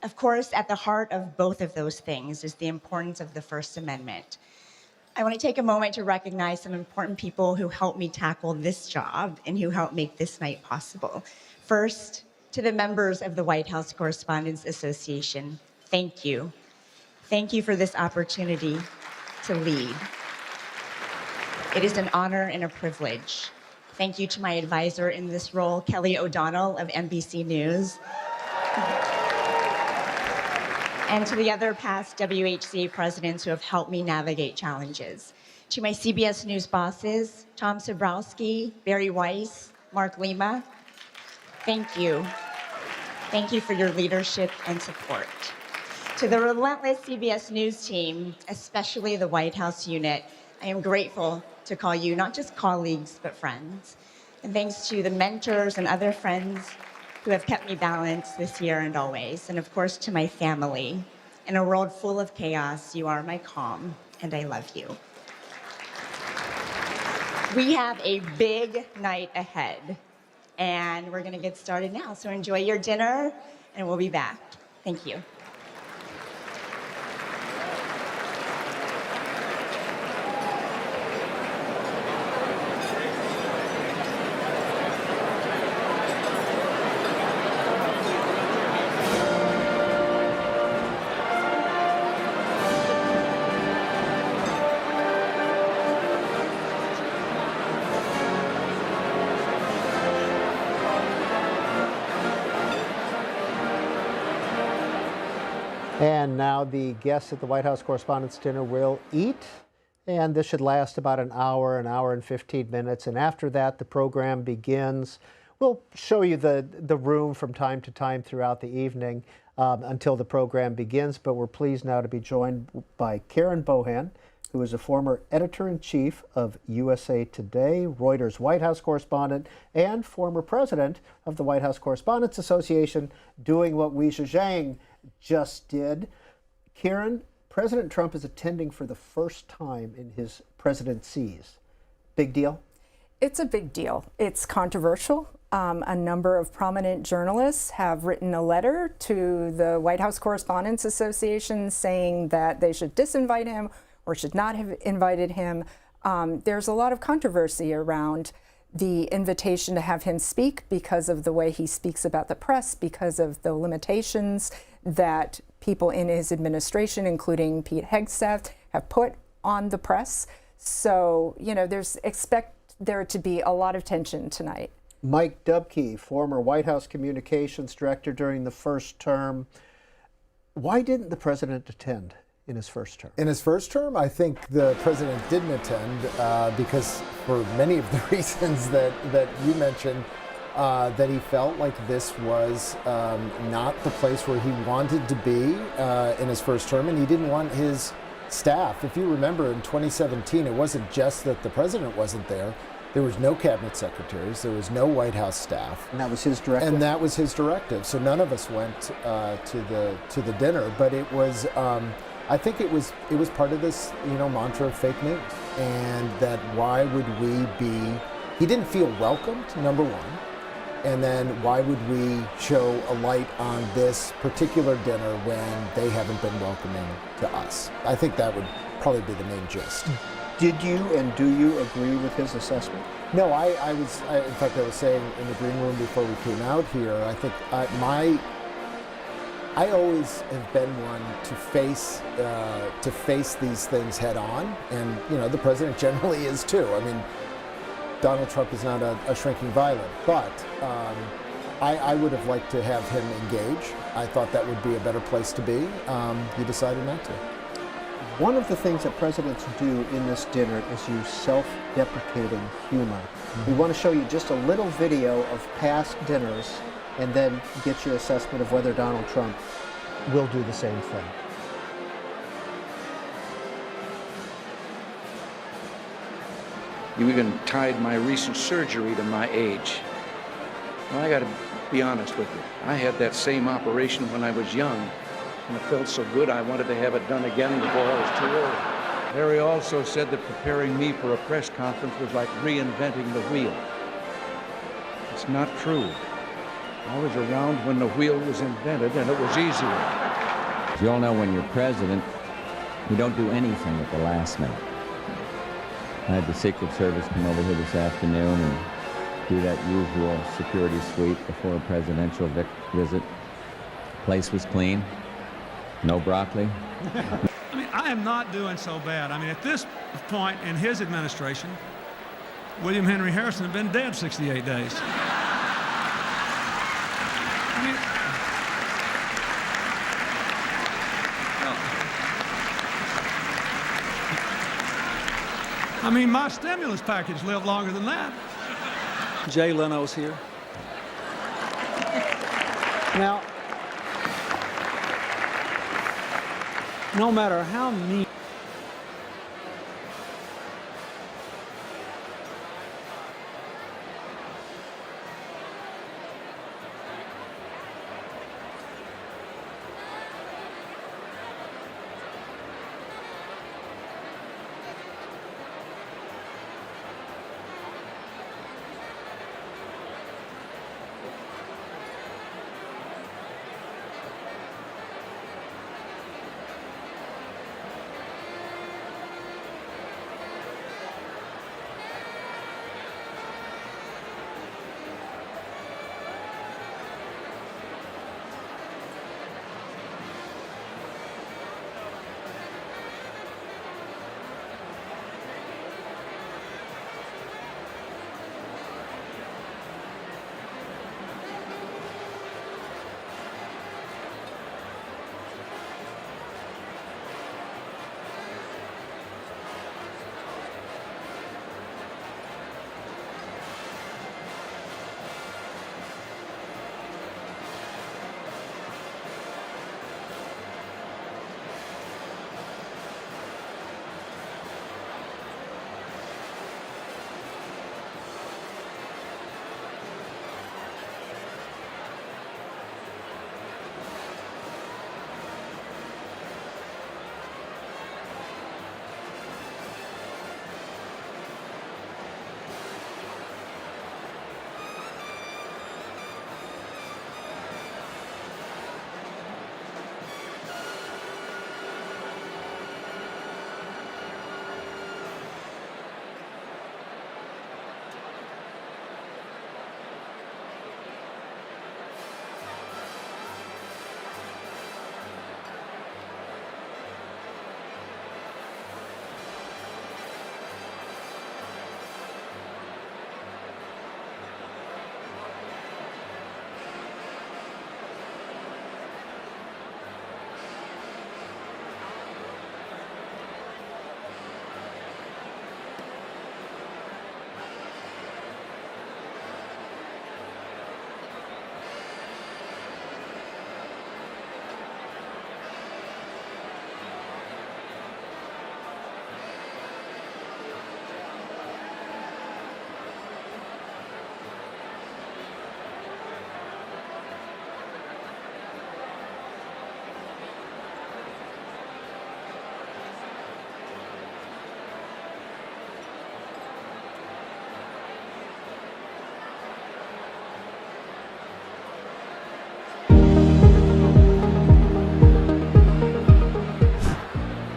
Of course, at the heart of both of those things is the importance of the First Amendment. I want to take a moment to recognize some important people who helped me tackle this job and who helped make this night possible. First, to the members of the White House Correspondents Association, thank you. Thank you for this opportunity to lead. It is an honor and a privilege. Thank you to my advisor in this role, Kelly O'Donnell of NBC News. And to the other past WHCA presidents who have helped me navigate challenges. To my CBS News bosses, Tom Sabrowski, Barry Weiss, Mark Lima, thank you. Thank you for your leadership and support. To the relentless CBS News team, especially the White House unit, I am grateful to call you not just colleagues, but friends. And thanks to the mentors and other friends who have kept me balanced this year and always. And of course, to my family. In a world full of chaos, you are my calm, and I love you. We have a big night ahead, and we're gonna get started now. So enjoy your dinner, and we'll be back. Thank you. And now the guests at the White House Correspondents Dinner will eat, and this should last about an hour and 15 minutes. And after that, the program begins. We'll show you the room from time to time throughout the evening until the program begins. But we're pleased now to be joined by Karen Bohan, who is a former editor-in-chief of USA Today, Reuters White House correspondent, and former president of the White House Correspondents Association, doing what Wei Zhejiang just did. Karen, President Trump is attending for the first time in his presidencies. Big deal? It's a big deal. It's controversial. A number of prominent journalists have written a letter to the White House Correspondents Association saying that they should disinvite him or should not have invited him. There's a lot of controversy around the invitation to have him speak because of the way he speaks about the press, because of the limitations that people in his administration, including Pete Hegseth, have put on the press. So, you know, expect there to be a lot of tension tonight. Mike Dubke, former White House communications director during the first term. Why didn't the president attend in his first term? In his first term, I think the president didn't attend because for many of the reasons that you mentioned, that he felt like this was not the place where he wanted to be in his first term, and he didn't want his staff. If you remember in 2017, it wasn't just that the president wasn't there. There was no cabinet secretaries. There was no White House staff. And that was his directive? And that was his directive. So none of us went to the dinner, but it was, I think it was part of this, mantra of fake news. And that why would we be, he didn't feel welcomed, number one. And then why would we show a light on this particular dinner when they haven't been welcoming to us? I think that would probably be the main gist. Did you and do you agree with his assessment? No, in fact, I was saying in the green room before we came out here, I think I always have been one to face these things head on. And, the president generally is too. I mean, Donald Trump is not a shrinking violet, but I would have liked to have him engage. I thought that would be a better place to be. He decided not to. One of the things that presidents do in this dinner is use self-deprecating humor. We want to show you just a little video of past dinners and then get your assessment of whether Donald Trump will do the same thing. You even tied my recent surgery to my age. Well, I got to be honest with you. I had that same operation when I was young, and it felt so good I wanted to have it done again before I was too old. Harry also said that preparing me for a press conference was like reinventing the wheel. It's not true. I was around when the wheel was invented, and it was easier. As you all know, when you're president, you don't do anything at the last minute. I had the Secret Service come over here this afternoon and do that usual security sweep before a presidential visit. Place was clean. No broccoli. I mean, I am not doing so bad. I mean, at this point in his administration, William Henry Harrison had been dead 68 days. I mean, my stimulus package lived longer than that. Jay Leno's here. Now, no matter how mean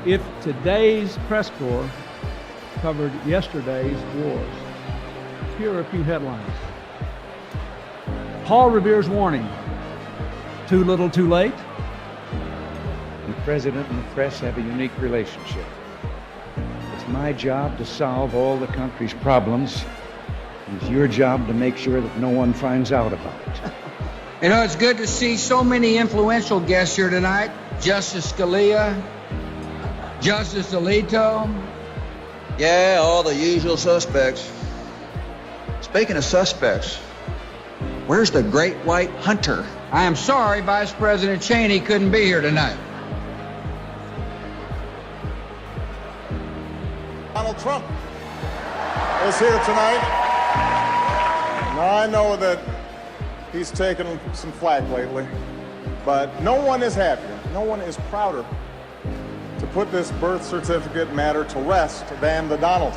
If today's press corps covered yesterday's wars, here are a few headlines. Paul Revere's warning, too little too late. The president and the press have a unique relationship. It's my job to solve all the country's problems. It's your job to make sure that no one finds out about it. You know, it's good to see so many influential guests here tonight. Justice Scalia, Justice Alito. Yeah, all the usual suspects. Speaking of suspects, where's the great white hunter? I am sorry Vice President Cheney couldn't be here tonight. Donald Trump is here tonight. Now, I know that he's taken some flack lately, but no one is happier, no one is prouder to put this birth certificate matter to rest than the Donald.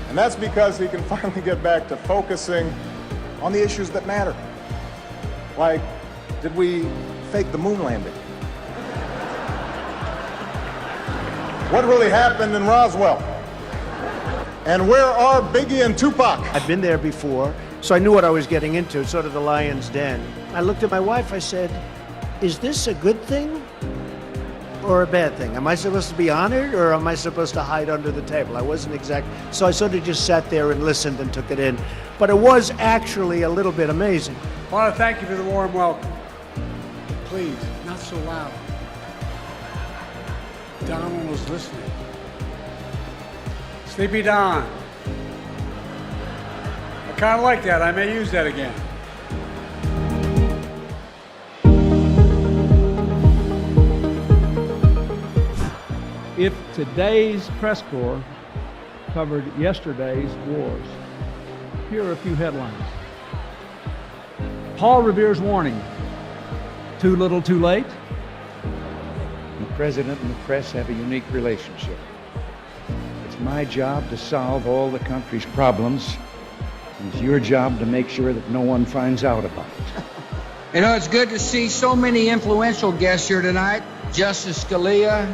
And that's because he can finally get back to focusing on the issues that matter. Like, did we fake the moon landing? What really happened in Roswell? And where are Biggie and Tupac? I've been there before, so I knew what I was getting into, sort of the lion's den. I looked at my wife, I said, is this a good thing or a bad thing? Am I supposed to be honored or am I supposed to hide under the table? I wasn't exact, so I sort of just sat there and listened and took it in. But it was actually a little bit amazing. I want to thank you for the warm welcome. Please, not so loud. Donald was listening. Sleepy Don. I kind of like that. I may use that again. If today's press corps covered yesterday's wars, here are a few headlines. Paul Revere's warning, too little too late. The president and the press have a unique relationship. It's my job to solve all the country's problems. It's your job to make sure that no one finds out about it. You know, it's good to see so many influential guests here tonight. Justice Scalia,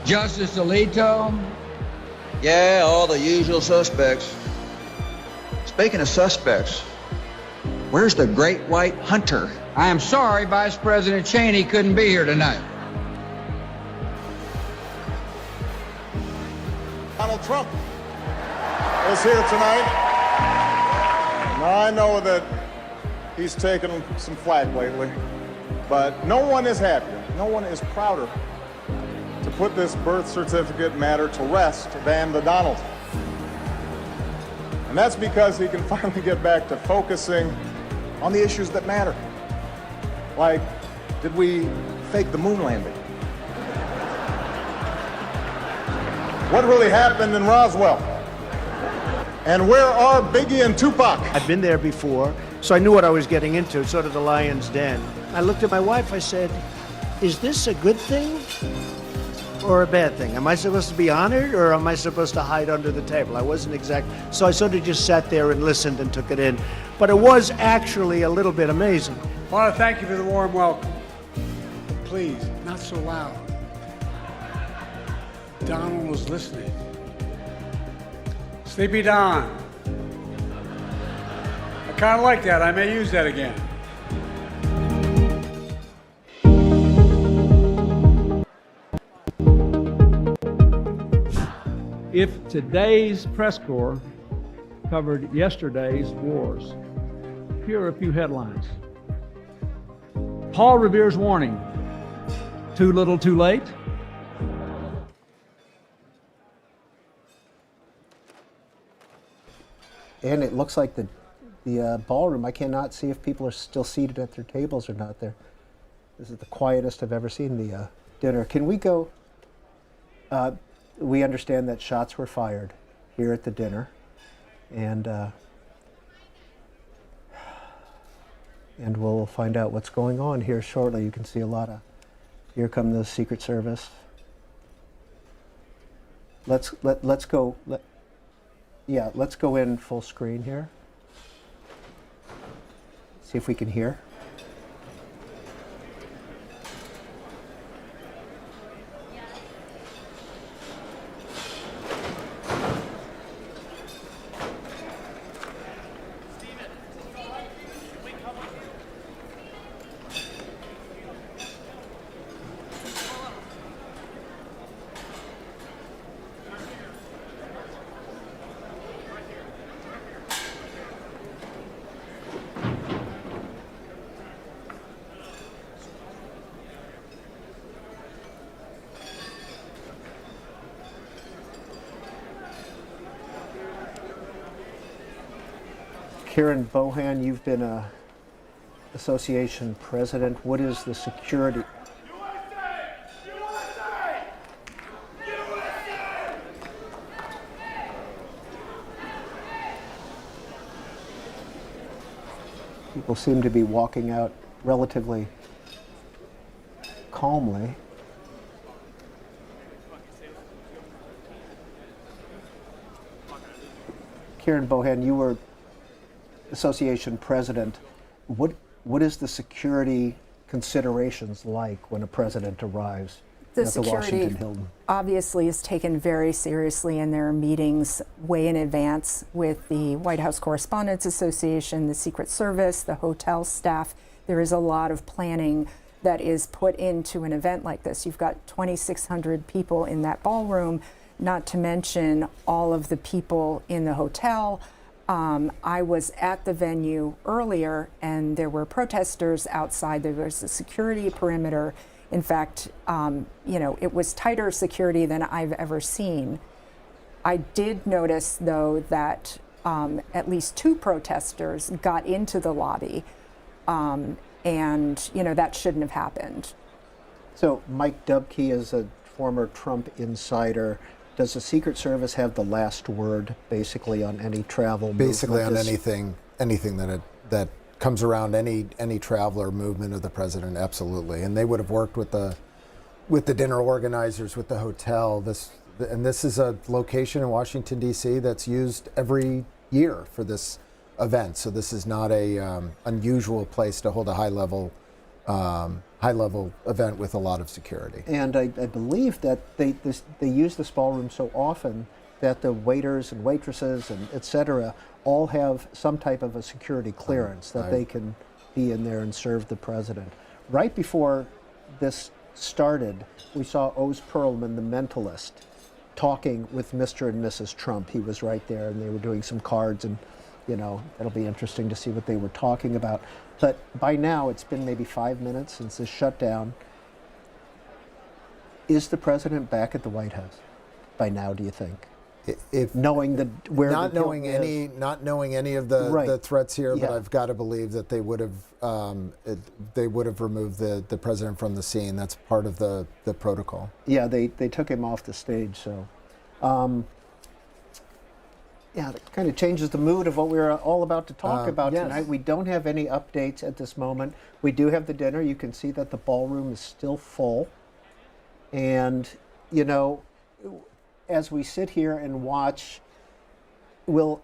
Justice Alito. Yeah, all the usual suspects. Speaking of suspects, where's the great white hunter? I am sorry Vice President Cheney couldn't be here tonight. Donald Trump is here tonight. Now, I know that he's taken some flack lately, but no one is happier, no one is prouder to put this birth certificate matter to rest than the Donald. And that's because he can finally get back to focusing on the issues that matter. Like, did we fake the moon landing? What really happened in Roswell? And where are Biggie and Tupac? I've been there before, so I knew what I was getting into, sort of the lion's den. I looked at my wife, I said, is this a good thing or a bad thing? Am I supposed to be honored or am I supposed to hide under the table? I wasn't exact, so I sort of just sat there and listened and took it in. But it was actually a little bit amazing. I want to thank you for the warm welcome. Please, not so loud. Donald was listening. Sleepy Don. I kind of like that. I may use that again. If today's press corps covered yesterday's wars, here are a few headlines. Paul Revere's warning, too little too late. And it looks like the ballroom, I cannot see if people are still seated at their tables or not there. This is the quietest I've ever seen the dinner. Can we go? We understand that shots were fired here at the dinner, and we'll find out what's going on here shortly. You can see a lot of, here come the Secret Service. Let's go. Yeah, let's go in full screen here. See if we can hear. Karen Bohan, you've been a association president. What is the security? People seem to be walking out relatively calmly. Karen Bohan, you were association president. What is the security considerations like when a president arrives The at the security Washington Hilton? obviously is taken very seriously, and there are meetings way in advance with the White House Correspondents Association, the Secret Service, the hotel staff. There is a lot of planning that is put into an event like this. You've got 2,600 people in that ballroom, not to mention all of the people in the hotel. I was at the venue earlier, and there were protesters outside. There was a security perimeter. In fact, it was tighter security than I've ever seen. I did notice, though, that at least 2 protesters got into the lobby, and that shouldn't have happened. So Mike Dubke is a former Trump insider. Does the Secret Service have the last word, basically, on any travel movement? Basically on anything that comes around any travel or movement of the president, absolutely. And they would have worked with the dinner organizers, with the hotel. This is a location in Washington, D.C. that's used every year for this event. So this is not a unusual place to hold a high-level event with a lot of security. And I believe that they use this ballroom so often that the waiters and waitresses and et cetera all have some type of a security clearance that they can be in there and serve the president. Right before this started, we saw Oz Perlman, the Mentalist, talking with Mr. and Mrs. Trump. He was right there, and they were doing some cards, and it'll be interesting to see what they were talking about. But by now, it's been maybe 5 minutes since this shutdown. Is the president back at the White House by now, do you think? If knowing not knowing any of the threats here, but I've got to believe that they would have removed the president from the scene. That's part of the protocol. Yeah, they took him off the stage. So, that kind of changes the mood of what we're all about to talk about tonight. We don't have any updates at this moment. We do have the dinner. You can see that the ballroom is still full, and as we sit here and watch, we'll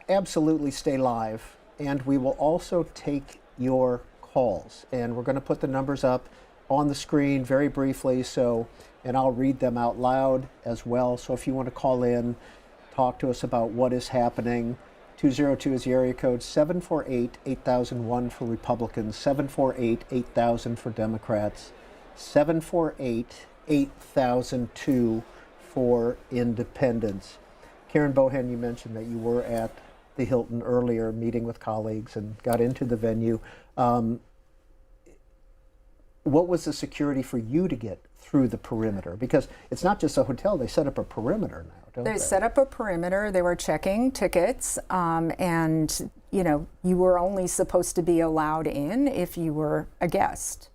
absolutely stay live, and we will also take your calls. And we're going to put the numbers up on the screen very briefly, and I'll read them out loud as well. So if you want to call in, talk to us about what is happening, 202 is the area code, 748-8001 for Republicans, 748-8000 for Democrats, 748-8002 for independents. Karen Bohan, you mentioned that you were at the Hilton earlier, meeting with colleagues and got into the venue. What was the security for you to get through the perimeter? Because it's not just a hotel, they set up a perimeter now, don't they? They set up a perimeter, they were checking tickets, and you were only supposed to be allowed in if you were a guest.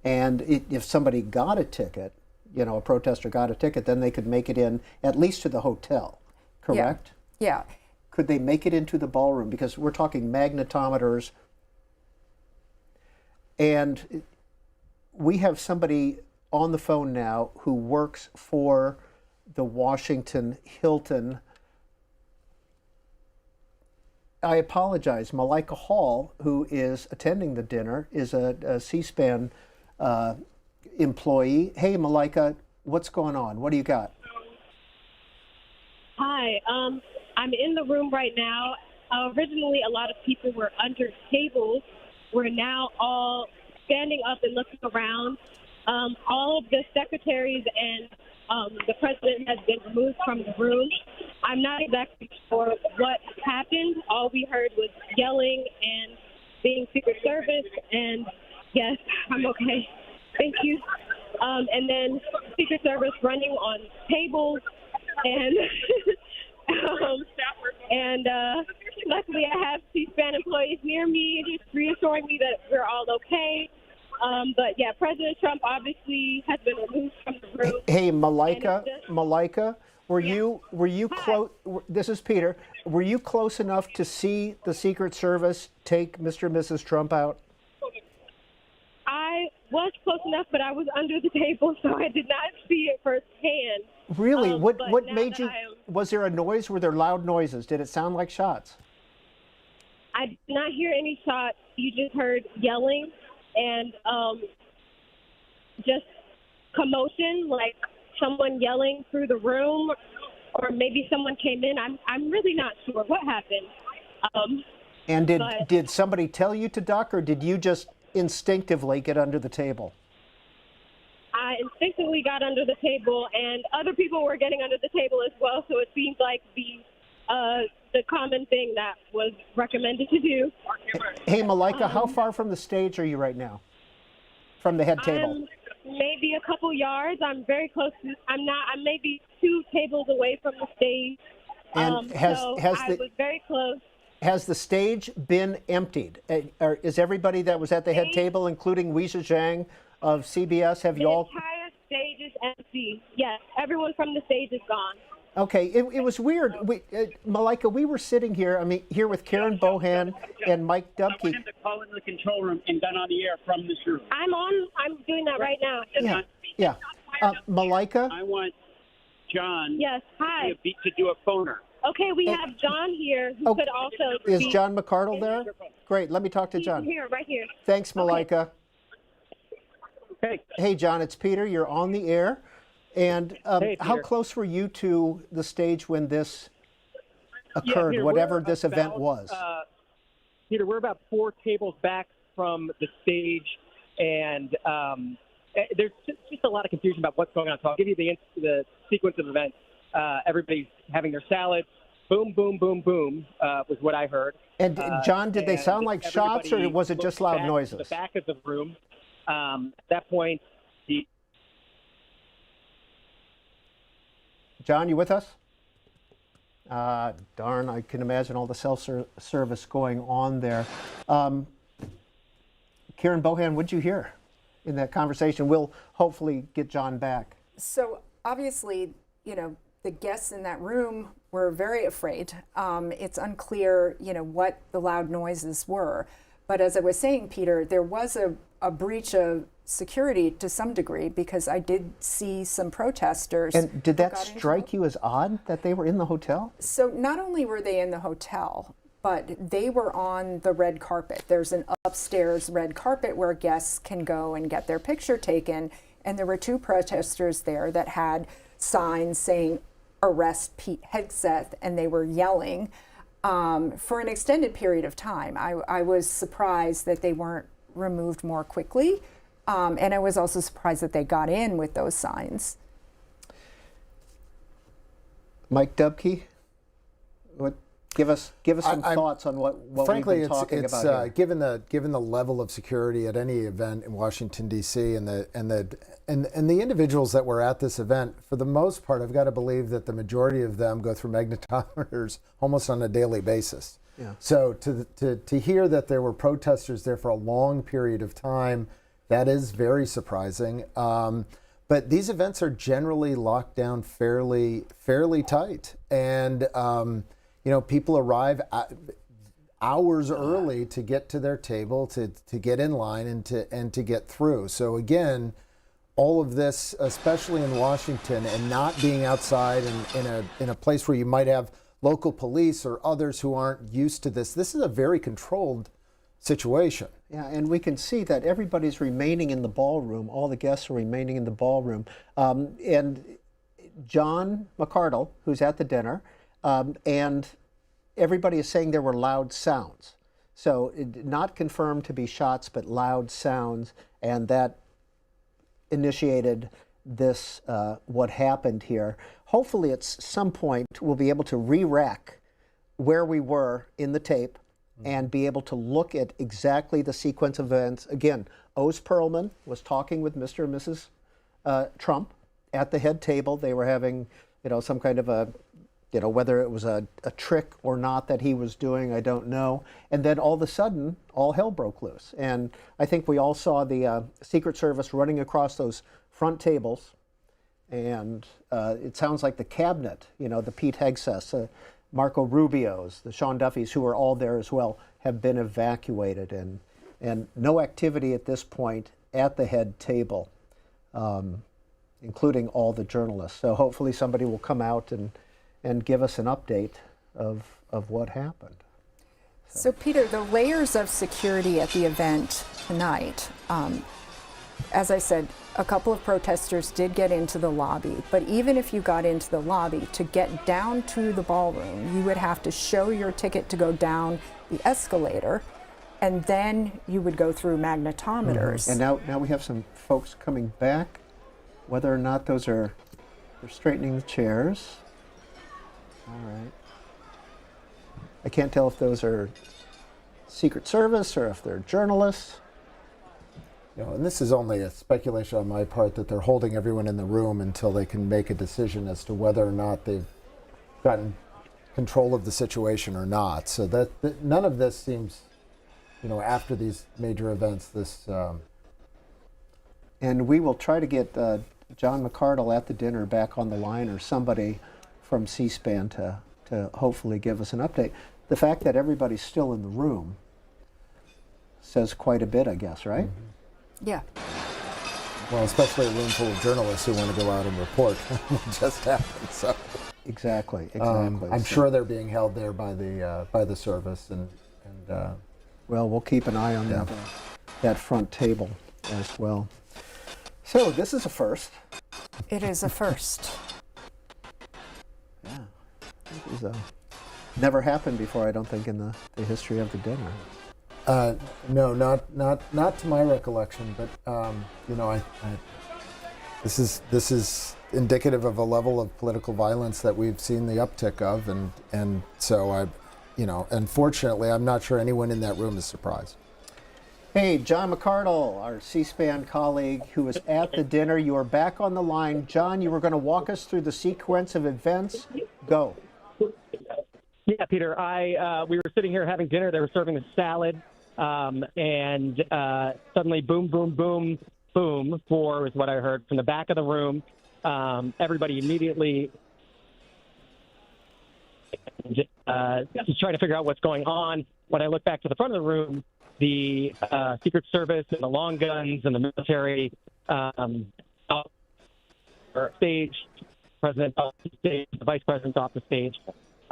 And if somebody got a ticket, a protester got a ticket, then they could make it in at least to the hotel, correct? Yeah. Could they make it into the ballroom? Because we're talking magnetometers. And we have somebody on the phone now who works for the Washington Hilton. I apologize. Malika Hall, who is attending the dinner, is a C-SPAN employee. Hey, Malika, what's going on? What do you got? Hi, I'm in the room right now. Originally, a lot of people were under tables. We're now all standing up and looking around. All of the secretaries and the president has been removed from the room. I'm not exactly sure what happened. All we heard was yelling and being Secret Service, and yes, I'm okay. Thank you. And then Secret Service running on tables, and luckily, I have C-SPAN employees near me, just reassuring me that we're all okay. But yeah, President Trump obviously has been removed from the room. Hey, Malika, were you close? This is Peter. Were you close enough to see the Secret Service take Mr. and Mrs. Trump out? I was close enough, but I was under the table, so I did not see it firsthand. Really? What now made that you? Was there a noise? Were there loud noises? Did it sound like shots? I did not hear any shots. You just heard yelling and just commotion, like someone yelling through the room, or maybe someone came in. I'm really not sure what happened. And did somebody tell you to duck, or did you just instinctively get under the table? I instinctively got under the table, and other people were getting under the table as well. So it seems like the common thing that was recommended to do. Hey, Malika, how far from the stage are you right now? From the head table? I'm maybe a couple yards. I'm very close to. I'm maybe 2 tables away from the stage. And I was very close. Has the stage been emptied? Or is everybody that was at the head table, including Weijia Zhang of CBS, have you all? The entire stage is empty. Yes, everyone from the stage is gone. Okay, it was weird. Malika, we were sitting here. Here with Karen Bohan and Mike Dubke. I want him to call into the control room and then on the air from this room. I'm doing that right now. Yeah. Malika. I want John. Yes. Hi. To do a phoner. Okay, we have John here who could also. Is John McCardle there? Great. Let me talk to John. He's here, right here. Thanks, Malika. Okay. Hey, John, it's Peter. You're on the air. And Hey, how Peter. close were you to the stage when this occurred, Peter, whatever we're this event about, was? Peter, we're about 4 tables back from the stage, and there's just a lot of confusion about what's going on. So I'll give you the sequence of events. Everybody's having their salad. Boom, boom, boom, boom was what I heard. And John, did they sound like shots, or was it just loud back noises? to the back of the room. At that point, John, you with us? Darn, I can imagine all the self-service going on there. Karen Bohan, what'd you hear in that conversation? We'll hopefully get John back. So obviously, the guests in that room were very afraid. It's unclear, what the loud noises were. But as I was saying, Peter, there was a breach of security to some degree, because I did see some protesters. And did that strike you as odd that they were in the hotel? So not only were they in the hotel, but they were on the red carpet. There's an upstairs red carpet where guests can go and get their picture taken. And there were 2 protesters there that had signs saying, "Arrest Pete Hegseth," and they were yelling for an extended period of time. I was surprised that they weren't removed more quickly. And I was also surprised that they got in with those signs. Mike Dubke, give us some thoughts on what frankly, we've been talking about here. Given the level of security at any event in Washington D.C. and the individuals that were at this event, for the most part, I've got to believe that the majority of them go through magnetometers almost on a daily basis. Yeah. So to hear that there were protesters there for a long period of time, that is very surprising. But these events are generally locked down fairly tight, and people arrive hours early to get to their table, to get in line, and to get through. So again, all of this, especially in Washington, and not being outside in a place where you might have local police or others who aren't used to this. This is a very controlled situation. Yeah, and we can see that everybody's remaining in the ballroom. All the guests are remaining in the ballroom. And John McCardle, who's at the dinner, and everybody is saying there were loud sounds. So not confirmed to be shots, but loud sounds, and that initiated this, what happened here. Hopefully at some point we'll be able to re-rack where we were in the tape and be able to look at exactly the sequence of events. Again, Oz Perlman was talking with Mr. and Mrs. Trump at the head table. They were having, some kind of a whether it was a trick or not that he was doing, I don't know. And then all of a sudden, all hell broke loose. And I think we all saw the Secret Service running across those front tables. And it sounds like the cabinet, the Pete Hegseths, Marco Rubio's, the Sean Duffys, who are all there as well, have been evacuated. And no activity at this point at the head table, including all the journalists. So hopefully somebody will come out and give us an update of what happened. So Peter, the layers of security at the event tonight, as I said, a couple of protesters did get into the lobby, but even if you got into the lobby, to get down to the ballroom, you would have to show your ticket to go down the escalator, and then you would go through magnetometers. And now we have some folks coming back. Whether or not they're straightening the chairs. All right. I can't tell if those are Secret Service or if they're journalists. And this is only a speculation on my part that they're holding everyone in the room until they can make a decision as to whether or not they've gotten control of the situation or not. So that none of this seems, after these major events, this. And we will try to get John McArdle at the dinner back on the line, or somebody from C-SPAN to hopefully give us an update. The fact that everybody's still in the room says quite a bit, I guess, right? Mm-hmm. Yeah. Well, especially a room full of journalists who want to go out and report what just happened. So exactly. I'm sure they're being held there by the service, and well, we'll keep an eye on that front table as well. So this is a first. It is a first. Yeah, this is never happened before, I don't think, in the history of the dinner. No, not to my recollection, but this is indicative of a level of political violence that we've seen the uptick of, and so unfortunately, I'm not sure anyone in that room is surprised. Hey, John McArdle, our C-SPAN colleague who was at the dinner, you are back on the line. John, you were going to walk us through the sequence of events. Go. Yeah, Peter, we were sitting here having dinner. They were serving a salad, and suddenly boom, boom, boom, boom, 4 is what I heard from the back of the room. Everybody immediately just trying to figure out what's going on. When I look back to the front of the room, the Secret Service and the long guns and the military stage, president off the stage, the vice president off the stage.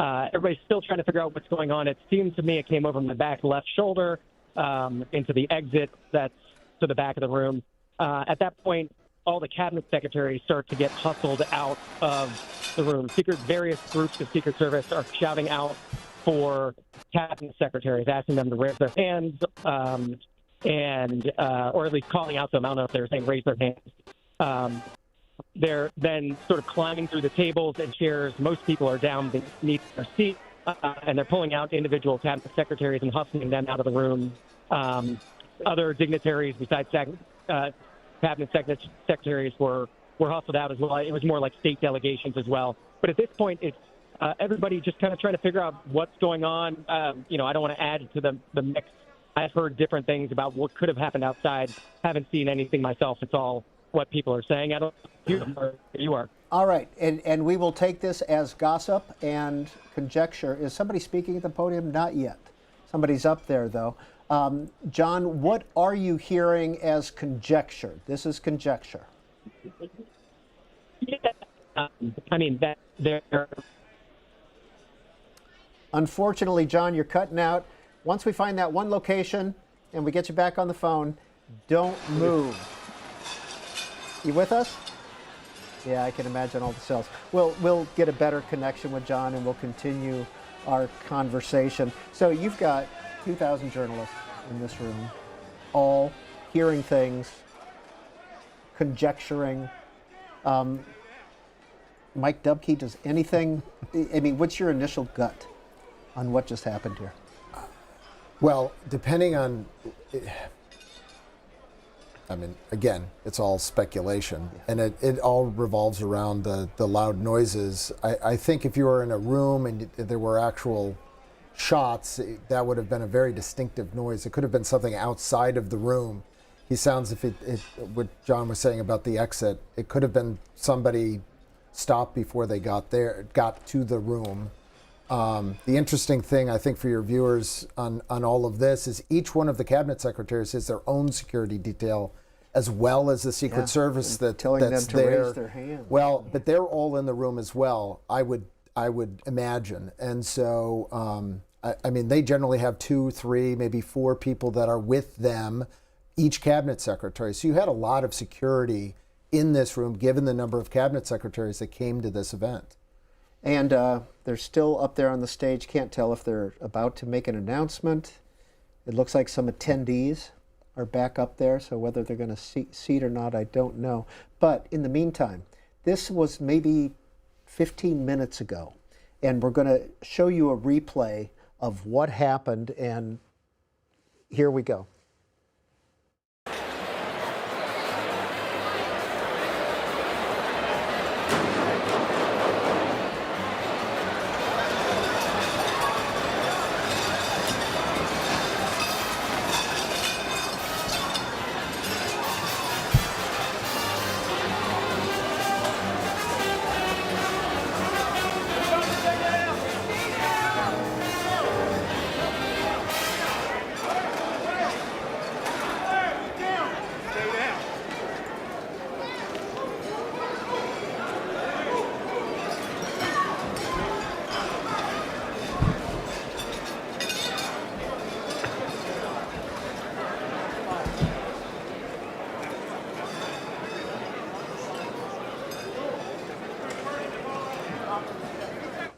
Everybody's still trying to figure out what's going on. It seemed to me it came over my back left shoulder into the exit that's to the back of the room. At that point, all the cabinet secretaries start to get hustled out of the room. Various groups of Secret Service are shouting out for cabinet secretaries, asking them to raise their hands, or at least calling out to them. I don't know if they're saying raise their hands. They're then sort of climbing through the tables and chairs. Most people are down beneath their seat, and they're pulling out individual cabinet secretaries and hustling them out of the room. Other dignitaries besides cabinet secretaries were hustled out as well. It was more like state delegations as well. But at this point, it's everybody just kind of trying to figure out what's going on. I don't want to add to the mix. I've heard different things about what could have happened outside. Haven't seen anything myself. It's all what people are saying. I don't know if you are. All right, and we will take this as gossip and conjecture. Is somebody speaking at the podium? Not yet. Somebody's up there, though. John, what are you hearing as conjecture? This is conjecture. Yeah. I mean, that they're... Unfortunately, John, you're cutting out. Once we find that one location and we get you back on the phone, don't move. You with us? Yeah, I can imagine all the cells. We'll get a better connection with John and we'll continue our conversation. So you've got 2,000 journalists in this room, all hearing things, conjecturing. Mike Dubke, does anything, what's your initial gut on what just happened here? Well, depending on, I mean, again, it's all speculation, and it all revolves around the loud noises. I think if you were in a room and there were actual shots, that would have been a very distinctive noise. It could have been something outside of the room. He sounds, if what John was saying about the exit, it could have been somebody stopped before they got to the room. The interesting thing, I think, for your viewers on all of this is each one of the cabinet secretaries has their own security detail, as well as the Secret Service that's telling them to there. raise their hand. Well, but they're all in the room as well, I would imagine. And so, I mean, they generally have 2, 3, maybe 4 people that are with them, each cabinet secretary. So you had a lot of security in this room, given the number of cabinet secretaries that came to this event. And they're still up there on the stage. Can't tell if they're about to make an announcement. It looks like some attendees are back up there, so whether they're going to seat or not, I don't know. But in the meantime, this was maybe 15 minutes ago, and we're going to show you a replay of what happened, and here we go.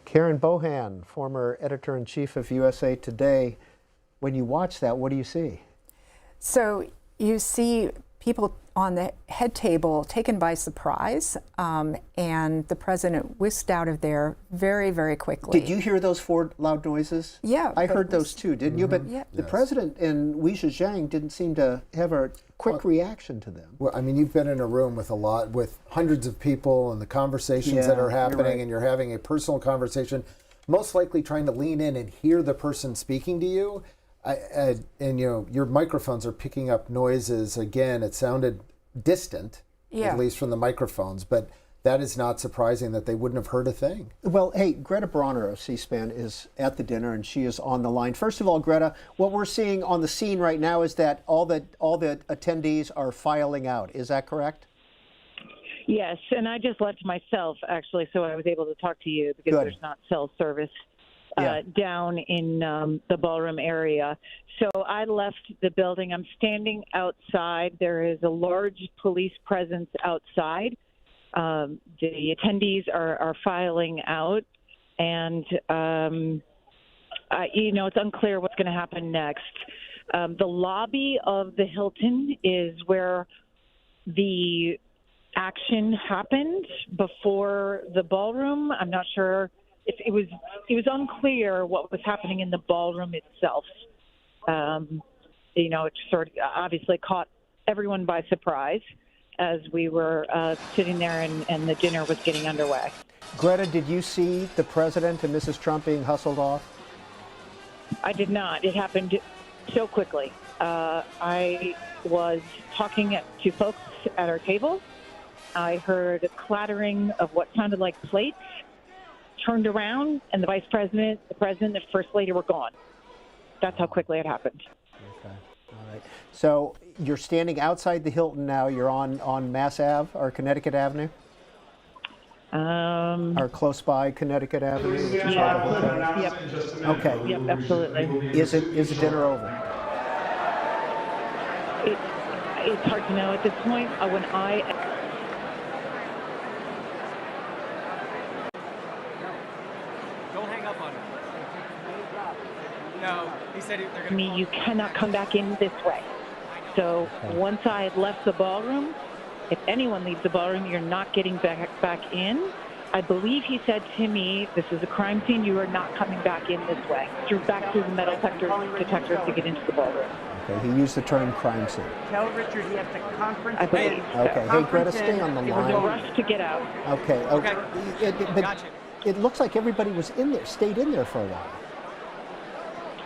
Karen Bohan, former editor-in-chief of USA Today. When you watch that, what do you see? So you see people on the head table taken by surprise, and the president whisked out of there very, very quickly. Did you hear those 4 loud noises? Yeah. I heard those too, didn't you? But the president and Wei Zhejiang didn't seem to have a quick reaction to them. Well, I mean, you've been in a room with hundreds of people and the conversations that are happening, right. and you're having a personal conversation, most likely trying to lean in and hear the person speaking to you. And you know, your microphones are picking up noises. Again, it sounded distant, at least from the microphones, but that is not surprising that they wouldn't have heard a thing. Well, hey, Greta Bronner of C-SPAN is at the dinner, and she is on the line. First of all, Greta, what we're seeing on the scene right now is that all the attendees are filing out. Is that correct? Yes, and I just left myself, actually, so I was able to talk to you because there's not cell service down in the ballroom area. So I left the building. I'm standing outside. There is a large police presence outside. The attendees are filing out, and it's unclear what's going to happen next. The lobby of the Hilton is where the action happened before the ballroom. I'm not sure if it was unclear what was happening in the ballroom itself. It sort of obviously caught everyone by surprise as we were sitting there and the dinner was getting underway. Greta, did you see the president and Mrs. Trump being hustled off? I did not. It happened so quickly. I was talking to folks at our table. I heard a clattering of what sounded like plates, turned around, and the vice president, the president, the first lady were gone. That's how quickly it happened. Okay. All right. So you're standing outside the Hilton now. You're on Mass Ave or Connecticut Avenue? Or close by Connecticut Avenue? Yep. Okay. Yep, absolutely. Is the dinner over? It's hard to know at this point. When Don't hang up on him. No, he said they're going to. You cannot come back in this way. So once I had left the ballroom, if anyone leaves the ballroom, you're not getting back in. I believe he said to me, "This is a crime scene. You are not coming back in this way." Back through the metal detectors to get into the ballroom. Okay, he used the term crime scene. Tell Richard he has to conference in. Okay, hey Greta, stay on the It was a line. rush to get out. Okay, but it looks like everybody was in there, stayed in there for a while.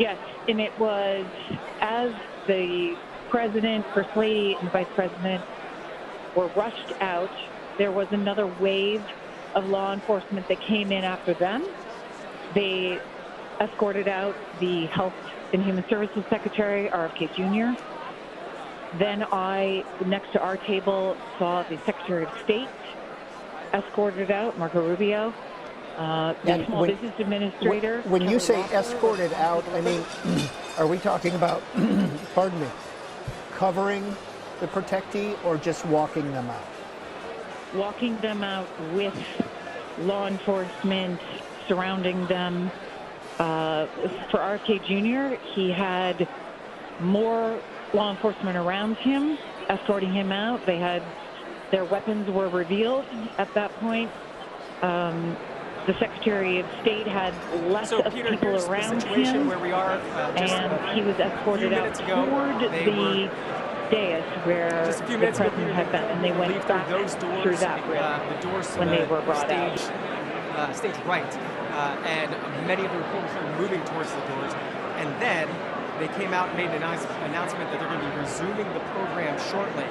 Yes, and it was as the president, first lady, and vice president were rushed out, there was another wave of law enforcement that came in after them. They escorted out the Health and Human Services Secretary, RFK Jr. Then next to our table, saw the Secretary of State escorted out, Marco Rubio. The Small Business Administrator. When you say escorted out, I mean, are we talking about, pardon me, covering the protectee or just walking them out? Walking them out with law enforcement surrounding them. For RFK Jr., he had more law enforcement around him, escorting him out. Their weapons were revealed at that point. The Secretary of State had less of Peter, people here's around the situation him, where we are, and he was escorted out toward the dais where the president had been, and they went back through that room the doors when they were brought out. Stage right, and many of the reporters started moving towards the doors, and then they came out and made an announcement that they're going to be resuming the program shortly.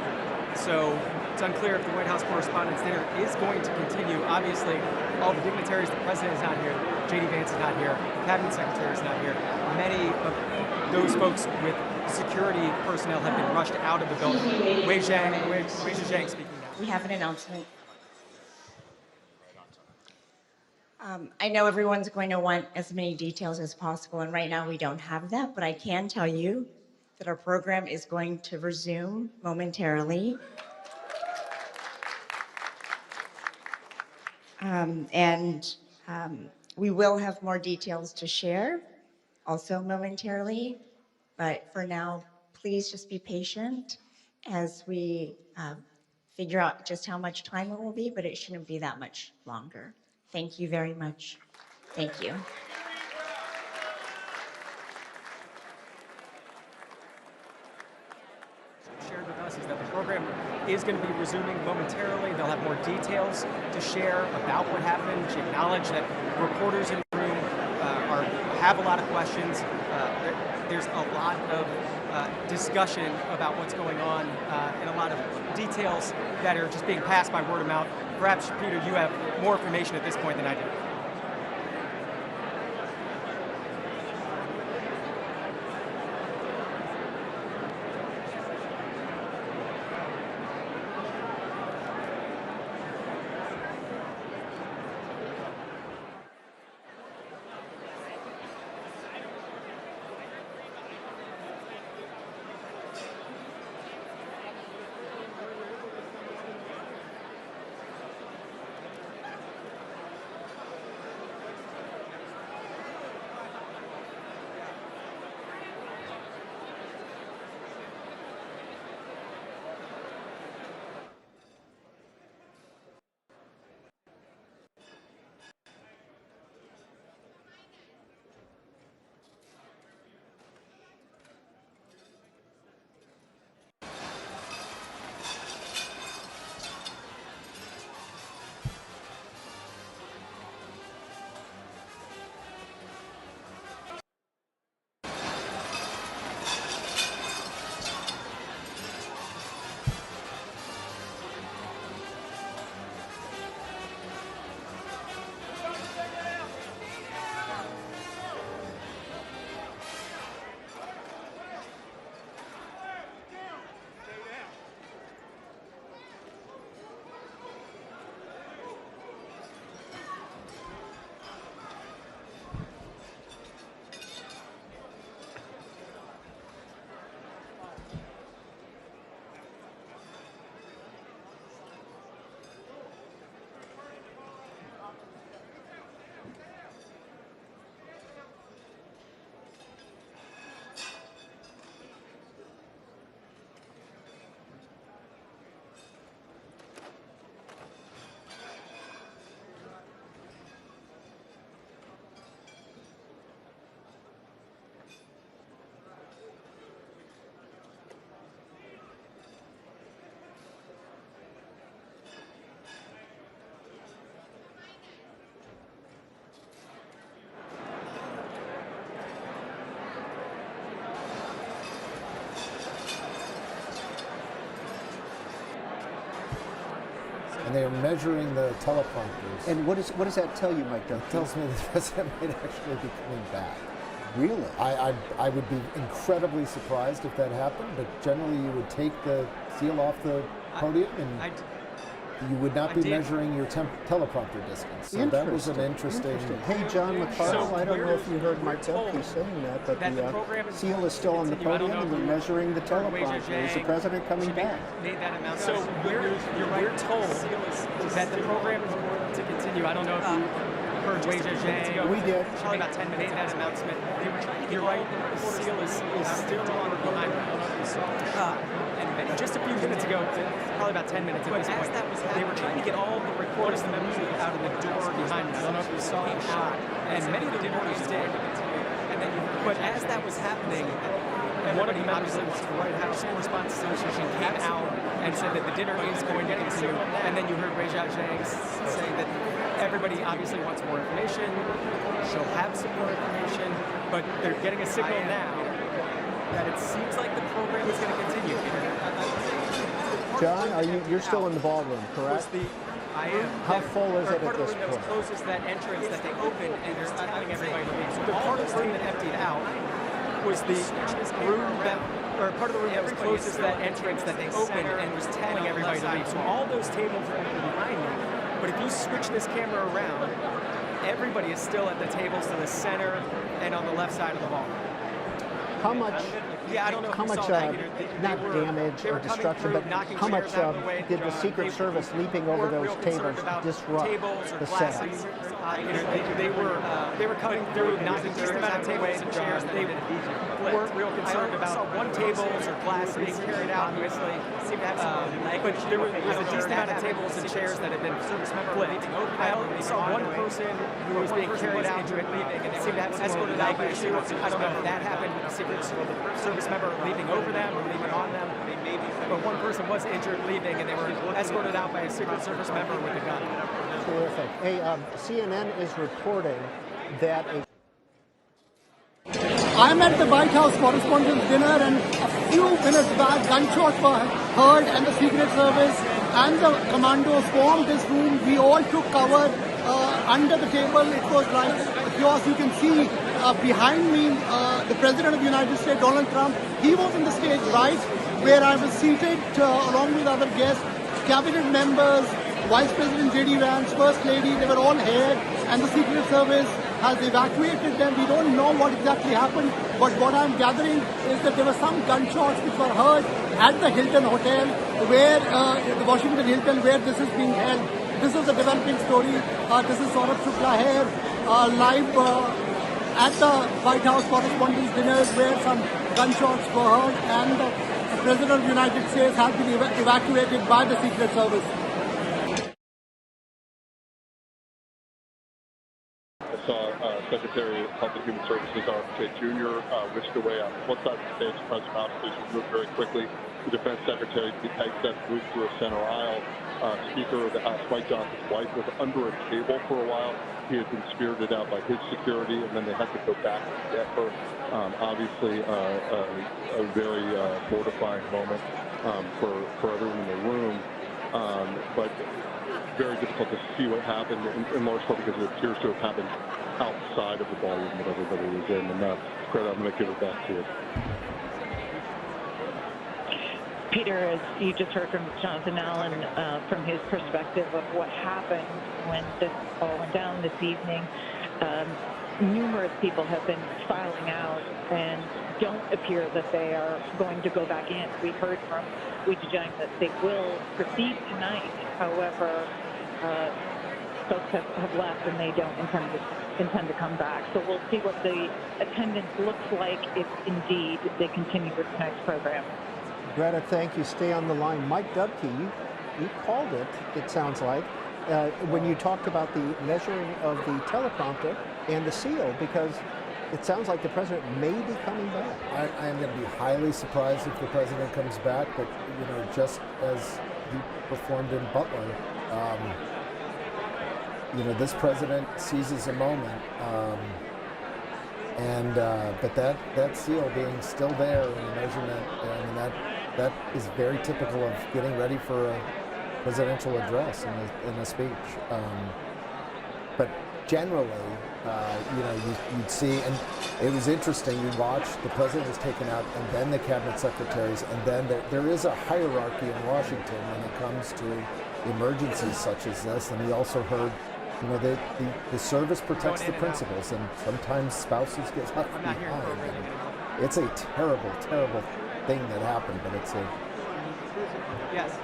So it's unclear if the White House Correspondents Dinner is going to continue. Obviously, all the dignitaries, the president is not here, J.D. Vance is not here, cabinet secretary is not here. Many of those folks with security personnel have been rushed out of the building. Wei Zhang speaking now. We have an announcement. I know everyone's going to want as many details as possible, and right now we don't have that, but I can tell you that our program is going to resume momentarily. We will have more details to share also momentarily, but for now, please just be patient as we figure out just how much time it will be, but it shouldn't be that much longer. Thank you very much. Thank you. Shared with us is that the program is going to be resuming momentarily. They'll have more details to share about what happened. She acknowledged that reporters in the room have a lot of questions. There's a lot of discussion about what's going on and a lot of details that are just being passed by word of mouth. Perhaps, Peter, you have more information at this point than I do. and they are measuring the teleprompters. And what does that tell you, Mike Dunn? It tells me the president might actually be coming back. Really? I would be incredibly surprised if that happened, but generally you would take the seal off the podium and you would not be measuring your teleprompter distance. So that was an interesting. Hey, John McCarroll, I don't know if you heard Mike Dubke saying that, but the seal is still on the podium and they're measuring the teleprompter. Is the president coming back? So we're told that the program is going to continue. I don't know if you heard Wei Zhejiang. We did. Probably about 10 minutes that announcement. You're right, the seal is still on behind and just a few minutes ago, probably about 10 minutes at this point, they were trying to get all the reporters and the music out of the door behind us. I don't know if you saw the shot. And many of the reporters did. But as that was happening, one of the members of the White House Correspondents Dinner came out and said that the dinner is going to continue. And then you heard Wei Zhejiang say that everybody obviously wants more information. She'll have some more information, but they're getting a signal now that it seems like the program is going to continue. John, you're still in the ballroom, correct? I am. How full is it at this point? Part of the room that was closest to that entrance that they opened, and they're telling everybody to leave. So the part of the room that emptied out was the room that, or part of the room that was closest to that entrance that they opened and was telling everybody to leave. So all those tables are behind me. But if you switch this camera around, everybody is still at the tables to the center and on the left side of the hall. How much? Yeah, I don't know. How much, not damage or destruction, but how much did the Secret Service leaping over those tables disrupt the set? They were coming through, knocking chairs out of tables and chairs. They weren't real concerned about tables or glass being carried out. Obviously, but there was a decent amount of tables and chairs that had been flipped. I only saw one person who was being carried out to it, leaving, and it seemed to have escorted out by a Secret Service. I don't know if that happened with the Secret Service member leaving over them or leaving on them. But one person was injured leaving, and they were escorted out by a Secret Service member with a gun. Terrific. Hey, CNN is reporting that I'm at the White House Correspondents Dinner, and a few minutes back, gunshots were heard, and the Secret Service and the commandos formed this room. We all took cover under the table. It was like chaos. You can see behind me the President of the United States, Donald Trump. He was on the stage right where I was seated along with other guests, cabinet members, Vice President J.D. Vance, First Lady. They were all here, and the Secret Service has evacuated them. We don't know what exactly happened, but what I'm gathering is that there were some gunshots which were heard at the Hilton Hotel, where the Washington Hilton, where this is being held. This is a developing story. This is Saurabh Shukla here, live at the White House Correspondents Dinner, where some gunshots were heard, and the President of the United States has been evacuated by the Secret Service. Secretary of Health and Human Services, RFK Jr., whisked away on one side of the stage. The President obviously moved very quickly. The Defense Secretary, Pete Hegseth, moved through a center aisle. Speaker of the House, Mike Johnson's wife, was under a table for a while. He had been spirited out by his security, and then they had to go back and get her. Obviously, a very mortifying moment for everyone in the room. But very difficult to see what happened, in large part because it appears to have happened outside of the ballroom that everybody was in. And Greta, I'm going to give it back to you. Peter, as you just heard from Jonathan Allen, from his perspective of what happened when this all went down this evening, numerous people have been filing out and don't appear that they are going to go back in. We've heard from Wei Zhejiang that they will proceed tonight. However, folks have left and they don't intend to come back. So we'll see what the attendance looks like if indeed they continue with tonight's program. Greta, thank you. Stay on the line. Mike Dubke, you called it, it sounds like, when you talked about the measuring of the teleprompter and the seal, because it sounds like the president may be coming back. I am going to be highly surprised if the president comes back, but just as he performed in Butler, this president seizes a moment, but that seal being still there in the measurement, that is very typical of getting ready for presidential address in a speech. But generally, you'd see, and it was interesting, you watch, the president was taken out, and then the cabinet secretaries, and then there is a hierarchy in Washington when it comes to emergencies such as this. And we also heard, the service protects the principals, and sometimes spouses get left behind. And it's a terrible, terrible thing that happened, but it's a, yes.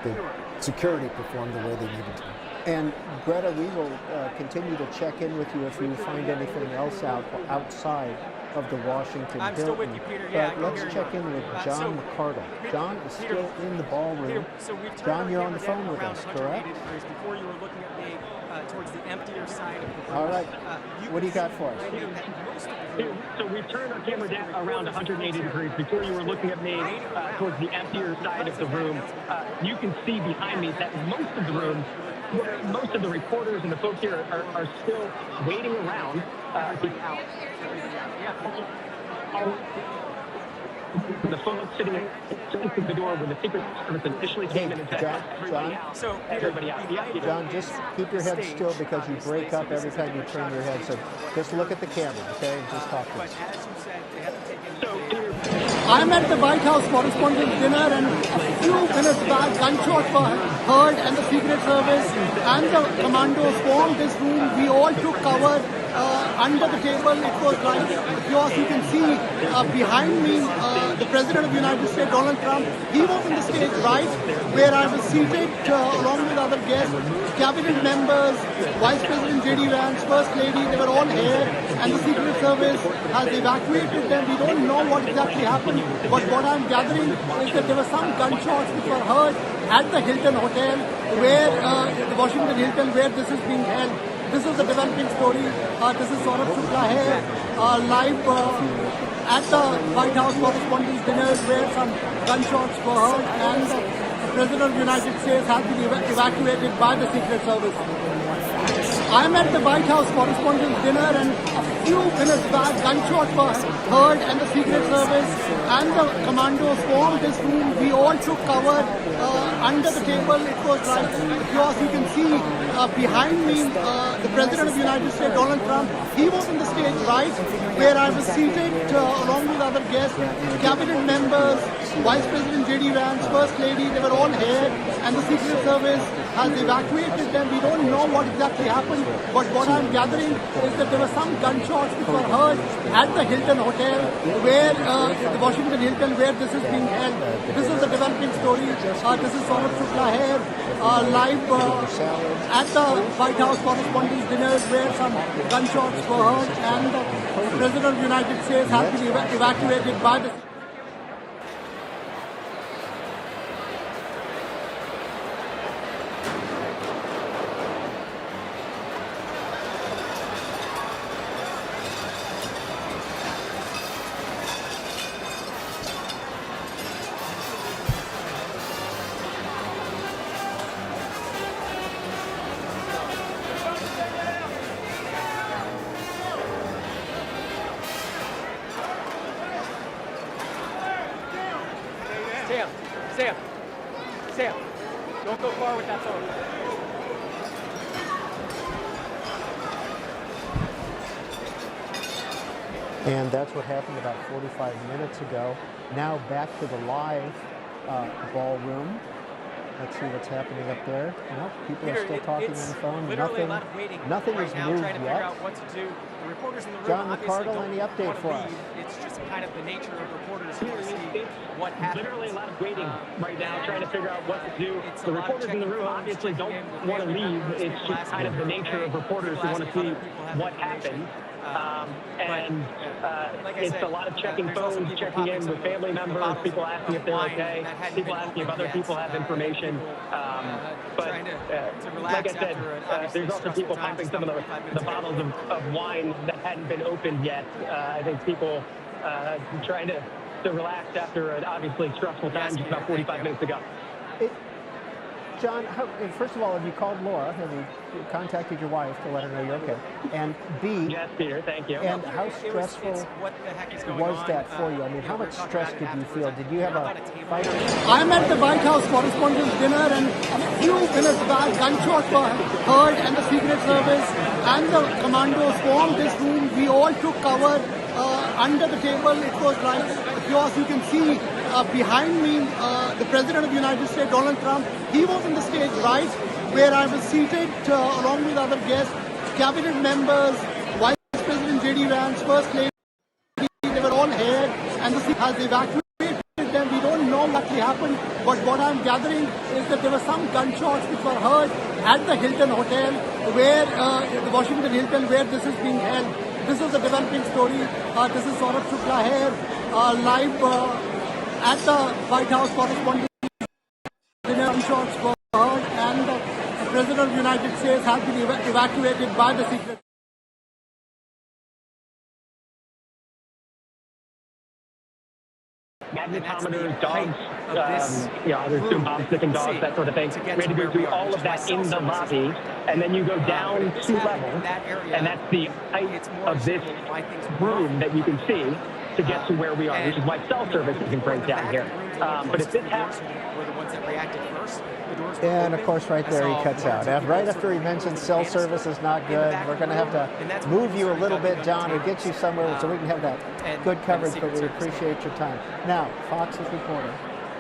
The security performed the way they needed to. And Greta, we will continue to check in with you if you find anything else outside of the Washington I'm building. still with you, Peter. Yeah, but let's check in with John McCardle. John is still in the ballroom. John, you're on the phone with us, correct? Before you were looking at me towards the emptier side of the room. All right. What do you got for us? So we've turned our camera down around 180 degrees. Before you were looking at me towards the emptier side of the room. You can see behind me that most of the room, most of the reporters and the folks here are still waiting around. The folks sitting at the door when the Secret Service initially came in and said, everybody out. John, just keep your head still because you break up every time you turn your head. So just look at the camera, okay, and just talk to us. I'm at the White House Correspondents Dinner, and a few minutes back, gunshots were heard, and the Secret Service and the commandos formed this room. We all took cover under the table. It was like chaos. You can see behind me the President of the United States, Donald Trump. He was on the stage right where I was seated along with other guests, cabinet members, Vice President J.D. Vance, First Lady. They were all here, and the Secret Service has evacuated them. We don't know what exactly happened, but what I'm gathering is that there were some gunshots which were heard at the Hilton Hotel, where the Washington Hilton, where this is being held. This is a developing story. This is Saurabh Shukla here, live at the White House Correspondents Dinner, where some gunshots were heard, and the President of the United States has been evacuated by the Secret Service. I'm at the White House Correspondents Dinner, and a few minutes back, gunshots were heard, and the Secret Service and the commandos formed this room. We all took cover under the table. It was like chaos. You can see behind me the President of the United States, Donald Trump. He was on the stage right where I was seated along with other guests, cabinet members, Vice President J.D. Vance, First Lady. They were all here, and the Secret Service has evacuated them. We don't know what exactly happened, but what I'm gathering is that there were some gunshots which were heard at the Hilton Hotel, where the Washington Hilton, where this is being held. This is a developing story. This is Saurabh Shukla here, live at the White House Correspondents Dinner, where some gunshots were heard, and the President of the United States has been evacuated by the... Sam, don't go far with that phone. And that's what happened about 45 minutes ago. Now back to the live ballroom. Let's see what's happening up there. No, people are still talking on the phone. Nothing has moved trying to yet. figure out what to do. The reporters in the room John obviously McCardle, don't any update want to for us? leave. It's just kind of the nature of reporters who want to see what happens. Literally a lot of waiting right now, trying to figure out what to do. The reporters in the room obviously don't want to leave. It's just kind of the nature of reporters who want to see what happens. It's a lot of checking phones, checking in with family members, people asking if they're okay, people asking if other people have information. Like I said, there's also people popping some of the bottles of wine that hadn't been opened yet. I think people trying to relax after an obviously stressful time just about 45 minutes ago. John, first of all, have you called Laura? Have you contacted your wife to let her know you're okay? And B, yes, Peter, thank you. And how stressful was that for you? I mean, how much stress did you feel? Did you have a fight? I'm at the White House Correspondents Dinner, and a few minutes back, gunshots were heard, and the Secret Service and the commandos formed this room. We all took cover under the table. It was like chaos. You can see behind me the President of the United States, Donald Trump. He was on the stage right where I was seated along with other guests, cabinet members, Vice President J.D. Vance, First Lady. They were all here, and the city has evacuated them. We don't know what actually happened, but what I'm gathering is that there were some gunshots which were heard at the Hilton Hotel, where the Washington Hilton, where this is being held. This is a developing story. This is Saurabh Shukla here, live at the White House Correspondents Dinner. Gunshots were heard, and the President of the United States has been evacuated by the Secret. Magnetometers, dogs, there's some bombs, sniffing dogs, that sort of thing. We had to go through all of that in the lobby, and then you go down 2 levels, and that's the height of this room that you can see to get to where we are, which is why cell service isn't great down here. But if this happens, were the ones that reacted first. And of course, right there, he cuts out. And right after he mentions cell service is not good, we're going to have to move you a little bit, John, or get you somewhere so we can have that good coverage, but we appreciate your time. Now, Fox is reporting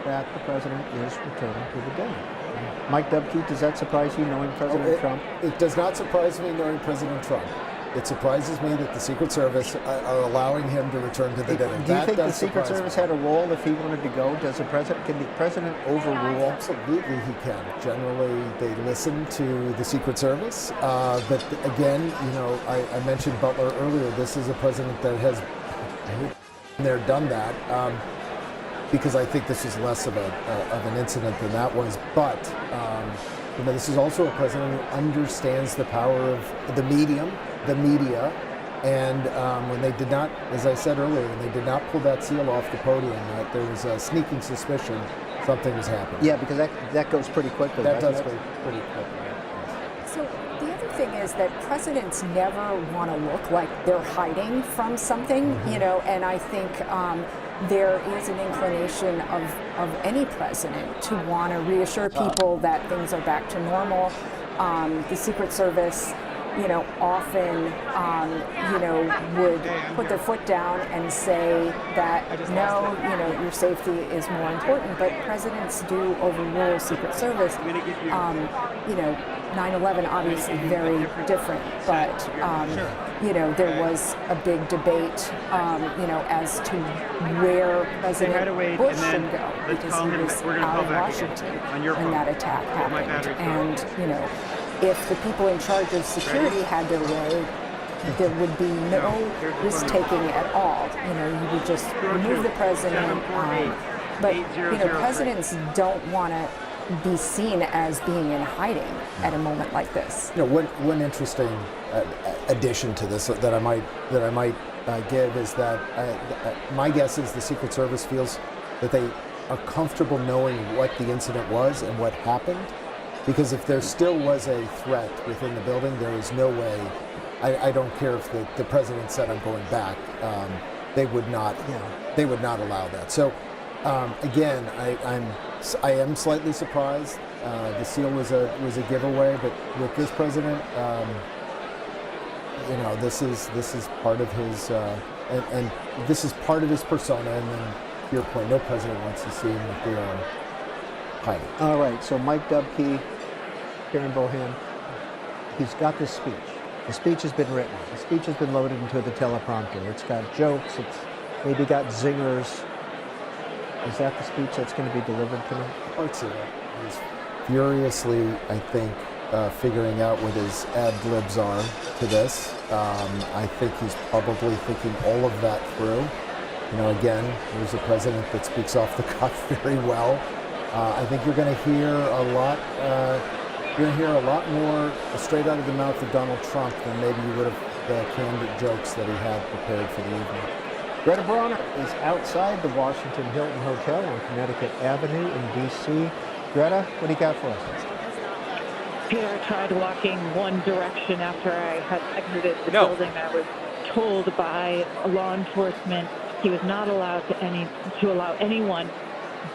that the president is returning to the dinner. Mike Dubke, does that surprise you, knowing President Trump? It does not surprise me, knowing President Trump. It surprises me that the Secret Service are allowing him to return to the dinner. Do you think the Secret Service had a role if he wanted to go? Can the president overrule? Absolutely, he can. Generally, they listen to the Secret Service. But again, I mentioned Butler earlier. This is a president that has done that. Because I think this is less of an incident than that was. But this is also a president who understands the power of the media, and when they did not, as I said earlier, when they did not pull that seal off the podium, there was a sneaking suspicion something was happening. Yeah, because that goes pretty quickly. That does go pretty quickly. So the other thing is that presidents never want to look like they're hiding from something, and I think there is an inclination of any president to want to reassure people that things are back to normal. The Secret Service, often, would put their foot down and say that no, your safety is more important. But presidents do overrule Secret Service. 9/11 obviously very different, but there was a big debate, as to where President Bush should go, because he was out of Washington when that attack happened, and if the people in charge of security had their way, there would be no risk-taking at all. You would just remove the president. But presidents don't want to be seen as being in hiding at a moment like this. One interesting addition to this that I might give is that my guess is the Secret Service feels that they are comfortable knowing what the incident was and what happened. Because if there still was a threat within the building, there is no way. I don't care if the president said I'm going back. They would not. They would not allow that. So again, I am slightly surprised. The seal was a giveaway, but with this president, this is part of his and this is part of his persona. And then, to your point, no president wants to see him with the hiding. All right, so Mike Dubke, Karen Bohan, he's got this speech. The speech has been written. The speech has been loaded into the teleprompter. It's got jokes. It's maybe got zingers. Is that the speech that's going to be delivered tonight? Parts of it. He's furiously, I think, figuring out what his ad libs are to this. I think he's probably thinking all of that through. Again, there's a president that speaks off the cuff very well. I think you're going to hear a lot. You're going to hear a lot more straight out of the mouth of Donald Trump than maybe you would have the candid jokes that he had prepared for the evening. Greta Bronner is outside the Washington Hilton Hotel on Connecticut Avenue in D.C. Greta, what do you got for us? Peter, I tried walking one direction after I had exited the building. I was told by law enforcement he was not allowed to allow anyone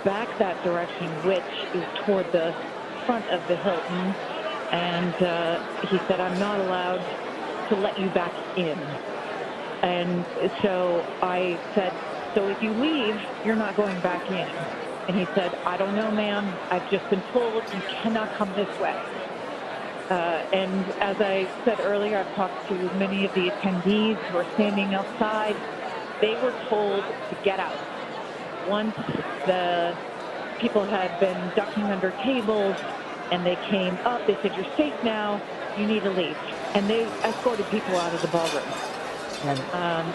back that direction, which is toward the front of the Hilton. And he said, I'm not allowed to let you back in. And so I said, so if you leave, you're not going back in. And he said, I don't know, ma'am. I've just been told you cannot come this way. And as I said earlier, I've talked to many of the attendees who are standing outside. They were told to get out. Once the people had been ducking under tables and they came up, they said, you're safe now, you need to leave. And they escorted people out of the ballroom.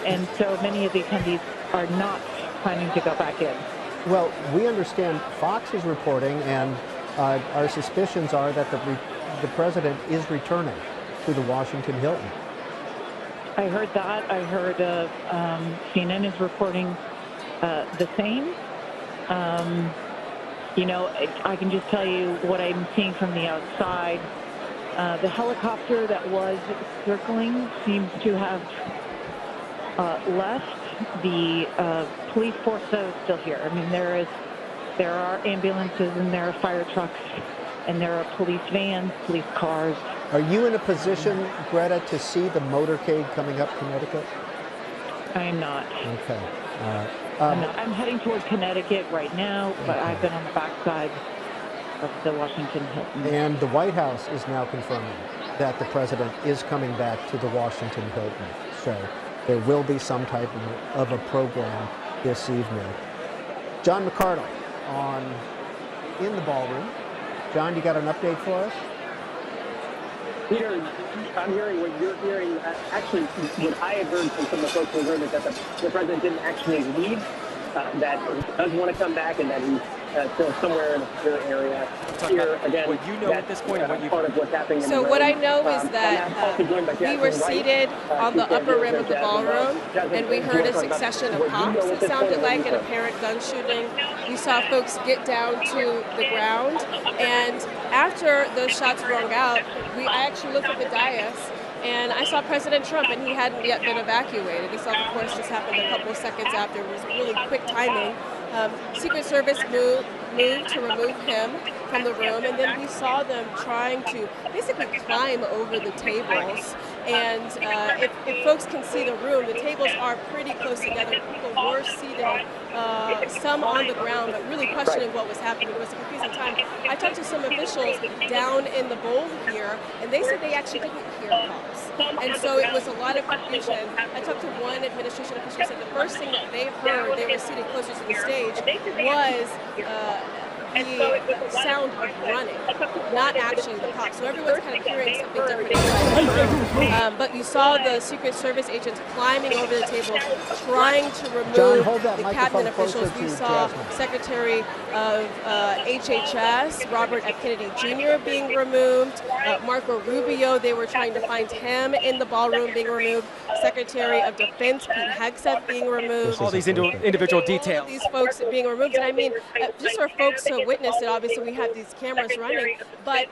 And so many of the attendees are not planning to go back in. Well, we understand Fox is reporting, and our suspicions are that the president is returning to the Washington Hilton. I heard that. I heard CNN is reporting the same. You know, I can just tell you what I'm seeing from the outside. The helicopter that was circling seems to have left. The police force is still here. I mean, there are ambulances and there are fire trucks and there are police vans, police cars. Are you in a position, Greta, to see the motorcade coming up Connecticut? I am not. Okay. All right. I'm heading toward Connecticut right now, but I've been on the backside of the Washington Hilton. And the White House is now confirming that the president is coming back to the Washington Hilton. So there will be some type of a program this evening. John McCardle in the ballroom. John, you got an update for us? Peter, I'm hearing what you're hearing. Actually, what I had heard from some of the folks in the room is that the president didn't actually leave, that he does want to come back, and that he's still somewhere in a secure area. Here, again, what you know at this point, what you part of what's happening. So what I know is that we were seated on the upper rim of the ballroom, and we heard a succession of pops. It sounded like an apparent gun shooting. We saw folks get down to the ground, and after those shots rung out, I actually looked at the dais, and I saw President Trump, and he hadn't yet been evacuated. This, of course, just happened a couple of seconds after. It was really quick timing. Secret Service moved to remove him from the room, and then we saw them trying to basically climb over the tables. And if folks can see the room, the tables are pretty close together. People were seated, some on the ground, but really questioning what was happening. It was a confusing time. I talked to some officials down in the bowl here, and they said they actually didn't hear pops. And so it was a lot of confusion. I talked to one administration official who said the first thing that they heard, they were seated closer to the stage, was the sound of running, not actually the pop. So everyone's kind of hearing something different inside the room. But you saw the Secret Service agents climbing over the table, trying to remove the cabinet officials. We saw Secretary of HHS, Robert F. Kennedy Jr. being removed. Marco Rubio, they were trying to find him in the ballroom being removed. Secretary of Defense Pete Hegseth being removed. All these individual details. All these folks being removed. And I mean, just for folks to witness it, obviously we had these cameras running, but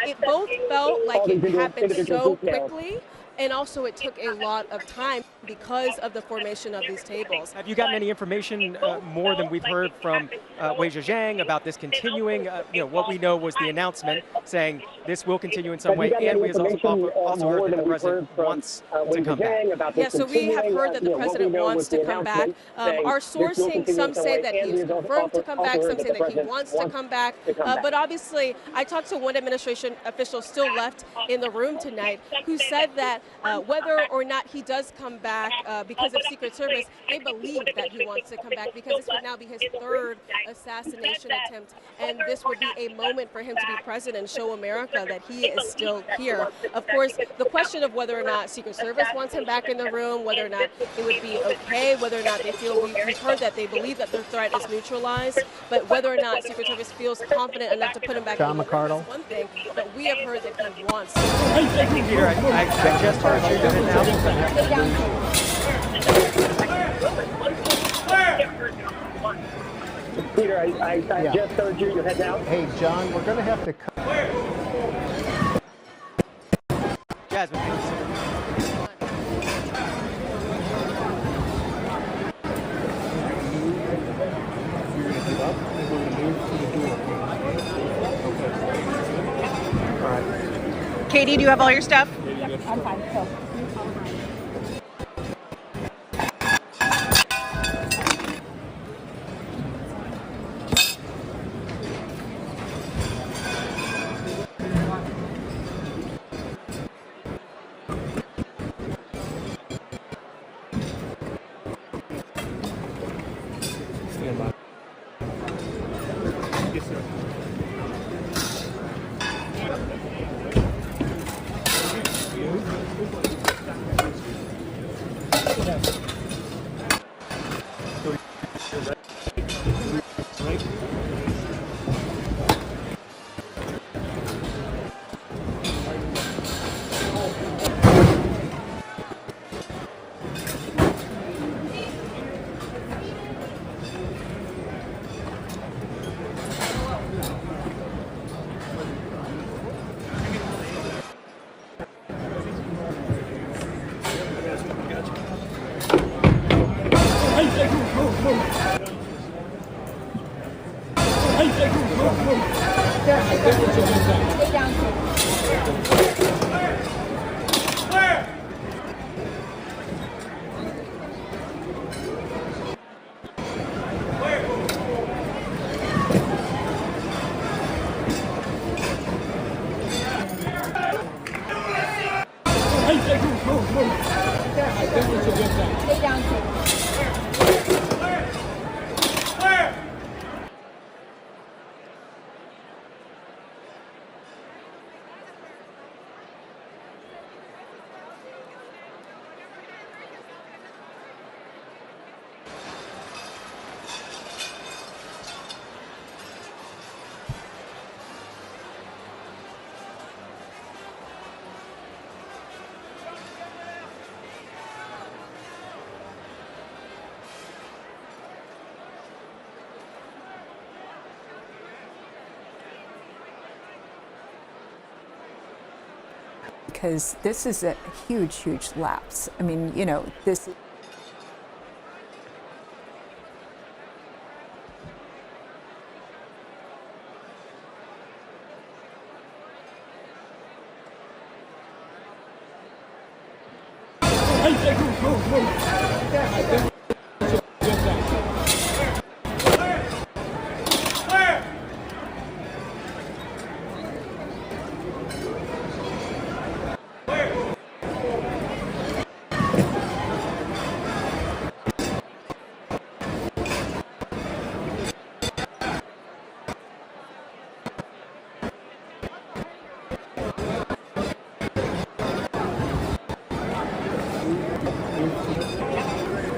it both felt like it happened so quickly, and also it took a lot of time because of the formation of these tables. Have you gotten any information more than we've heard from Wei Zhejiang about this continuing? What we know was the announcement saying this will continue in some way, and we also heard that the president wants to come back. Yeah, so we have heard that the president wants to come back. Our sourcing, some say that he is confirmed to come back, some say that he wants to come back. But obviously, I talked to one administration official still left in the room tonight who said that whether or not he does come back because of Secret Service, they believe that he wants to come back because this would now be his third assassination attempt, and this would be a moment for him to be president, show America that he is still here. Of course, the question of whether or not Secret Service wants him back in the room, whether or not it would be okay, whether or not they feel, we've heard that they believe that their threat is neutralized, but whether or not Secret Service feels confident enough to put him back in the room is one thing, but we have heard that he wants to. Peter, I just heard you do it now. Peter, I just heard you. Your head down. Hey, John, we're going to have to cut. Jasmine, thank you so much. You're going to give up, and we're going to move to the door. Okay. All right. Katie, do you have all your stuff? Yep, I'm fine. So. Stand by. Yes, sir. Stay down, Because this is a huge, huge lapse. I mean, you know, this.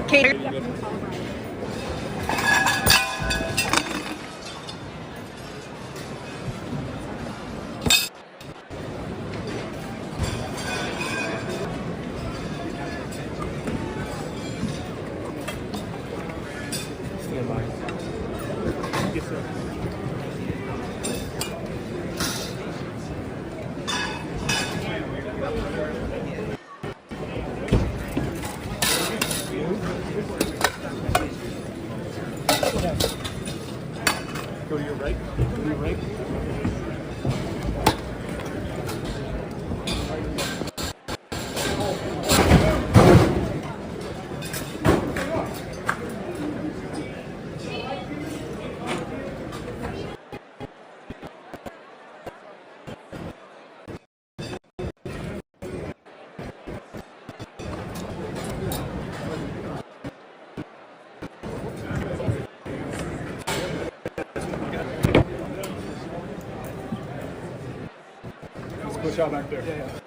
Katie. Stand by. Yes, sir. Go to your right. Go to your right. Let's push out back there. Yeah.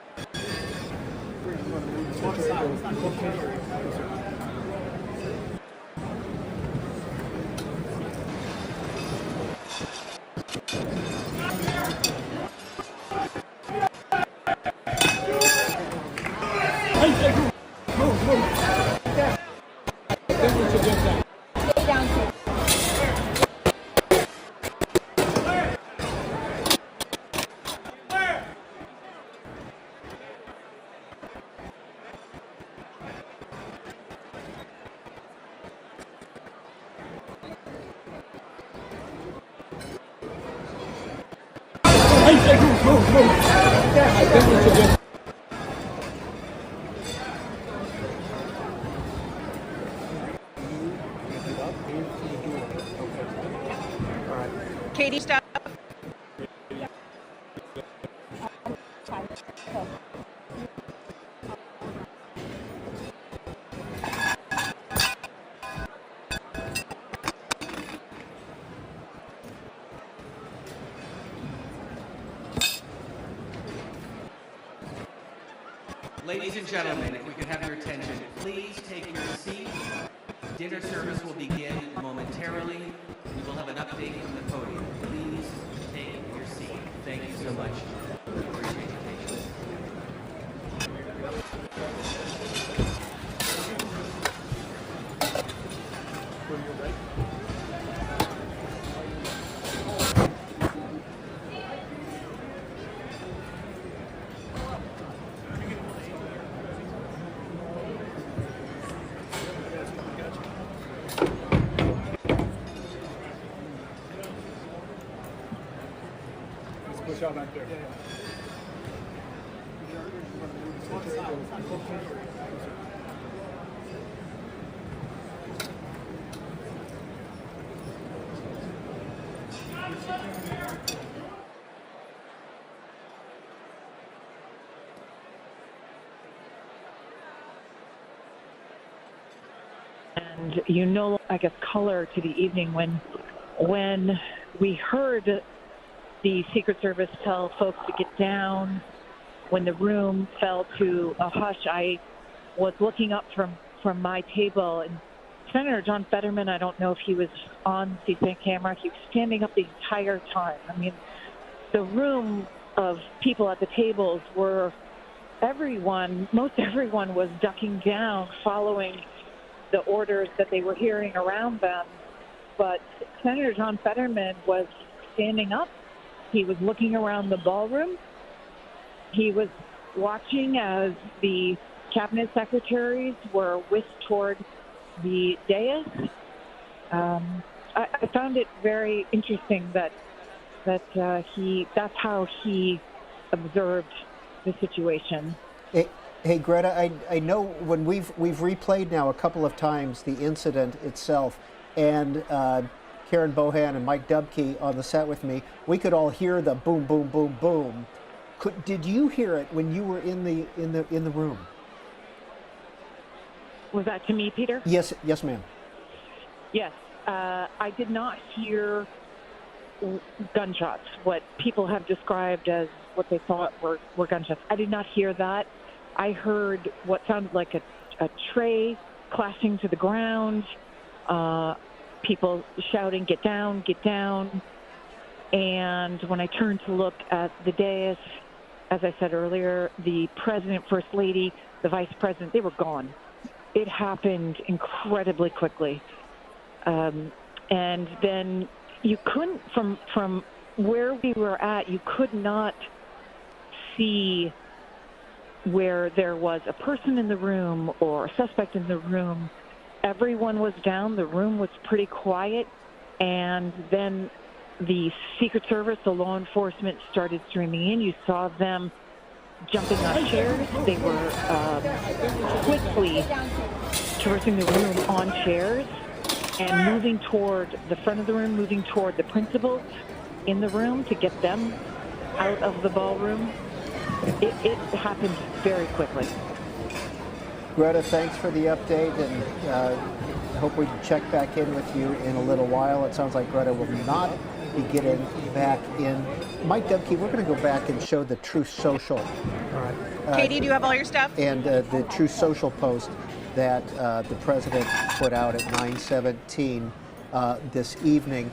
Katie, stop. Ladies and gentlemen, if we could have your attention, please take your seats. Dinner service will begin momentarily. We will have an update from the podium. Please take your seat. Thank you so much. Appreciate your patience. Push out back there. And you know, I guess, color to the evening when we heard the Secret Service tell folks to get down. When the room fell to a hush, I was looking up from my table, and Senator John Fetterman, I don't know if he was on C-SPAN camera, he was standing up the entire time. I mean, the room of people at the tables were most everyone was ducking down following the orders that they were hearing around them. But Senator John Fetterman was standing up. He was looking around the ballroom. He was watching as the cabinet secretaries were whisked toward the dais. I found it very interesting that's how he observed the situation. Hey Greta, I know when we've replayed now a couple of times the incident itself, and Karen Bohan and Mike Dubke on the set with me, we could all hear the boom, boom, boom, boom. Did you hear it when you were in the room? Was that to me, Peter? Yes, ma'am. Yes, I did not hear gunshots. What people have described as what they thought were gunshots. I did not hear that. I heard what sounded like a tray clashing to the ground. People shouting, "Get down, get down." And when I turned to look at the dais, as I said earlier, the president, first lady, the vice president, they were gone. It happened incredibly quickly. And then you couldn't, from where we were at, you could not see where there was a person in the room or a suspect in the room. Everyone was down. The room was pretty quiet. And then the Secret Service, the law enforcement started streaming in. You saw them jumping on chairs. They were quickly traversing the room on chairs and moving toward the front of the room, moving toward the principals in the room to get them out of the ballroom. It happened very quickly. Greta, thanks for the update, and I hope we can check back in with you in a little while. It sounds like Greta will not be getting back in. Mike Dubke, we're going to go back and show the Truth Social. All right. Katie, do you have all your stuff? And the Truth Social post that the president put out at 9:17 this evening.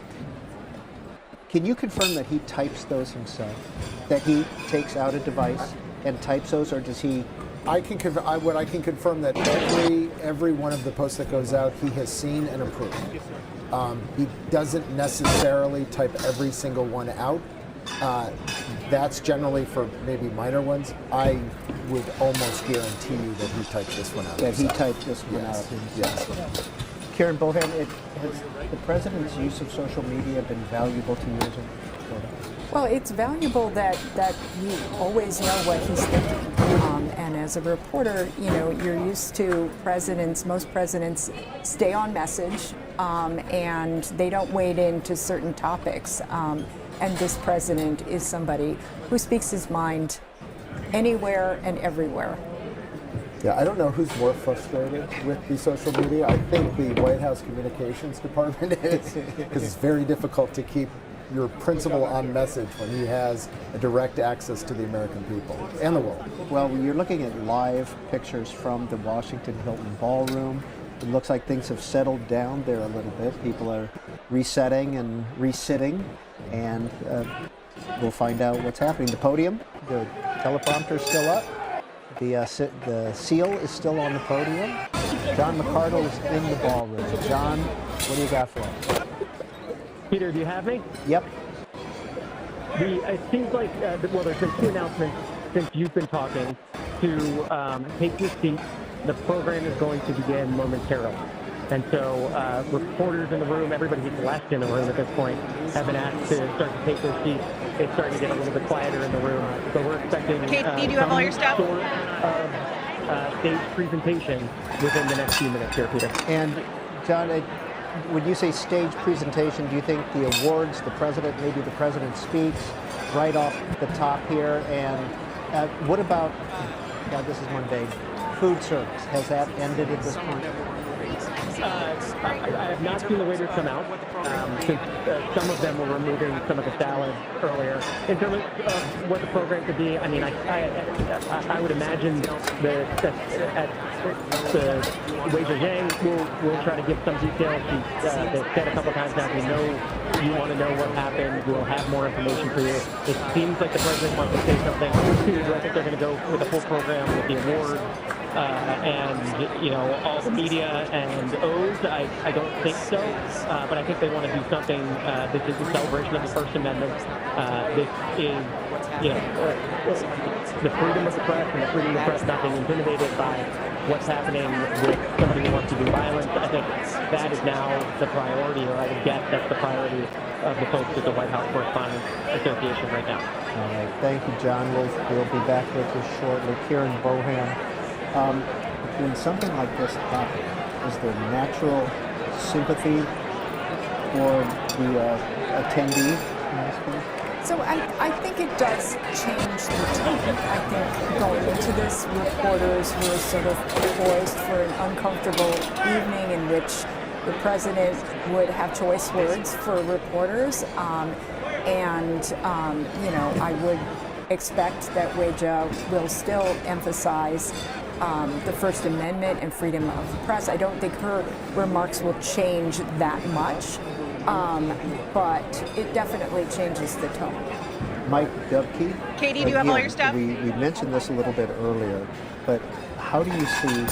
Can you confirm that he types those himself? That he takes out a device and types those, or does he? I can confirm that every one of the posts that goes out, he has seen and approved. He doesn't necessarily type every single one out. That's generally for maybe minor ones. I would almost guarantee you that he typed this one out. That he typed this one out himself. Yes. Karen Bohan, has the president's use of social media been valuable to you? reporting? Well, it's valuable that you always know what he's thinking. And as a reporter, you're used to most presidents stay on message, and they don't wade into certain topics. And this president is somebody who speaks his mind anywhere and everywhere. Yeah, I don't know who's more frustrated with the social media. I think the White House Communications Department is, because it's very difficult to keep your principal on message when he has a direct access to the American people and the world. Well, you're looking at live pictures from the Washington Hilton Ballroom. It looks like things have settled down there a little bit. People are resetting and resitting, and we'll find out what's happening. The podium, the teleprompter's still up. The seal is still on the podium. John McCardle is in the ballroom. John, what do you got for us? Peter, do you have me? Yep. It seems like, well, there's been two announcements since you've been talking to take your seat. The program is going to begin momentarily. And so reporters in the room, everybody who's left in the room at this point, have been asked to start to take their seats. It's starting to get a little bit quieter in the room. So we're expecting Katie, do you have all your stuff? Sort of stage presentation within the next few minutes here, Peter. And John, when you say stage presentation, do you think the awards, maybe the president speaks right off the top here? And what about, God, this is one day, food service? Has that ended at this point? I have not seen the waiters come out, since some of them were removing some of the salad earlier. In terms of what the program could be, I mean, I would imagine the Wei Zhejiang will try to give some details. They've said a couple times now, we know you want to know what happened. We'll have more information for you. It seems like the president wants to say something. Do I think they're going to go with the full program with the awards? And all the media and O's, I don't think so, but I think they want to do something. This is a celebration of the First Amendment. This is, the freedom of the press and the freedom of the press not being intimidated by what's happening with somebody who wants to do violence. I think that is now the priority, or I would guess that's the priority of the folks at the White House Correspondents Association right now. All right, thank you, John. We'll be back with you shortly. Kieran Bohan. When something like this happens, is there natural sympathy for the attendee in this case? So I think it does change the tone. I think going into this, reporters were sort of poised for an uncomfortable evening in which the president would have choice words for reporters. I would expect that Wei Zhe will still emphasize the First Amendment and freedom of the press. I don't think her remarks will change that much, but it definitely changes the tone. Mike Dubke. Katie, do you have all your stuff? We mentioned this a little bit earlier, but how do you see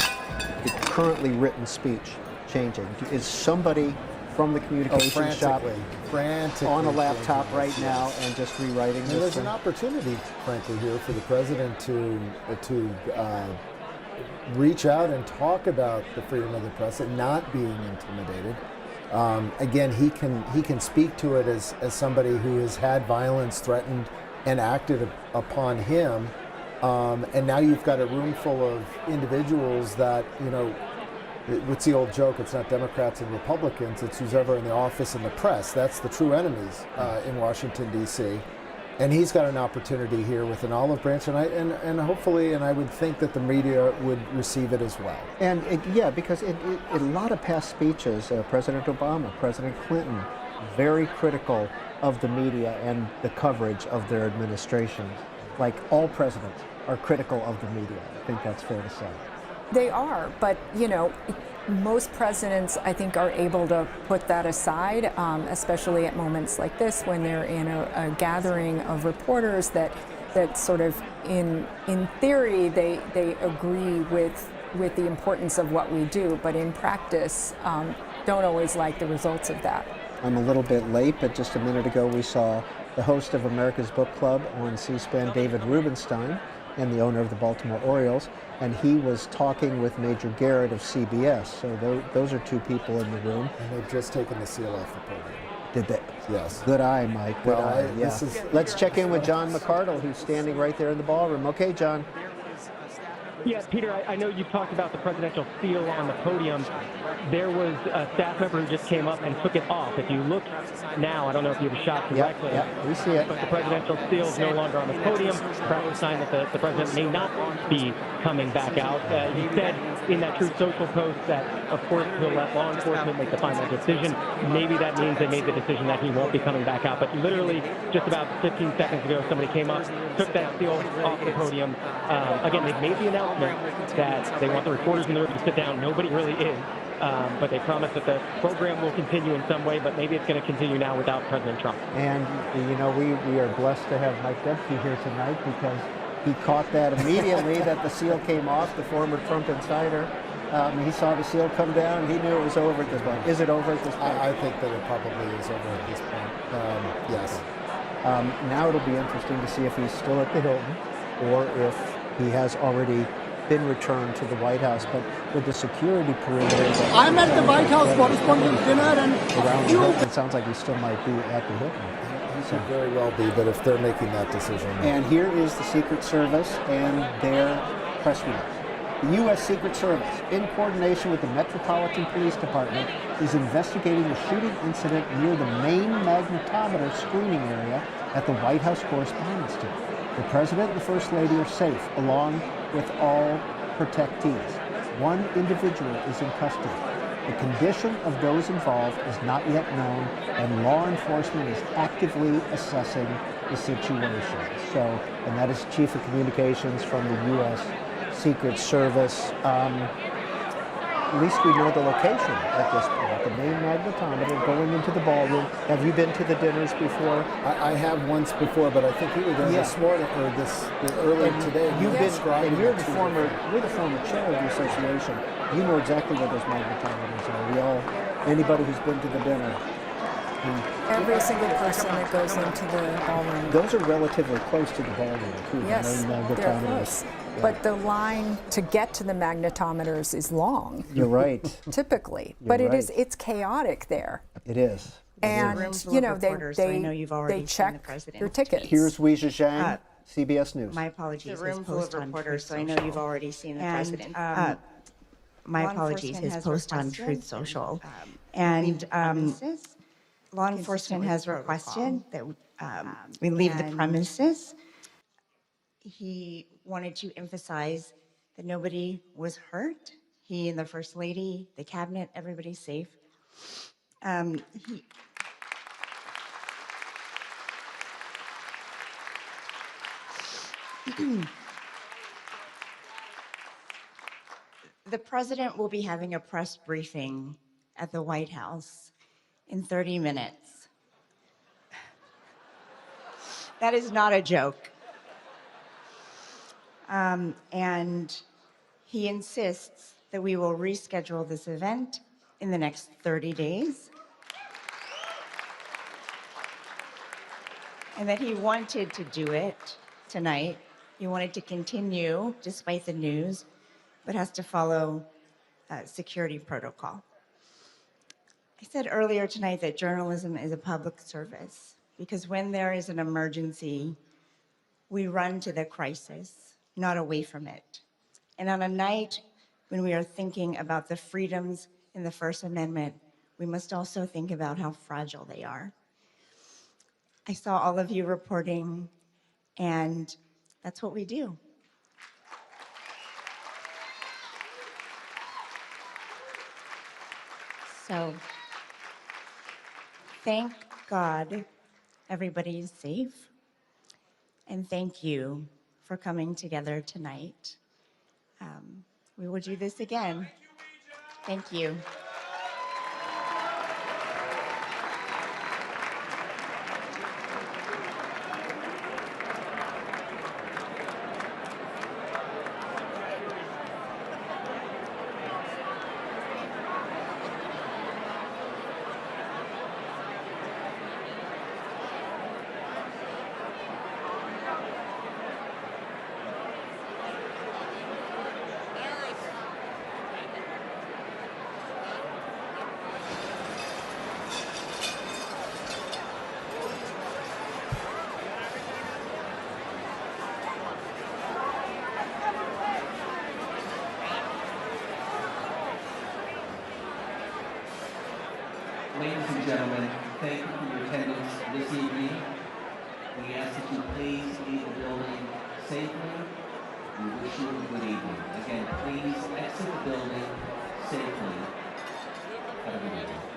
the currently written speech changing? Is somebody from the communications shop frantically on a laptop right now and just rewriting this? There's an opportunity, frankly, here for the president to reach out and talk about the freedom of the press and not being intimidated. Again, he can speak to it as somebody who has had violence threatened and acted upon him. And now you've got a room full of individuals that, what's the old joke? It's not Democrats and Republicans, it's who's ever in the office and the press. That's the true enemies in Washington, D.C. And he's got an opportunity here with an olive branch, and hopefully, and I would think that the media would receive it as well. And because a lot of past speeches, President Obama, President Clinton, very critical of the media and the coverage of their administration. Like all presidents are critical of the media. I think that's fair to say. They are, but most presidents, I think, are able to put that aside, especially at moments like this when they're in a gathering of reporters that sort of, in theory, they agree with the importance of what we do, but in practice, don't always like the results of that. I'm a little bit late, but just a minute ago we saw the host of America's Book Club on C-SPAN, David Rubenstein, and the owner of the Baltimore Orioles, and he was talking with Major Garrett of CBS. So those are two people in the room. And they've just taken the seal off the podium. Did they? Yes. Good eye, Mike. Good Well, eye. Yeah. Let's check in with John McCardle, who's standing right there in the ballroom. Okay, John. Yeah, Peter, I know you talked about the presidential seal on the podium. There was a staff member who just came up and took it off. If you look now, I don't know if you have a shot directly. Yep, we see it. But the presidential seal is no longer on the podium, perhaps a sign that the president may not be coming back out. He said in that Truth Social post that, of course, he'll let law enforcement make the final decision. Maybe that means they made the decision that he won't be coming back out. But literally, just about 15 seconds ago, somebody came up, took that seal off the podium. Again, they've made the announcement that they want the reporters in the room to sit down. Nobody really is. But they promise that the program will continue in some way, but maybe it's going to continue now without President Trump. And, you know, we are blessed to have Mike Debke here tonight because he caught that immediately that the seal came off, the former Trump insider. He saw the seal come down, and he knew it was over at this point. Is it over at this point? I think that it probably is over at this point. Yes. Now it'll be interesting to see if he's still at the Hilton or if he has already been returned to the White House, but with the security perimeter. I'm at the White House Correspondents Dinner, and around the Hilton, it sounds like he still might be at the Hilton. He could very well be, but if they're making that decision. And here is the Secret Service and their press release. The U.S. Secret Service, in coordination with the Metropolitan Police Department, is investigating the shooting incident near the main magnetometer screening area at the White House Correspondents Dinner. The President and the First Lady are safe, along with all protectees. One individual is in custody. The condition of those involved is not yet known, and law enforcement is actively assessing the situation. So, and that is Chief of Communications from the U.S. Secret Service. At least we know the location at this point, the main magnetometer going into the ballroom. Have you been to the dinners before? I have once before, but I think you were there this morning or earlier today. You've been, and you're the former chair of the association. You know exactly where those magnetometers are. Anybody who's been to the dinner. Every single person that goes into the ballroom. Those are relatively close to the ballroom, too. Yes, the main they're close. Yeah. But the line to get to the magnetometers is long. You're right. Typically. But it's chaotic there. It is. And, you know, they check your tickets. Here's Weijia Zhang, CBS News. My apologies. The room full of reporters, so I know you've already seen the president. My apologies. His post on Truth Social. And law enforcement has requested that we leave the premises. He wanted to emphasize that nobody was hurt. He and the First Lady, the cabinet, everybody's safe. The president will be having a press briefing at the White House in 30 minutes. That is not a joke. And he insists that we will reschedule this event in the next 30 days. And that he wanted to do it tonight. He wanted to continue despite the news, but has to follow security protocol. I said earlier tonight that journalism is a public service because when there is an emergency, we run to the crisis, not away from it. And on a night when we are thinking about the freedoms in the First Amendment, we must also think about how fragile they are. I saw all of you reporting, and that's what we do. So, thank God everybody is safe, and thank you for coming together tonight. We will do this again. Thank you. Ladies and gentlemen, thank you for your attendance this evening. We ask that you please leave the building safely. We wish you a good evening. Again, please exit the building safely. Have a good evening.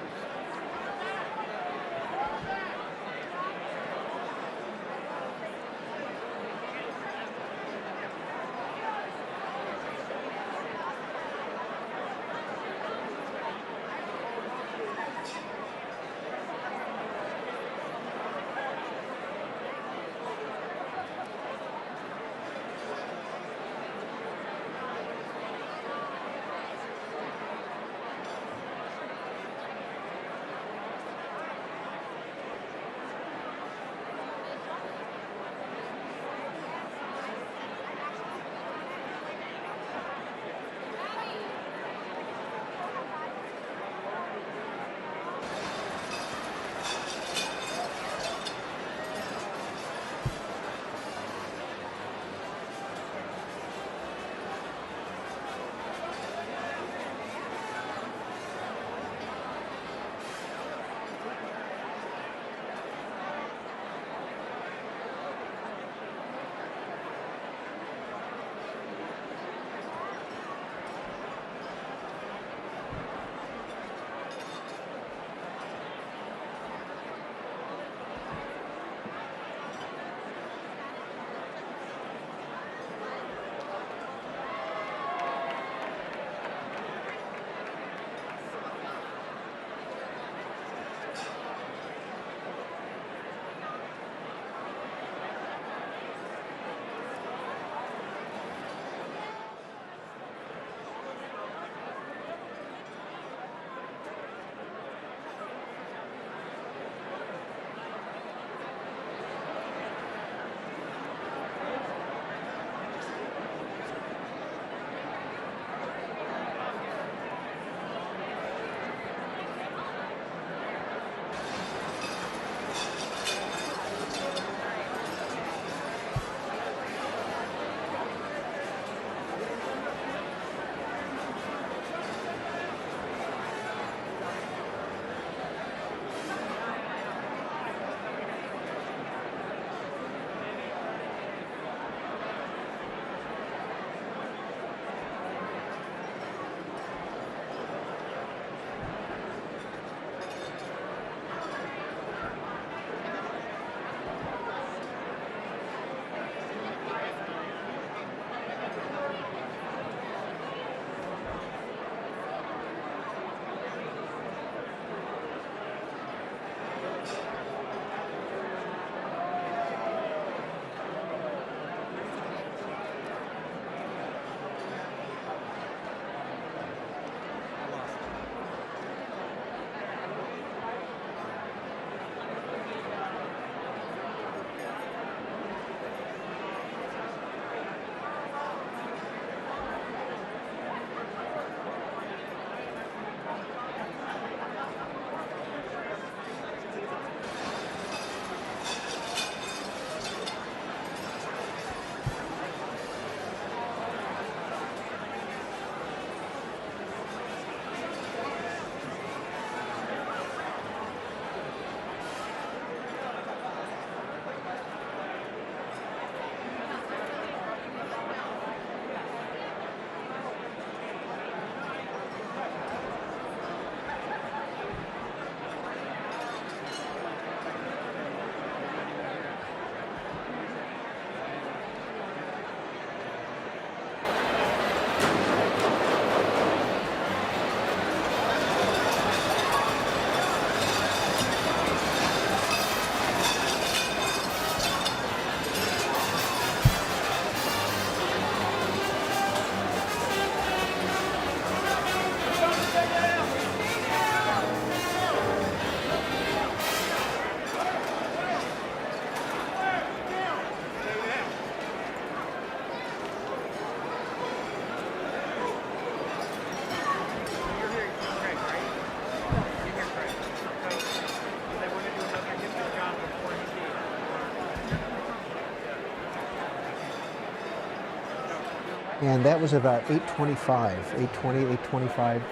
And that was about 8:25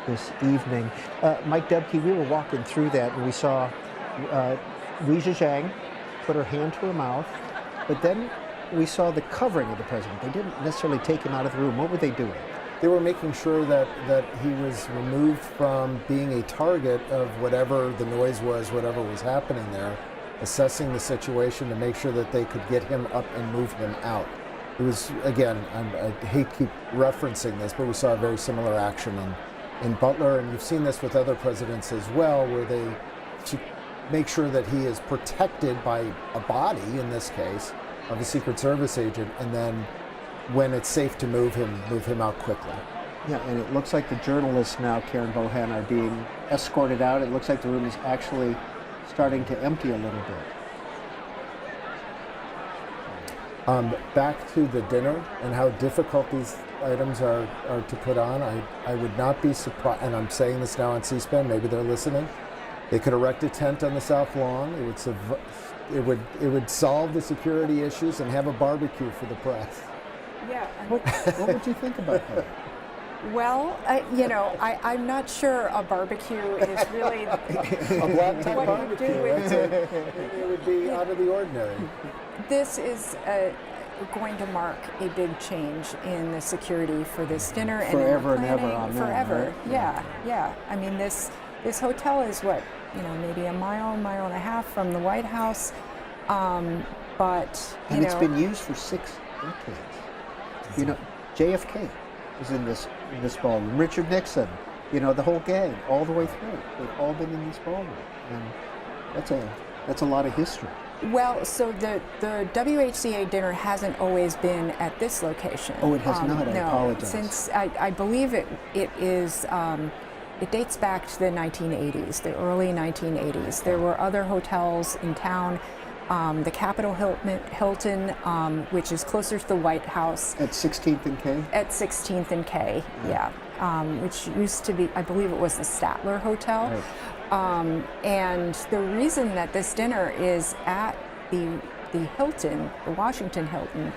this evening. Mike Dubke, we were walking through that and we saw Wei Zhejiang put her hand to her mouth, but then we saw the covering of the president. They didn't necessarily take him out of the room. What were they doing? They were making sure that he was removed from being a target of whatever the noise was, whatever was happening there, assessing the situation to make sure that they could get him up and move him out. It was, again, I hate to keep referencing this, but we saw a very similar action in Butler, and you've seen this with other presidents as well, where they to make sure that he is protected by a body, in this case, of a Secret Service agent, and then when it's safe to move him out quickly. Yeah, and it looks like the journalists now, Karen Bohan, are being escorted out. It looks like the room is actually starting to empty a little bit. Back to the dinner and how difficult these items are to put on, I would not be surprised, and I'm saying this now on C-SPAN, maybe they're listening, they could erect a tent on the South Lawn. It would solve the security issues and have a barbecue for the press. Yeah. What would you think about that? Well, I'm not sure a barbecue is really a black tie barbecue. It would be out of the ordinary. This is going to mark a big change in the security for this dinner forever and ever on forever. Right? Yeah. I mean, this hotel is what, maybe a mile and a half from the White House, but it's been used for 6 decades. JFK was in this ballroom. Richard Nixon, the whole gang, all the way through. They've all been in this ballroom, and that's a lot of history. Well, so the WHCA dinner hasn't always been at this location. Oh, it has not. I apologize. Since I believe it is. It dates back to the 1980s, the early 1980s. There were other hotels in town. The Capitol Hilton, which is closer to the White House. At 16th and K? At 16th and K, yeah. Which used to be, I believe it was the Statler Hotel. Right. And the reason that this dinner is at the Hilton, the Washington Hilton,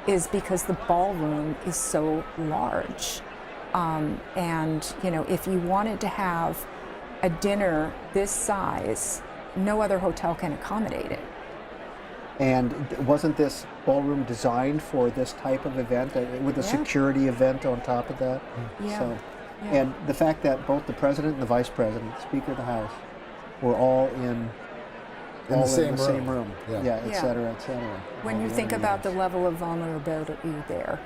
is because the ballroom is so large. And, if you wanted to have a dinner this size, no other hotel can accommodate it. And wasn't this ballroom designed for this type of event, with a security event on top of that? Yeah. So, and the fact that both the president and the vice president, Speaker of the House, were all in the same room. Yeah, et cetera, et cetera. When you think about the level of vulnerability there.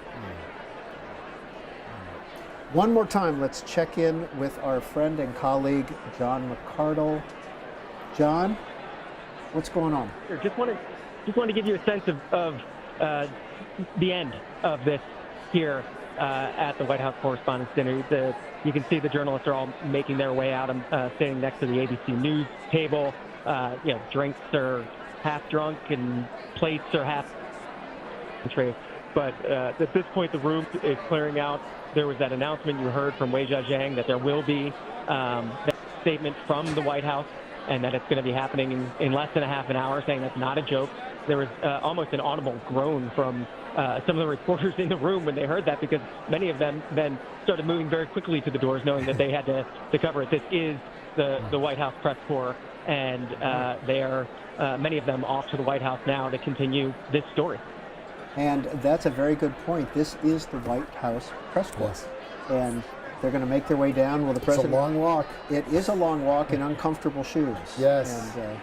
One more time, let's check in with our friend and colleague, John McArdle. John, what's going on? Sure. Just wanted to give you a sense of the end of this here at the White House Correspondents Dinner. You can see the journalists are all making their way out. I'm standing next to the ABC News table. Drinks are half drunk and plates are half tray. But at this point, the room is clearing out. There was that announcement you heard from Wei Zhejiang that there will be that statement from the White House, and that it's going to be happening in less than a half an hour, saying that's not a joke. There was almost an audible groan from some of the reporters in the room when they heard that, because many of them then started moving very quickly to the doors, knowing that they had to cover it. This is the White House press corps, and they are, many of them, off to the White House now to continue this story. And that's a very good point. This is the White House press corps. Yes. And they're going to make their way down. Well, the president. It's a long walk. It is a long walk in uncomfortable shoes. Yes. And,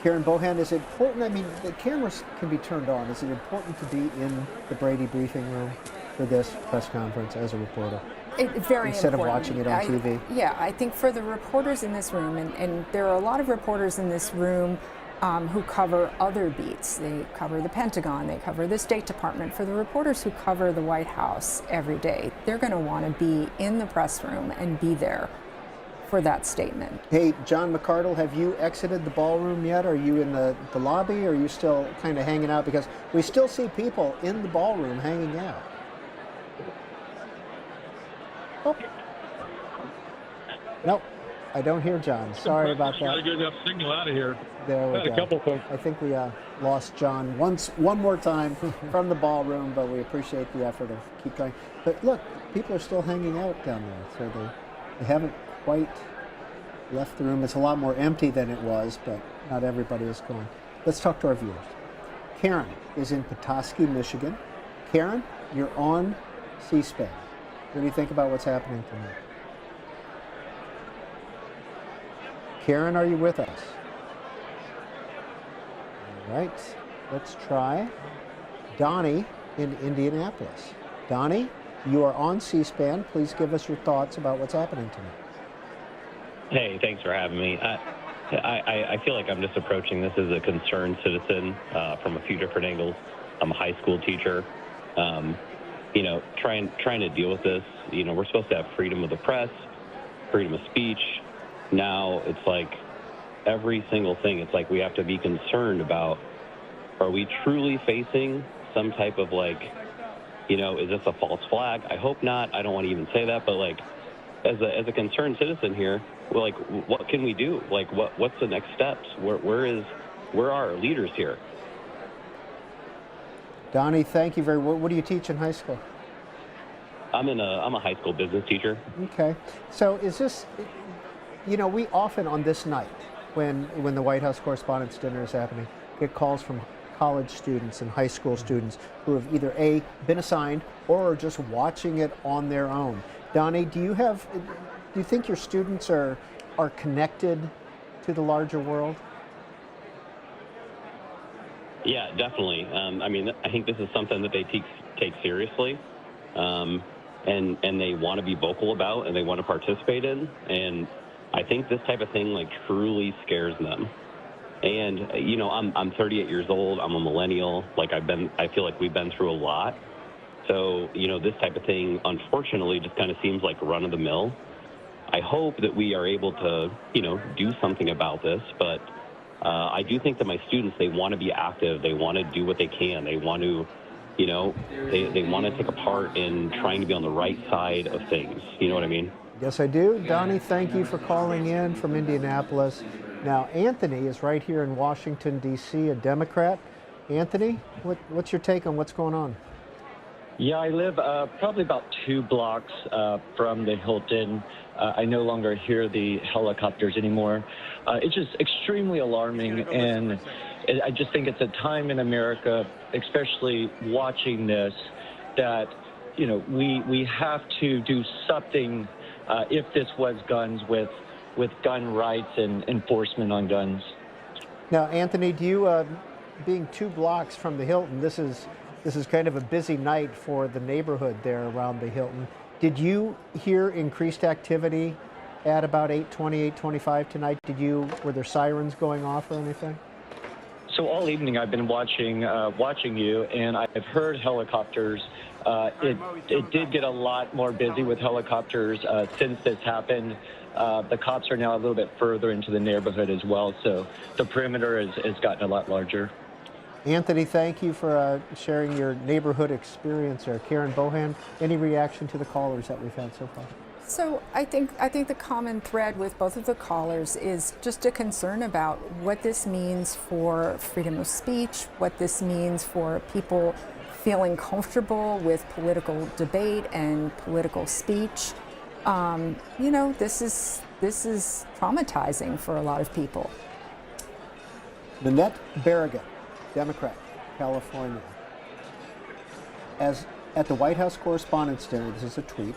Karen Bohan, is it important? I mean, the cameras can be turned on. Is it important to be in the Brady briefing room for this press conference as a reporter? Very Instead important. of watching it on TV? Yeah, I think for the reporters in this room, and there are a lot of reporters in this room who cover other beats. They cover the Pentagon, they cover the State Department. For the reporters who cover the White House every day, they're going to want to be in the press room and be there for that statement. Hey, John McArdle, have you exited the ballroom yet? Are you in the lobby, or are you still kind of hanging out? Because we still see people in the ballroom hanging out. Oh. Nope. I don't hear John. Sorry about Got that. to get enough signal out of here. There we Had go. a couple folks. I think we lost John one more time from the ballroom, but we appreciate the effort of keep going. But look, people are still hanging out down there, so they haven't quite left the room. It's a lot more empty than it was, but not everybody is going. Let's talk to our viewers. Karen is in Petoskey, Michigan. Karen, you're on C-SPAN. What do you think about what's happening tonight? Karen, are you with us? All right, let's try Donnie in Indianapolis. Donnie, you are on C-SPAN. Please give us your thoughts about what's happening tonight. Hey, thanks for having me. I feel like I'm just approaching this as a concerned citizen from a few different angles. I'm a high school teacher. Trying to deal with this. We're supposed to have freedom of the press, freedom of speech. Now it's like every single thing, it's like we have to be concerned about, are we truly facing some type of is this a false flag? I hope not. I don't want to even say that, but as a concerned citizen here, what can we do? What's the next steps? Where are our leaders here? Donnie, thank you very much. What do you teach in high school? I'm a high school business teacher. Okay. So is this, we often on this night, when the White House Correspondents Dinner is happening, get calls from college students and high school students who have either A, been assigned or are just watching it on their own. Donnie, do you think your students are connected to the larger world? Yeah, definitely. I think this is something that they take seriously, and they want to be vocal about, and they want to participate in. And I think this type of thing truly scares them. And I'm 38 years old. I'm a millennial. I feel like we've been through a lot. So this type of thing, unfortunately, just kind of seems like run of the mill. I hope that we are able to do something about this, but I do think that my students, they want to be active. They want to do what they can. They want to, they want to take a part in trying to be on the right side of things. You know what I mean? Yes, I do. Donnie, thank you for calling in from Indianapolis. Now, Anthony is right here in Washington, D.C., a Democrat. Anthony, what's your take on what's going on? Yeah, I live probably about 2 blocks from the Hilton. I no longer hear the helicopters anymore. It's just extremely alarming, and I just think it's a time in America, especially watching this, that we have to do something if this was guns with gun rights and enforcement on guns. Now, Anthony, do you, being 2 blocks from the Hilton, this is kind of a busy night for the neighborhood there around the Hilton. Did you hear increased activity at about 8:20, 8:25 tonight? Were there sirens going off or anything? So all evening I've been watching you, and I've heard helicopters. It did get a lot more busy with helicopters since this happened. The cops are now a little bit further into the neighborhood as well, so the perimeter has gotten a lot larger. Anthony, thank you for sharing your neighborhood experience there. Karen Bohan, any reaction to the callers that we've had so far? So I think the common thread with both of the callers is just a concern about what this means for freedom of speech, what this means for people feeling comfortable with political debate and political speech. This is traumatizing for a lot of people. Nanette Berrigan, Democrat, California. At the White House Correspondents Dinner, this is a tweet,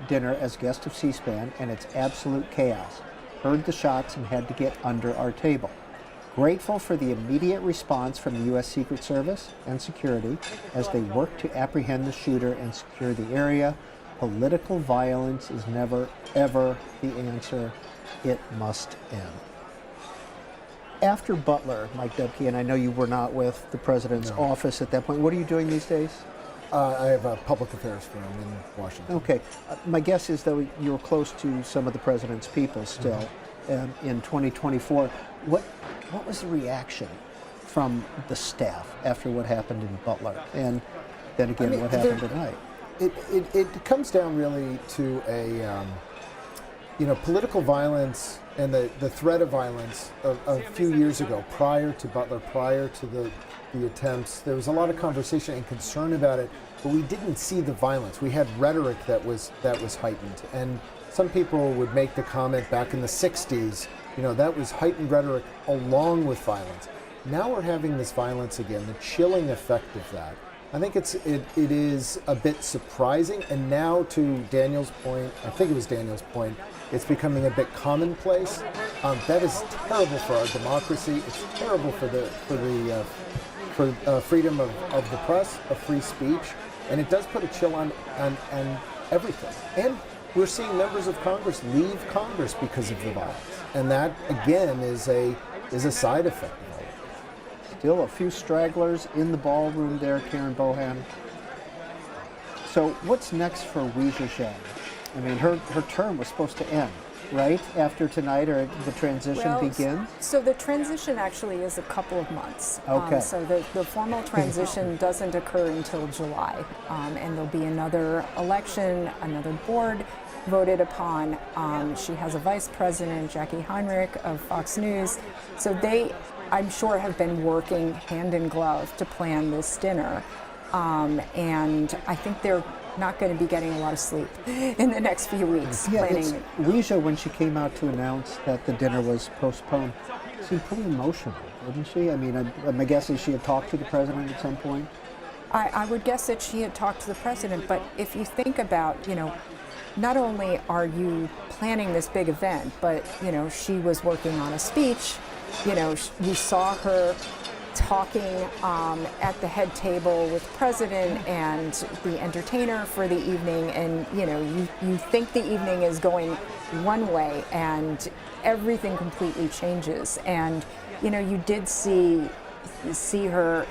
dinner as guest of C-SPAN, and it's absolute chaos. Heard the shots and had to get under our table. Grateful for the immediate response from the U.S. Secret Service and security as they work to apprehend the shooter and secure the area. Political violence is never, ever the answer. It must end. After Butler, Mike Dubke, and I know you were not with the president's office at that point, what are you doing these days? I have a public affairs firm in Washington. Okay. My guess is, though, you're close to some of the president's people still in 2024. What was the reaction from the staff after what happened in Butler? And then again, what happened tonight? It comes down really to political violence and the threat of violence a few years ago, prior to Butler, prior to the attempts, there was a lot of conversation and concern about it, but we didn't see the violence. We had rhetoric that was heightened, and some people would make the comment back in the 60s, that was heightened rhetoric along with violence. Now we're having this violence again, the chilling effect of that. I think it is a bit surprising, and now to Daniel's point, I think it was Daniel's point, it's becoming a bit commonplace. That is terrible for our democracy. It's terrible for freedom of the press, of free speech, and it does put a chill on everything. And we're seeing members of Congress leave Congress because of the violence, and that again is a side effect of all of it. Still a few stragglers in the ballroom there, Karen Bohan. So what's next for Weijia Zhang? I mean, her term was supposed to end, right, after tonight, or the transition begins? So the transition actually is a couple of months. Okay. So the formal transition doesn't occur until July, and there'll be another election, another board voted upon. She has a vice president, Jackie Heinrich of Fox News. So they, I'm sure, have been working hand in glove to plan this dinner. And I think they're not going to be getting a lot of sleep in the next few weeks planning it. Weijia, when she came out to announce that the dinner was postponed, seemed pretty emotional, didn't she? I mean, I'm guessing she had talked to the president at some point. I would guess that she had talked to the president, but if you think about, not only are you planning this big event, but, she was working on a speech, you saw her talking at the head table with the president and the entertainer for the evening, and you think the evening is going one way and everything completely changes, and you did see her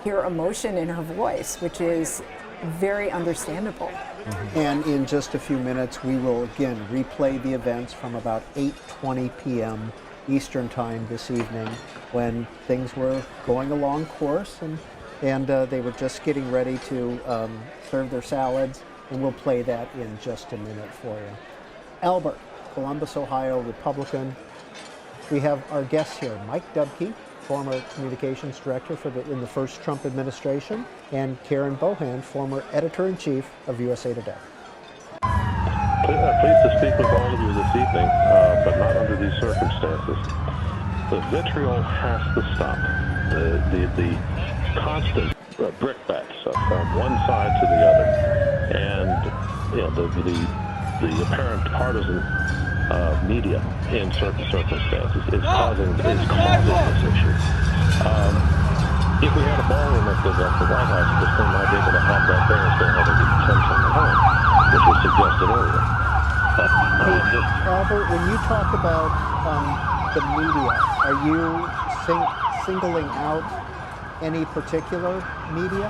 hear emotion in her voice, which is very understandable. Mm-hmm. And in just a few minutes we will again replay the events from about 8:20 p.m. Eastern Time this evening, when things were going along course, and they were just getting ready to serve their salads, and we'll play that in just a minute for you. Albert, Columbus, Ohio, Republican. We have our guests here, Mike Dubke, former communications director in the first Trump administration, and Karen Bohan, former editor-in-chief of USA Today. Pleased to speak with all of you this evening, but not under these circumstances. The vitriol has to stop. The constant brickbats from one side to the other, and the apparent partisan media in certain circumstances is causing this issue. If we had a ballroom at the White House, this thing might be able to have that there instead of having the attention at home, which was suggested earlier. Albert, when you talk about the media, are you singling out any particular media?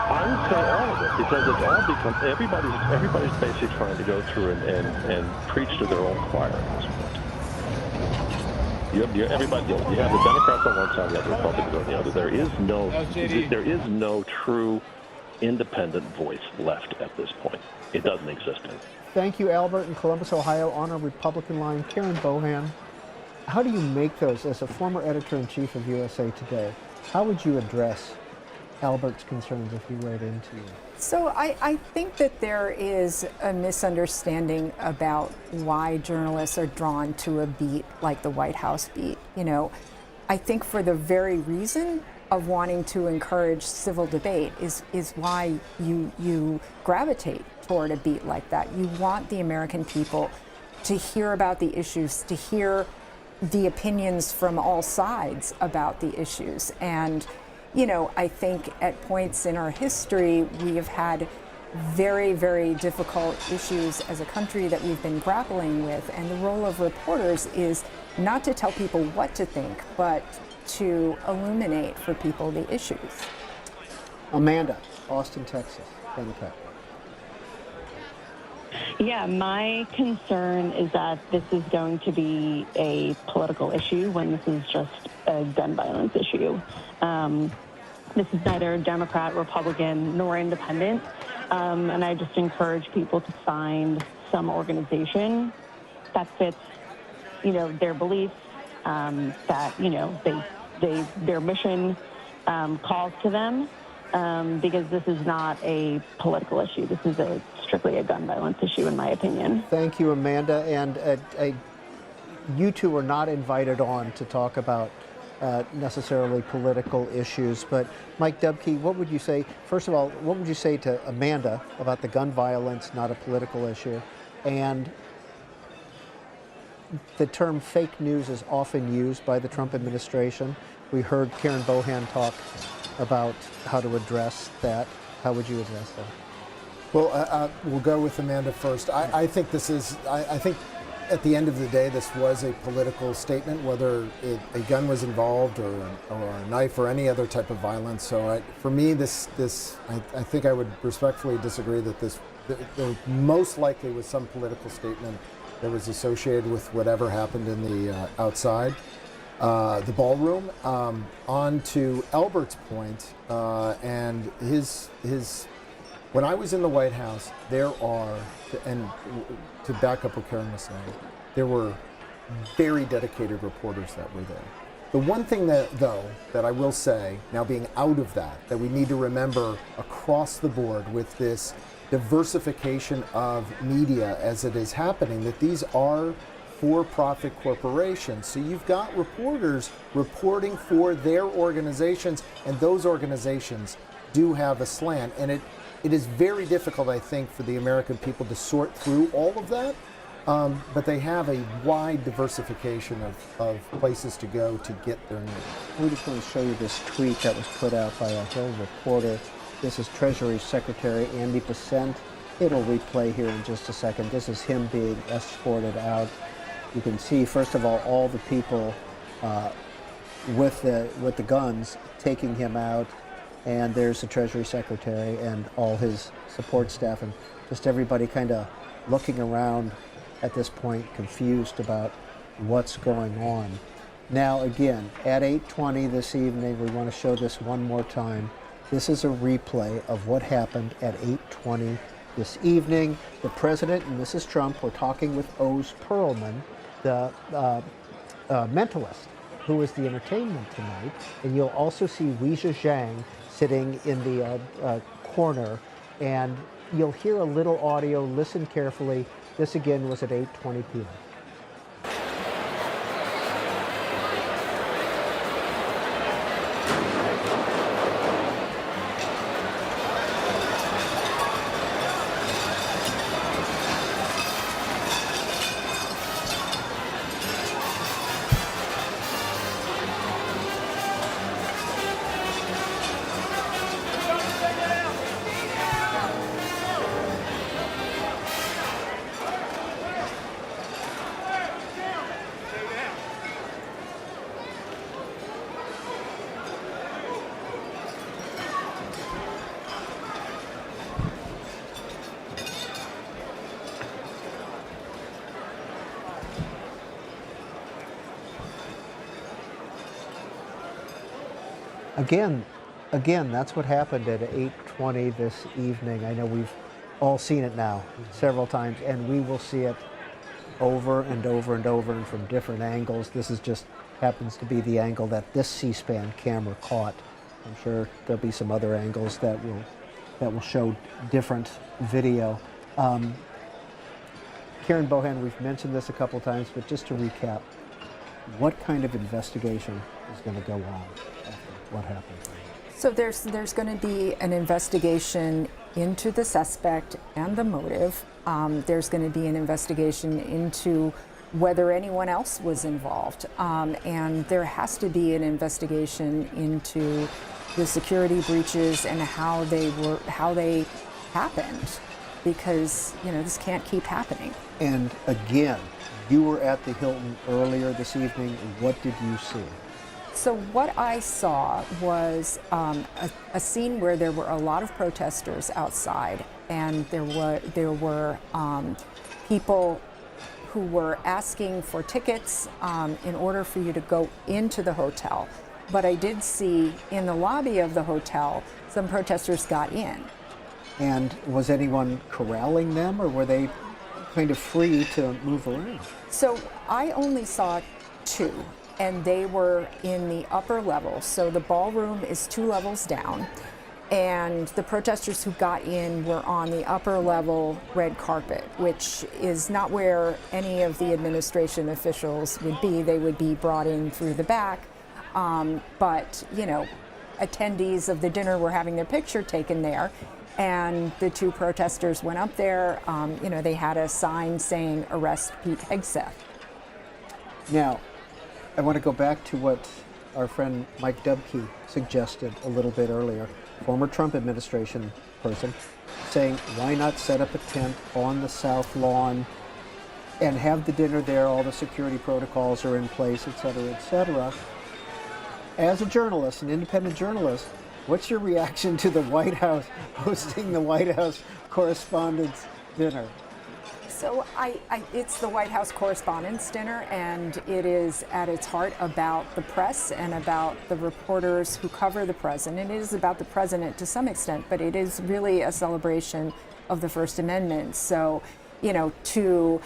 I would say all of it, because it's all become everybody's basically trying to go through and preach to their own choir at this point. You have the Democrats on one side, you have the Republicans on the other. There is no true independent voice left at this point. It doesn't exist anymore. Thank you, Albert in Columbus, Ohio, on our Republican line. Karen Bohan, how do you make those, as a former editor-in-chief of USA Today, how would you address Albert's concerns if he wrote into you? So I think that there is a misunderstanding about why journalists are drawn to a beat like the White House beat. I think for the very reason of wanting to encourage civil debate is why you gravitate toward a beat like that. You want the American people to hear about the issues, to hear the opinions from all sides about the issues. And, I think at points in our history, we have had very, very difficult issues as a country that we've been grappling with. And the role of reporters is not to tell people what to think, but to illuminate for people the issues. Amanda, Austin, Texas, Democrat. Yeah, my concern is that this is going to be a political issue when this is just a gun violence issue. This is neither Democrat, Republican, nor independent. And I just encourage people to find some organization that fits, their beliefs, that, their mission calls to them, because this is not a political issue. This is strictly a gun violence issue, in my opinion. Thank you, Amanda. And you two are not invited on to talk about necessarily political issues, but Mike Dubke, what would you say? First of all, what would you say to Amanda about the gun violence, not a political issue? And the term fake news is often used by the Trump administration. We heard Karen Bohan talk about how to address that. How would you address that? Well, we'll go with Amanda first. I think this is, I think at the end of the day, this was a political statement, whether a gun was involved or a knife or any other type of violence. So for me, I think I would respectfully disagree that there most likely was some political statement that was associated with whatever happened in the outside. The ballroom. On to Albert's point, and his. When I was in the White House, there are, and to back up what Karen was saying, there were very dedicated reporters that were there. The one thing that I will say, now being out of that we need to remember across the board with this diversification of media as it is happening, that these are for-profit corporations. So you've got reporters reporting for their organizations, and those organizations do have a slant. And it is very difficult, I think, for the American people to sort through all of that. But they have a wide diversification of places to go to get their news. We just want to show you this tweet that was put out by a Hill reporter. This is Treasury Secretary Andy Besant. It'll replay here in just a second. This is him being escorted out. You can see, first of all the people with the guns taking him out, and there's the Treasury Secretary and all his support staff, and just everybody kind of looking around at this point, confused about what's going on. Now, again, at 8:20 this evening, we want to show this one more time. This is a replay of what happened at 8:20 this evening. The President and Mrs. Trump were talking with Oz Perlman, the Mentalist, who is the entertainment tonight. And you'll also see Weijia Zhang sitting in the corner. And you'll hear a little audio. Listen carefully. This again was at 8:20 p.m. Again, that's what happened at 8:20 this evening. I know we've all seen it now several times, and we will see it over and over and over and from different angles. This is just happens to be the angle that this C-SPAN camera caught. I'm sure there'll be some other angles that will show different video. Karen Bohan, we've mentioned this a couple times, but just to recap, what kind of investigation is going to go on after what happened? So there's going to be an investigation into the suspect and the motive. There's going to be an investigation into whether anyone else was involved, and there has to be an investigation into the security breaches and how they happened, because this can't keep happening. And again, you were at the Hilton earlier this evening. What did you see? So what I saw was a scene where there were a lot of protesters outside, and there were people who were asking for tickets in order for you to go into the hotel. But I did see in the lobby of the hotel some protesters got in. And was anyone corralling them, or were they kind of free to move around. So I only saw 2, and they were in the upper level. So the ballroom is 2 levels down, and the protesters who got in were on the upper level red carpet, which is not where any of the administration officials would be. They would be brought in through the back. But, you know, attendees of the dinner were having their picture taken there, and the 2 protesters went up there. You know, they had a sign saying, "Arrest Pete Hegseth." Now, I want to go back to what our friend Mike Dubke suggested a little bit earlier, former Trump administration person, saying, why not set up a tent on the South Lawn and have the dinner there, all the security protocols are in place, et cetera, et cetera. As a journalist, an independent journalist, what's your reaction to the White House hosting the White House Correspondents Dinner? So it's the White House Correspondents Dinner, and it is at its heart about the press and about the reporters who cover the president. It is about the president to some extent, but it is really a celebration of the First Amendment. So, you know, to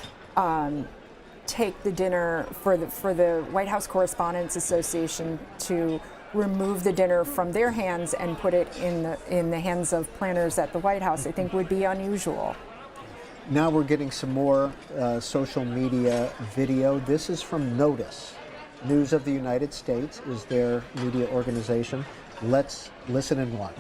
take the dinner for the White House Correspondents Association to remove the dinner from their hands and put it in the hands of planners at the White House, I think would be unusual. Now we're getting some more social media video. This is from Notice. News of the United States is their media organization. Let's listen and watch.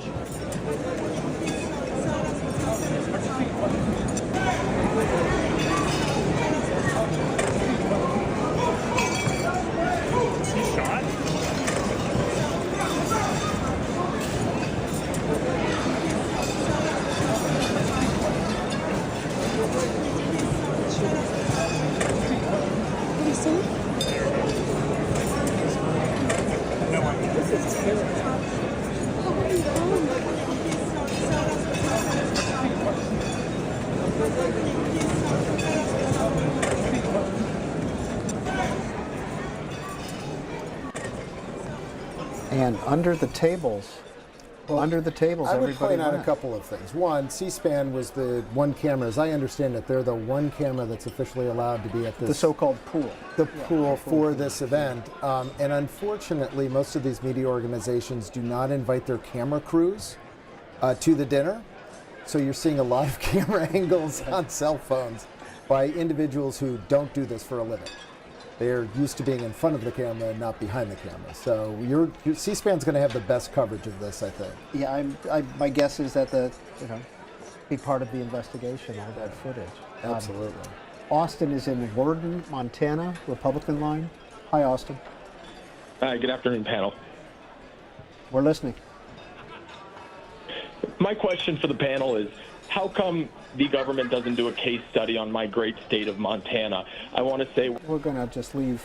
And under the tables, I would point out a went. couple of things. One, C-SPAN was the one camera, as I understand it, they're the one camera that's officially allowed to be at this. The so-called pool. The pool for this event. And unfortunately, most of these media organizations do not invite their camera crews to the dinner. So you're seeing a lot of camera angles on cell phones by individuals who don't do this for a living. They're used to being in front of the camera and not behind the camera. So your C-SPAN's going to have the best coverage of this, I think. Yeah, my guess is that be part of the investigation, all that footage. Absolutely. Austin is in Worden, Montana, Republican line. Hi, Austin. Hi, good afternoon, panel. We're listening. My question for the panel is, how come the government doesn't do a case study on my great state of Montana? I want to say... We're going to just leave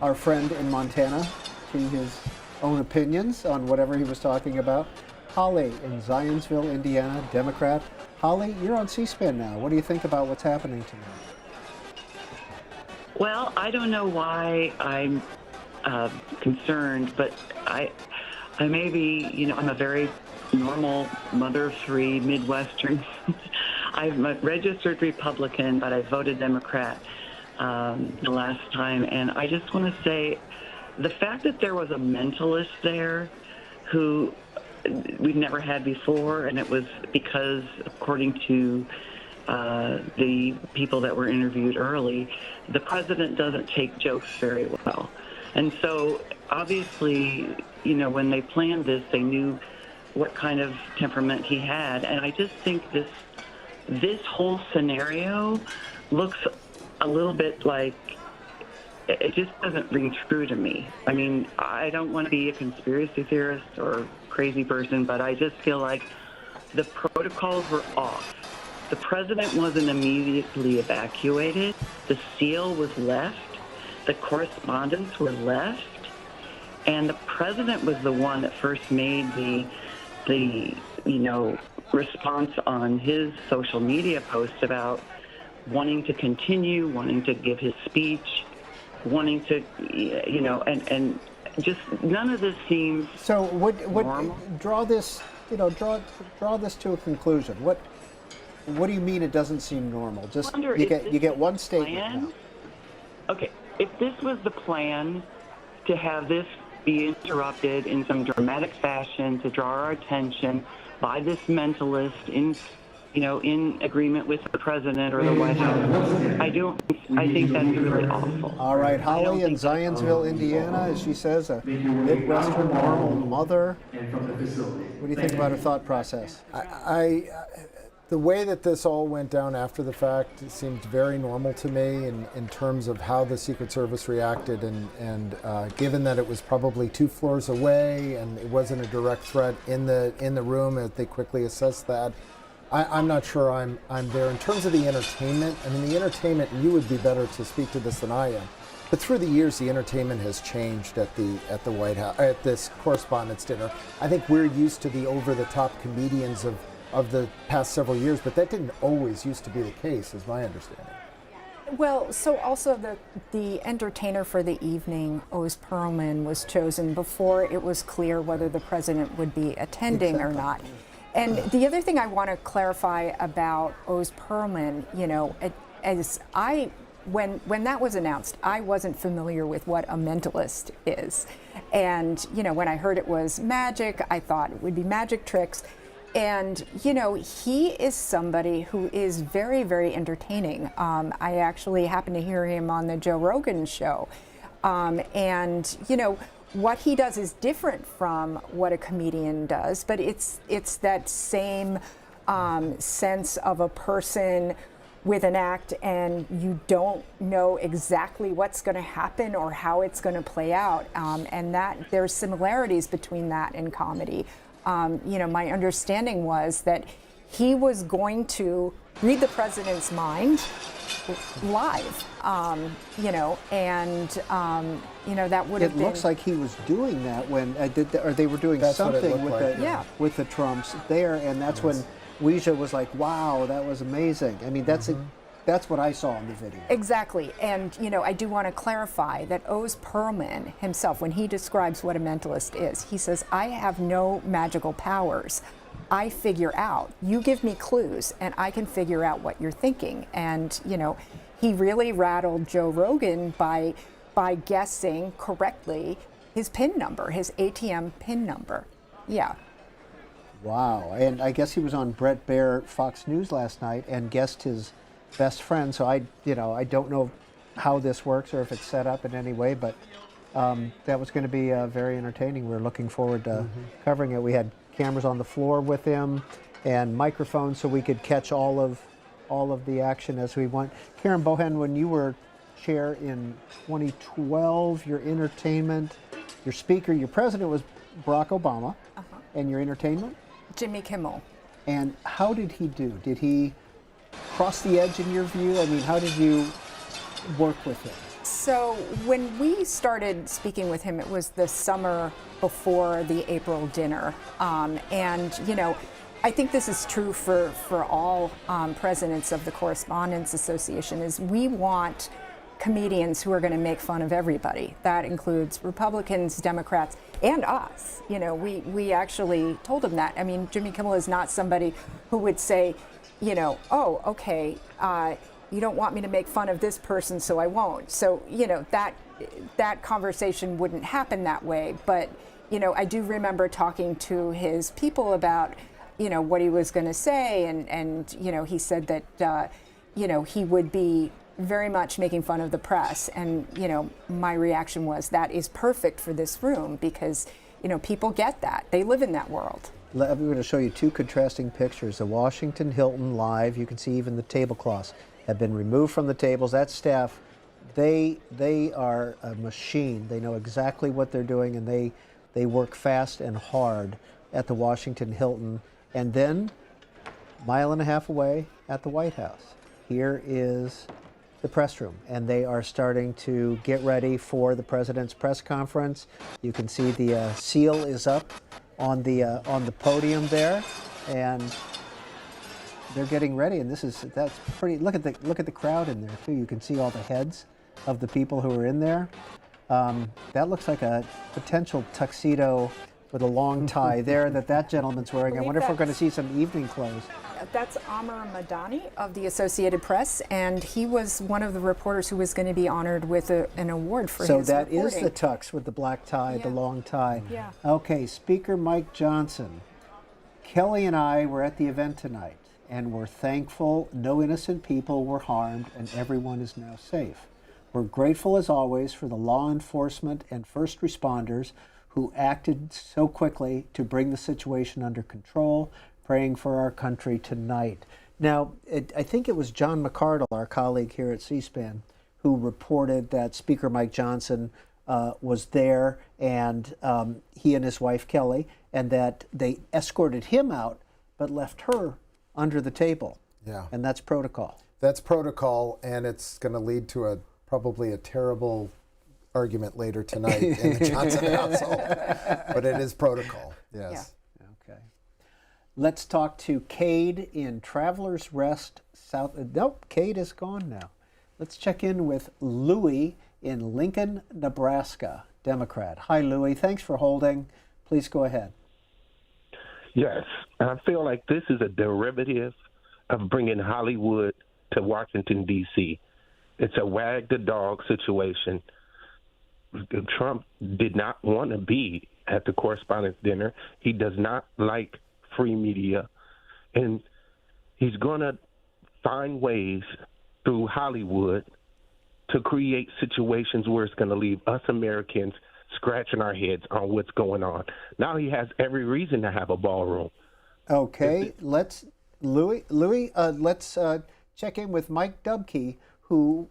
our friend in Montana to his own opinions on whatever he was talking about. Holly in Zionsville, Indiana, Democrat. Holly, you're on C-SPAN now. What do you think about what's happening tonight? Well, I don't know why I'm concerned, but I may be, I'm a very normal mother of 3 Midwestern. I'm a registered Republican, but I voted Democrat the last time. And I just want to say the fact that there was a mentalist there who we've never had before, and it was because, according to the people that were interviewed early, the president doesn't take jokes very well. And so obviously, when they planned this, they knew what kind of temperament he had. And I just think this whole scenario looks a little bit like, it just doesn't ring true to me. I mean, I don't want to be a conspiracy theorist or crazy person, but I just feel like the protocols were off. The president wasn't immediately evacuated. The seal was left. The correspondents were left. And the president was the one that first made the response on his social media post about wanting to continue, wanting to give his speech, wanting to, and just none of this seems so. Normal. Draw this, draw this to a conclusion. What do you mean it doesn't seem normal? Just wonder you if get one this statement. plan? Now. Okay, if this was the plan to have this be interrupted in some dramatic fashion to draw our attention by this mentalist in agreement with the president or the White House, I think that's really awful. All right, Holly in Zionsville, Indiana, as she says, a Midwestern normal mother. What do you think about her thought process? The way that this all went down after the fact seemed very normal to me in terms of how the Secret Service reacted, and given that it was probably 2 floors away and it wasn't a direct threat in the room, they quickly assessed that. I'm not sure I'm there. In terms of the entertainment, I mean, the entertainment, you would be better to speak to this than I am, but through the years, the entertainment has changed at the White House, at this Correspondents' Dinner. I think we're used to the over-the-top comedians of the past several years, but that didn't always used to be the case, is my understanding. Well, so also the entertainer for the evening, Oz Perlman, was chosen before it was clear whether the president would be attending or not. And the other thing I want to clarify about Oz Perlman, when that was announced, I wasn't familiar with what a mentalist is. And, when I heard it was magic, I thought it would be magic tricks. And, he is somebody who is very, very entertaining. I actually happened to hear him on the Joe Rogan show. What he does is different from what a comedian does, but it's that same sense of a person with an act, and you don't know exactly what's going to happen or how it's going to play out, and that there's similarities between that and comedy. My understanding was that he was going to read the president's mind live, that would have been. It looks like he was doing that when or they were doing something with the Trumps there, and that's when Ouija was like, "Wow, that was amazing." I mean, that's what I saw in the video. Exactly, and I do want to clarify that Oz Perlman himself, when he describes what a mentalist is, he says, "I have no magical powers. I figure out. You give me clues, and I can figure out what you're thinking." And he really rattled Joe Rogan by guessing correctly his PIN number, his ATM PIN number. Yeah. Wow, and I guess he was on Bret Baier Fox News last night and guessed his best friend. So I don't know how this works or if it's set up in any way, but that was going to be very entertaining. We're looking forward to covering it. We had cameras on the floor with him and microphones so we could catch all of the action as we went. Karen Bohan, when you were chair in 2012, your entertainment, your speaker, your president was Barack Obama, and your entertainment? Jimmy Kimmel. And how did he do? Did he cross the edge in your view? I mean, how did you work with him? So when we started speaking with him, it was the summer before the April dinner. I think this is true for all presidents of the Correspondents Association, is we want comedians who are going to make fun of everybody. That includes Republicans, Democrats, and us. We actually told him that. I mean, Jimmy Kimmel is not somebody who would say, oh, okay, you don't want me to make fun of this person, so I won't. So, that conversation wouldn't happen that way. But, I do remember talking to his people about, what he was going to say. And he said that, he would be very much making fun of the press. And, my reaction was, that is perfect for this room because, people get that. They live in that world. I'm going to show you 2 contrasting pictures. The Washington Hilton live. You can see even the tablecloths have been removed from the tables. That staff, they are a machine. They know exactly what they're doing, and they work fast and hard at the Washington Hilton. And then, a mile and a half away at the White House, here is the press room, and they are starting to get ready for the president's press conference. You can see the seal is up on the podium there, and they're getting ready. And that's pretty. Look at the crowd in there too. You can see all the heads of the people who are in there. That looks like a potential tuxedo with a long tie there that gentleman's wearing. I wonder if we're going to see some evening clothes. That's Amr Madani of the Associated Press, and he was one of the reporters who was going to be honored with an award for his reporting. So that is the tux with the black tie, the long tie. Yeah. Okay, Speaker Mike Johnson. Kelly and I were at the event tonight, and we're thankful no innocent people were harmed and everyone is now safe. We're grateful as always for the law enforcement and first responders who acted so quickly to bring the situation under control, praying for our country tonight. Now, I think it was John McCardle, our colleague here at C-SPAN, who reported that Speaker Mike Johnson was there, and he and his wife Kelly, and that they escorted him out but left her under the table. Yeah. And that's protocol. That's protocol, and it's going to lead to probably a terrible argument later tonight in the Johnson household. But it is protocol, yes. Yeah. Okay. Let's talk to Cade in Travelers Rest, South. Nope, Cade is gone now. Let's check in with Louis in Lincoln, Nebraska, Democrat. Hi, Louis. Thanks for holding. Please go ahead. Yes, I feel like this is a derivative of bringing Hollywood to Washington, D.C. It's a wag the dog situation. Trump did not want to be at the Correspondents' Dinner. He does not like free media. And he's going to find ways through Hollywood to create situations where it's going to leave us Americans scratching our heads on what's going on. Now he has every reason to have a ballroom. Okay, let's check in with Mike Dubke, who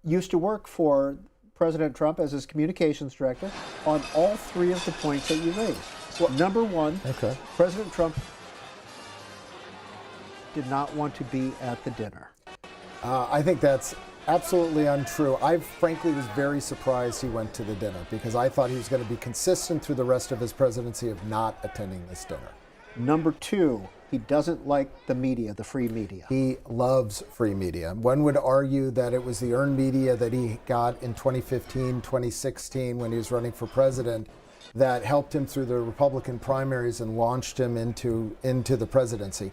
used to work for President Trump as his communications director, on all three of the points that you raised. Well, number one, President Trump did not want to be at the dinner. I think that's absolutely untrue. I frankly was very surprised he went to the dinner because I thought he was going to be consistent through the rest of his presidency of not attending this dinner. Number two, he doesn't like the media, the free media. He loves free media. One would argue that it was the earned media that he got in 2015, 2016 when he was running for president that helped him through the Republican primaries and launched him into the presidency.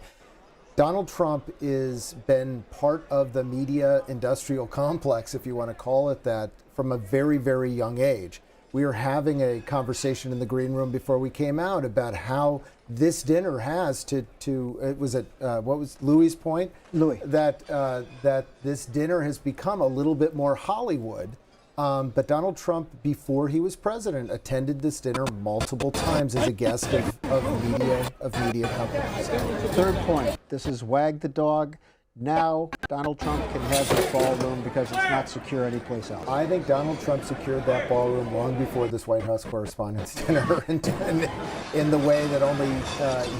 Donald Trump has been part of the media industrial complex, if you want to call it that, from a very, very young age. We were having a conversation in the green room before we came out about how this dinner has what was Louis' point? Louis. That this dinner has become a little bit more Hollywood. But Donald Trump, before he was president, attended this dinner multiple times as a guest of media companies. Third point, this is wag the dog. Now Donald Trump can have his ballroom because it's not secure anyplace else. I think Donald Trump secured that ballroom long before this White House Correspondents' Dinner in the way that only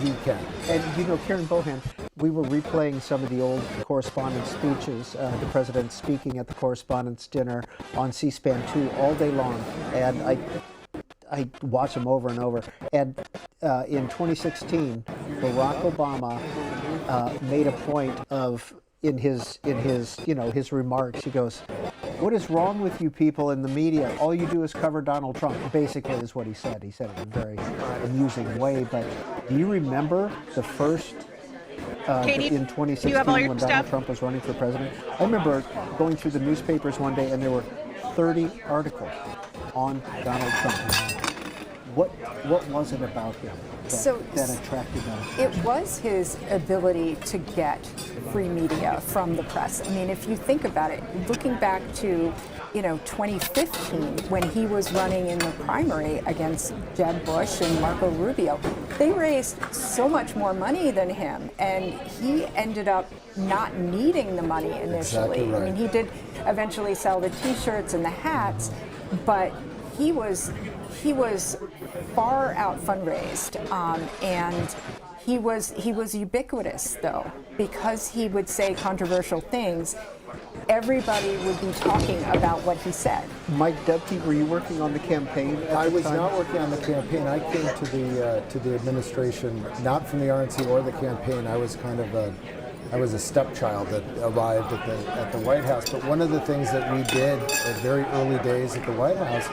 he can. And you know, Karen Bohan, we were replaying some of the old correspondence speeches, the president speaking at the Correspondents' Dinner on C-SPAN 2 all day long, and I watch them over and over. And in 2016, Barack Obama made a point of in his remarks. He goes, "What is wrong with you people in the media? All you do is cover Donald Trump." Basically, is what he said. He said it in a very amusing way. But do you remember the first? In 2016, when Donald Trump was running for president, I remember going through the newspapers one day, and there were 30 articles on Donald Trump. What was it about him that attracted them? It was his ability to get free media from the press. I mean, if you think about it, looking back to 2015, when he was running in the primary against Jeb Bush and Marco Rubio, they raised so much more money than him, and he ended up not needing the money initially. Exactly right. I mean, he did eventually sell the T-shirts and the hats, but he was far out fundraised, and he was ubiquitous though, because he would say controversial things. Everybody would be talking about what he said. Mike Dubke, were you working on the campaign at the time? I was not working on the campaign. I came to the administration not from the RNC or the campaign. I was I was a stepchild that arrived at the White House. But one of the things that we did at very early days at the White House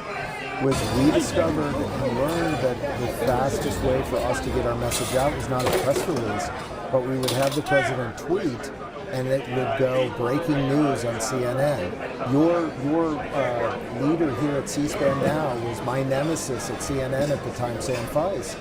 was we discovered and learned that the fastest way for us to get our message out was not a press release, but we would have the president tweet, and it would go breaking news on CNN. Your leader here at C-SPAN now was my nemesis at CNN at the time, Sam Feiss.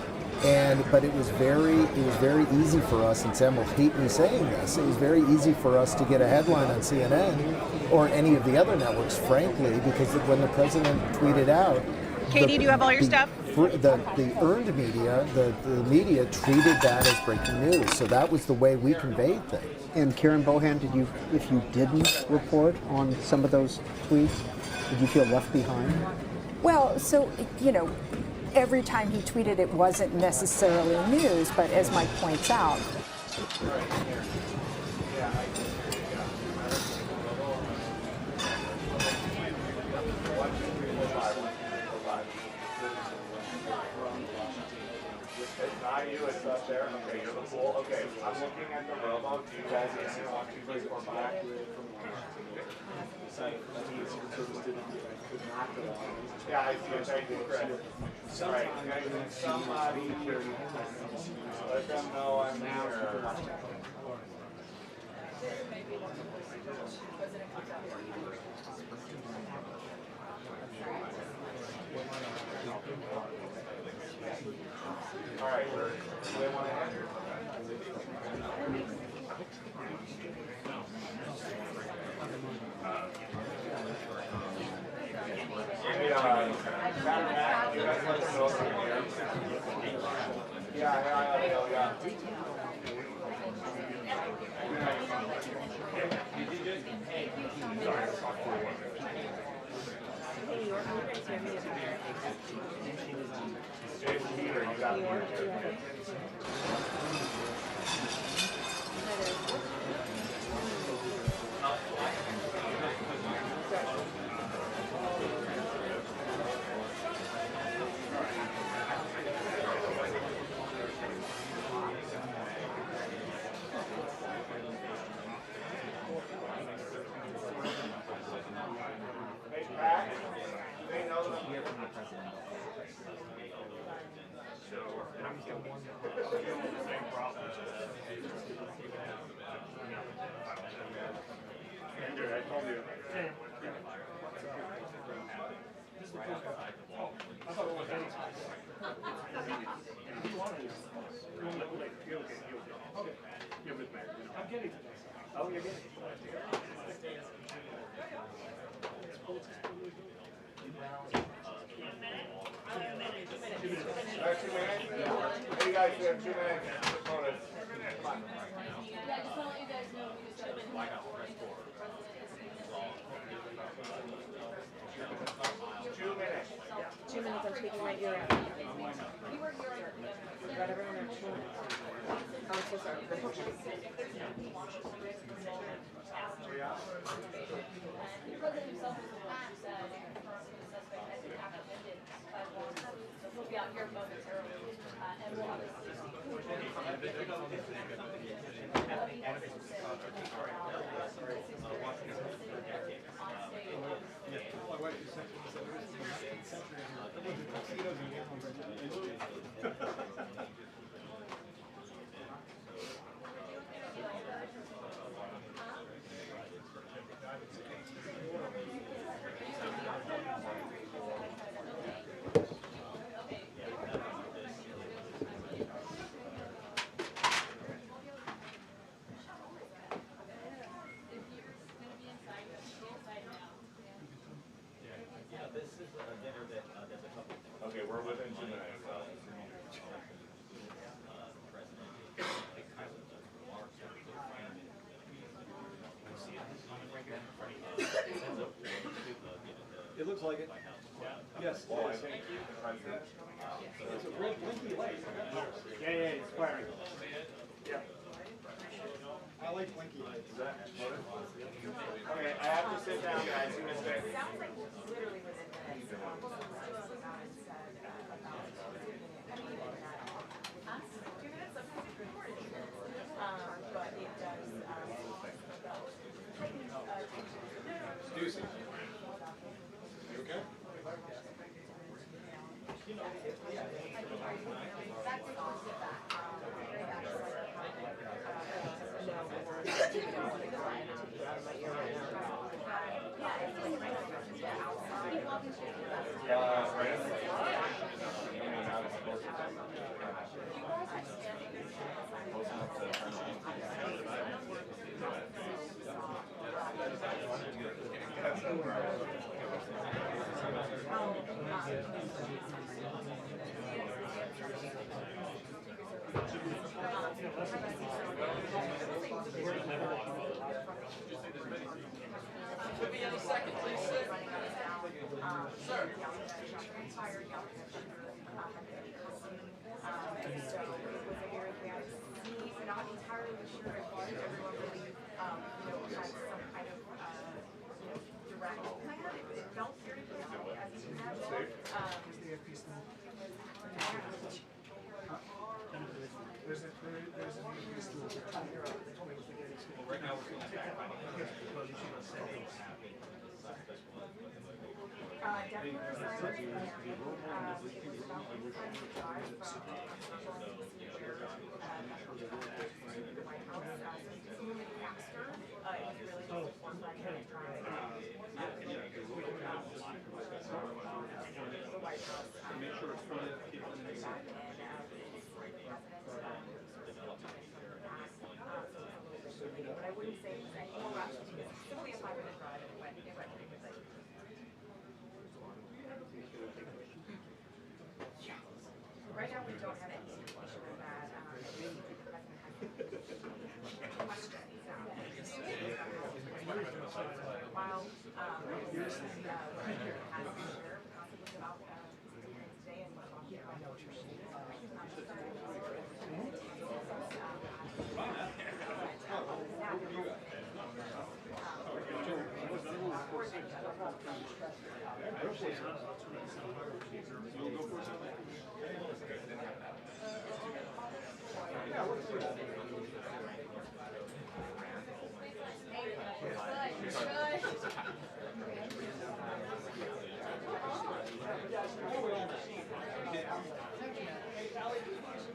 But it was very easy for us, and Sam will hate me saying this, it was very easy for us to get a headline on CNN or any of the other networks, frankly, because when the president tweeted out, Katie, do you have all your stuff? The earned media, the media treated that as breaking news, so that was the way we conveyed things. And Karen Bohan, if you didn't report on some of those tweets, did you feel left behind? Well, so, every time he tweeted, it wasn't necessarily news, but as Mike points out, It's up there. Okay, you're the pool. Okay, I'm looking at the robo. Do you guys want to please go back? Yeah, I see it. Thank you, Chris. All right, somebody let them know I'm here. All right, do they want to enter? You guys want to go over here? Yeah. Jason Peter, you got me here too. Oh, you're getting it. Hey guys, we have 2 minutes. Come on. Yeah, I just want to let you guys know we just got the White House press corps. 2 minutes. 2 minutes, I'm taking my ear out. Got everyone in 2 minutes. I'm so sorry. He'll be out here momentarily, and we'll obviously Okay, we're within 2 minutes. It looks like it. Yes. Well, I think it's a red blinky light. Yeah, it's flaring. Yeah. I like blinky lights. Okay, I have to sit down, guys. You missed it. Sounds like literally within minutes. but it does. Juicy. You okay? Right now we're going back by make sure it's one of the people in the but I wouldn't say it was any more rush. It's only a 5-minute drive and it went pretty quickly. Right now we don't have any indication of that. The president has questions. While has shared possibly about today and what today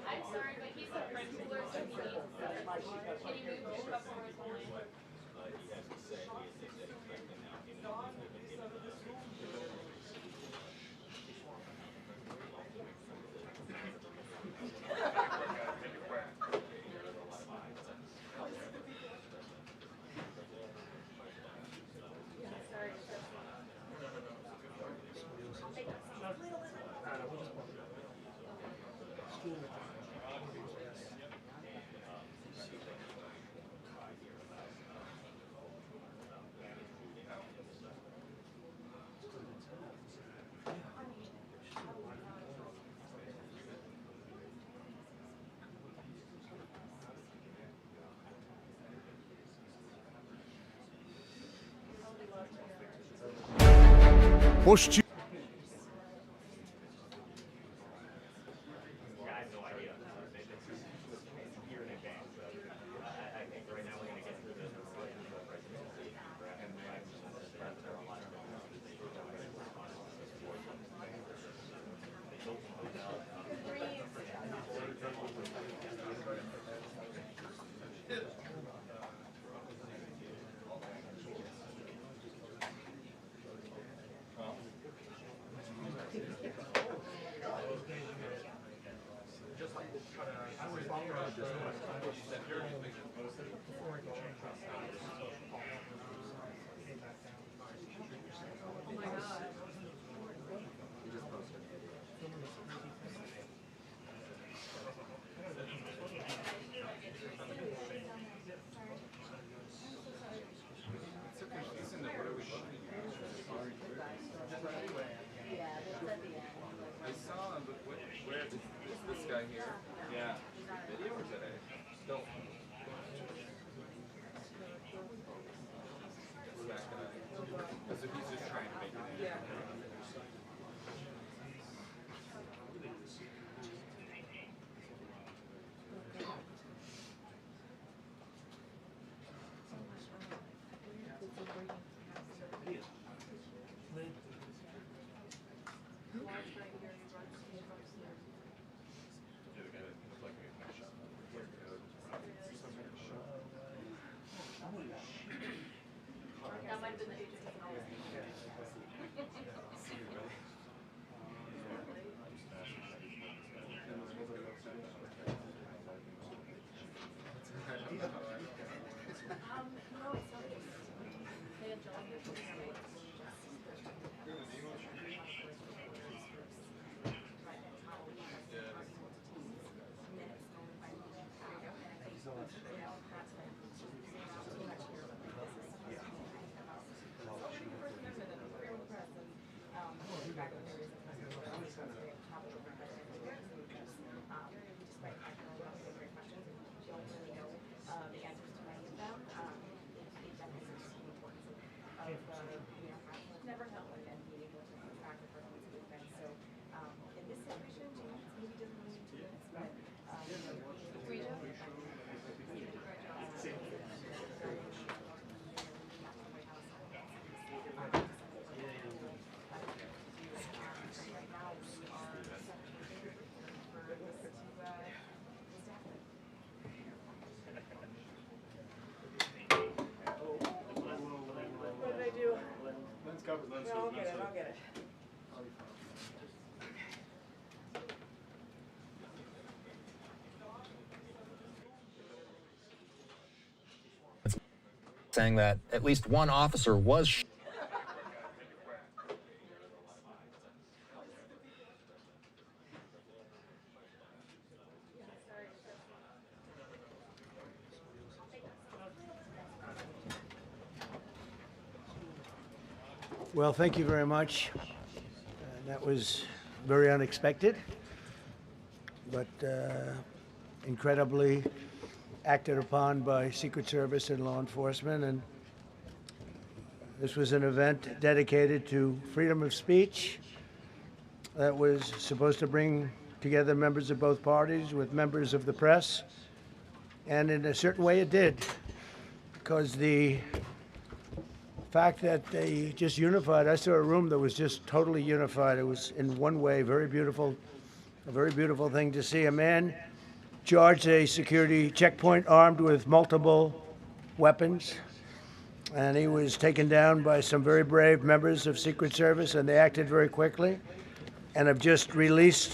I'm sorry, but he's a friend cooler, so he needs can you move both up on his line? Pości. That might have been the agency. I'll get it, I'll get it. Saying that at least one officer was Well, thank you very much. That was very unexpected, but incredibly acted upon by Secret Service and law enforcement. And this was an event dedicated to freedom of speech that was supposed to bring together members of both parties with members of the press. And in a certain way it did, because the fact that they just unified, I saw a room that was just totally unified. It was in one way very beautiful, a very beautiful thing to see. A man charged a security checkpoint armed with multiple weapons, and he was taken down by some very brave members of Secret Service, and they acted very quickly and have just released,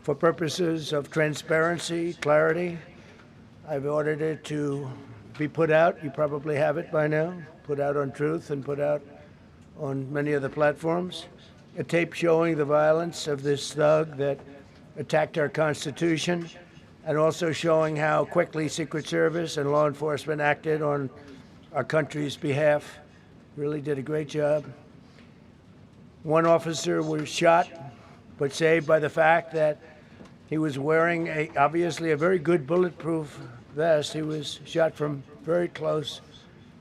for purposes of transparency, clarity, I've ordered it to be put out. You probably have it by now. Put out on Truth and put out on many other platforms. A tape showing the violence of this thug that attacked our Constitution, and also showing how quickly Secret Service and law enforcement acted on our country's behalf. Really did a great job. One officer was shot, but saved by the fact that he was wearing obviously a very good bulletproof vest. He was shot from very close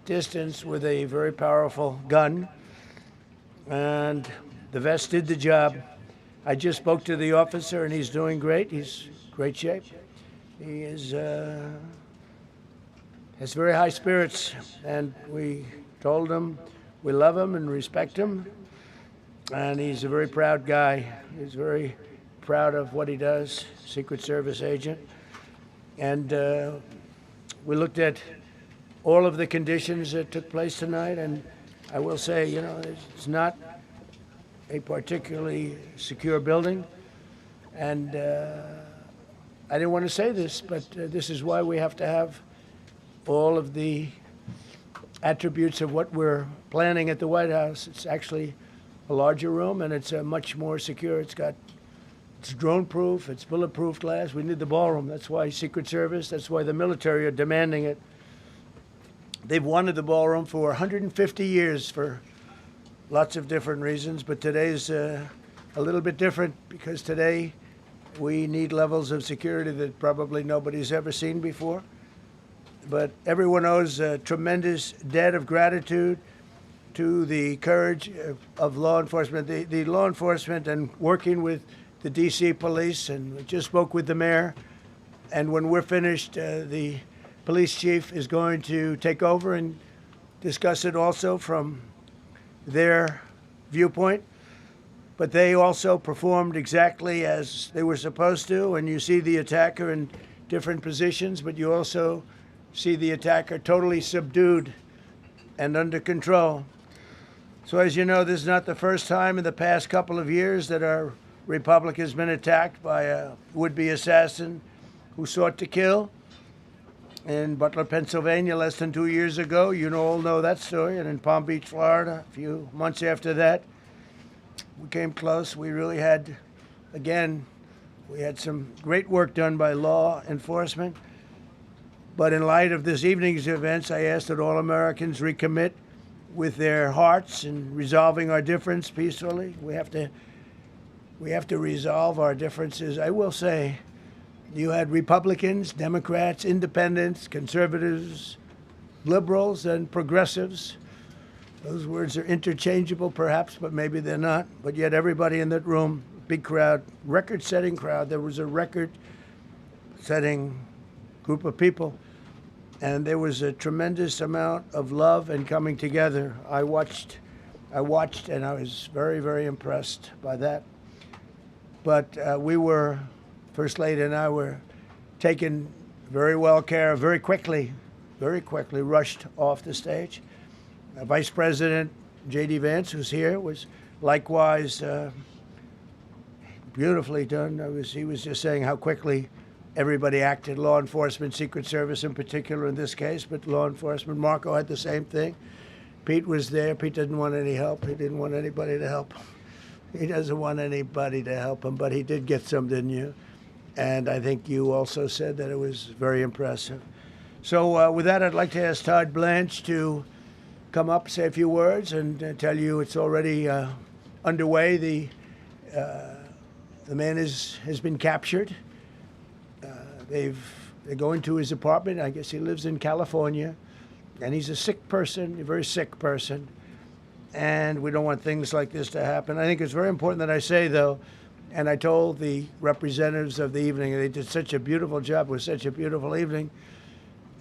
distance with a very powerful gun, and the vest did the job. I just spoke to the officer, and he's doing great. He's in great shape. He is has very high spirits, and we told him we love him and respect him, and he's a very proud guy. He's very proud of what he does, Secret Service agent. And we looked at all of the conditions that took place tonight, and I will say, you know, it's not a particularly secure building, and I didn't want to say this, but this is why we have to have all of the attributes of what we're planning at the White House. It's actually a larger room, and it's much more secure. It's drone-proof, it's bulletproof glass. We need the ballroom. That's why Secret Service, that's why the military are demanding it. They've wanted the ballroom for 150 years for lots of different reasons, but today's a little bit different, because today we need levels of security that probably nobody's ever seen before. But everyone owes a tremendous debt of gratitude to the courage of law enforcement, the law enforcement, and working with the D.C. police. And we just spoke with the mayor, and when we're finished, the police chief is going to take over and discuss it also from their viewpoint. But they also performed exactly as they were supposed to, and you see the attacker in different positions, but you also see the attacker totally subdued and under control. So as you know, this is not the first time in the past couple of years that our republic has been attacked by a would-be assassin who sought to kill. In Butler, Pennsylvania, less than 2 years ago, you all know that story, and in Palm Beach, Florida, a few months after that, we came close. We really had, again, we had some great work done by law enforcement. But in light of this evening's events, I asked that all Americans recommit with their hearts in resolving our difference peacefully. We have to resolve our differences. I will say, you had Republicans, Democrats, independents, conservatives, liberals, and progressives. Those words are interchangeable, perhaps, but maybe they're not. But yet everybody in that room, big crowd, record-setting crowd. There was a record-setting group of people, and there was a tremendous amount of love and coming together. I watched, and I was very, very impressed by that. But First Lady and I were taken very well care of, very quickly rushed off the stage. Vice President J.D. Vance, who's here, was likewise beautifully done. He was just saying how quickly everybody acted, law enforcement, Secret Service in particular in this case, but law enforcement. Marco had the same thing. Pete was there. Pete didn't want any help. He didn't want anybody to help him. He doesn't want anybody to help him, but he did get some, didn't you? And I think you also said that it was very impressive. So with that, I'd like to ask Todd Blanche to come up, say a few words, and tell you it's already underway. The man has been captured. They're going to his apartment. I guess he lives in California, and he's a sick person, a very sick person, and we don't want things like this to happen. I think it's very important that I say, though, and I told the representatives of the evening, they did such a beautiful job. It was such a beautiful evening.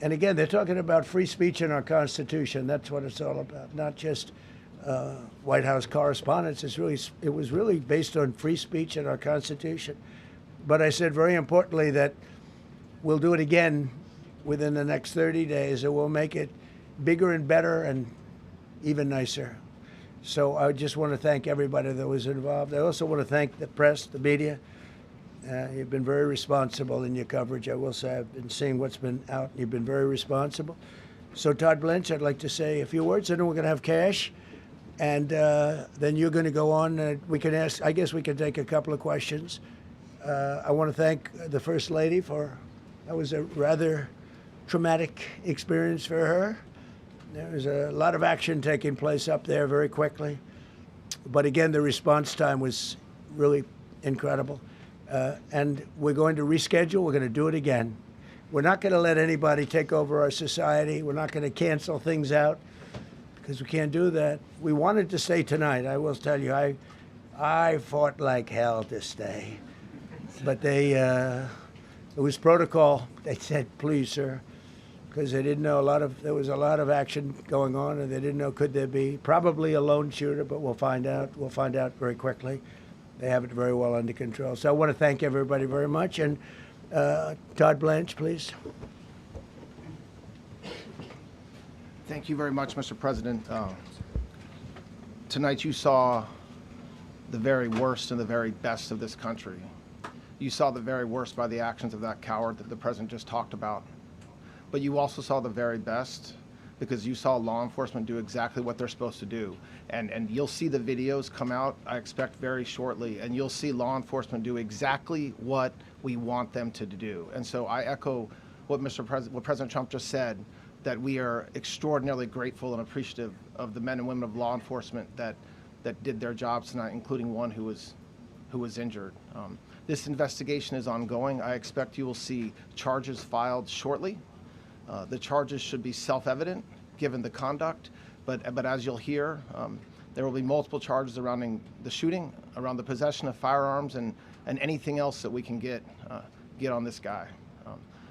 And again, they're talking about free speech in our Constitution. That's what it's all about, not just White House correspondents. It was really based on free speech in our Constitution. But I said very importantly that we'll do it again within the next 30 days, and we'll make it bigger and better and even nicer. So I just want to thank everybody that was involved. I also want to thank the press, the media. You've been very responsible in your coverage. I will say I've been seeing what's been out, and you've been very responsible. So Todd Blanche, I'd like to say a few words, and then we're going to have cash. And then you're going to go on. We can ask, I guess we can take a couple of questions. I want to thank the First Lady that was a rather traumatic experience for her. There was a lot of action taking place up there very quickly. But again, the response time was really incredible. And we're going to reschedule. We're going to do it again. We're not going to let anybody take over our society. We're not going to cancel things out because we can't do that. We wanted to stay tonight. I will tell you, I fought like hell to stay. But it was protocol. They said, please, sir, because they didn't know there was a lot of action going on, and they didn't know could there be probably a lone shooter, but we'll find out. We'll find out very quickly. They have it very well under control. So I want to thank everybody very much. And Todd Blanche, please. Thank you very much, Mr. President. Tonight you saw the very worst and the very best of this country. You saw the very worst by the actions of that coward that the President just talked about. But you also saw the very best because you saw law enforcement do exactly what they're supposed to do. And you'll see the videos come out, I expect, very shortly, and you'll see law enforcement do exactly what we want them to do. And so I echo what President Trump just said, that we are extraordinarily grateful and appreciative of the men and women of law enforcement that did their jobs tonight, including one who was injured. This investigation is ongoing. I expect you will see charges filed shortly. The charges should be self-evident given the conduct, but as you'll hear, there will be multiple charges surrounding the shooting, around the possession of firearms, and anything else that we can get on this guy.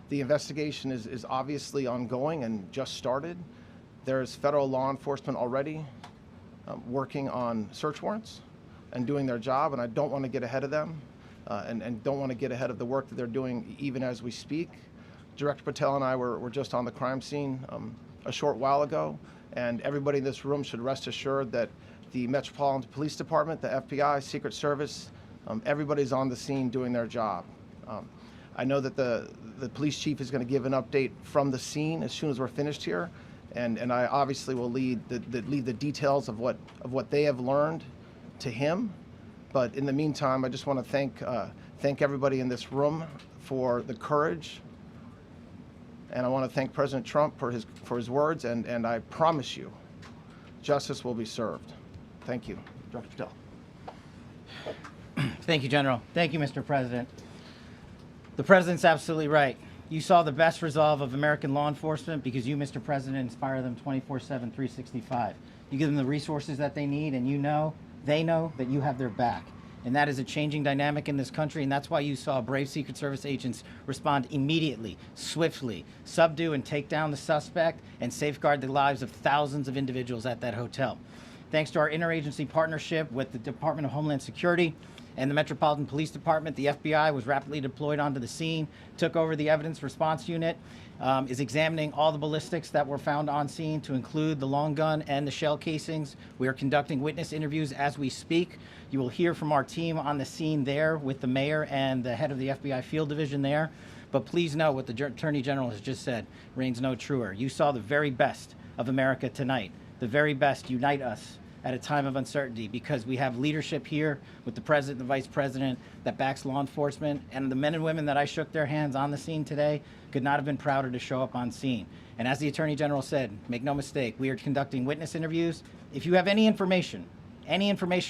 The investigation is obviously ongoing and just started. There's federal law enforcement already working on search warrants and doing their job, and I don't want to get ahead of them and don't want to get ahead of the work that they're doing even as we speak. Director Patel and I were just on the crime scene a short while ago, and everybody in this room should rest assured that the Metropolitan Police Department, the FBI, Secret Service, everybody's on the scene doing their job. I know that the police chief is going to give an update from the scene as soon as we're finished here, and I obviously will lead the details of what they have learned to him. But in the meantime, I just want to thank everybody in this room for the courage. And I want to thank President Trump for his words, and I promise you, justice will be served. Thank you. Dr. Patel. Thank you, General. Thank you, Mr. President. The President's absolutely right. You saw the best resolve of American law enforcement because you, Mr. President, inspire them 24/7, 365. You give them the resources that they need, and they know that you have their back. And that is a changing dynamic in this country, and that's why you saw brave Secret Service agents respond immediately, swiftly, subdue and take down the suspect, and safeguard the lives of thousands of individuals at that hotel. Thanks to our interagency partnership with the Department of Homeland Security, and the Metropolitan Police Department, the FBI, was rapidly deployed onto the scene, took over the evidence response unit, is examining all the ballistics that were found on scene to include the long gun and the shell casings. We are conducting witness interviews as we speak. You will hear from our team on the scene there with the mayor and the head of the FBI field division there. But please know what the Attorney General has just said reigns no truer. You saw the very best of America tonight. The very best unite us at a time of uncertainty, because we have leadership here with the President and the Vice President that backs law enforcement, and the men and women that I shook their hands on the scene today could not have been prouder to show up on scene. And as the Attorney General said, make no mistake, we are conducting witness interviews. If you have any information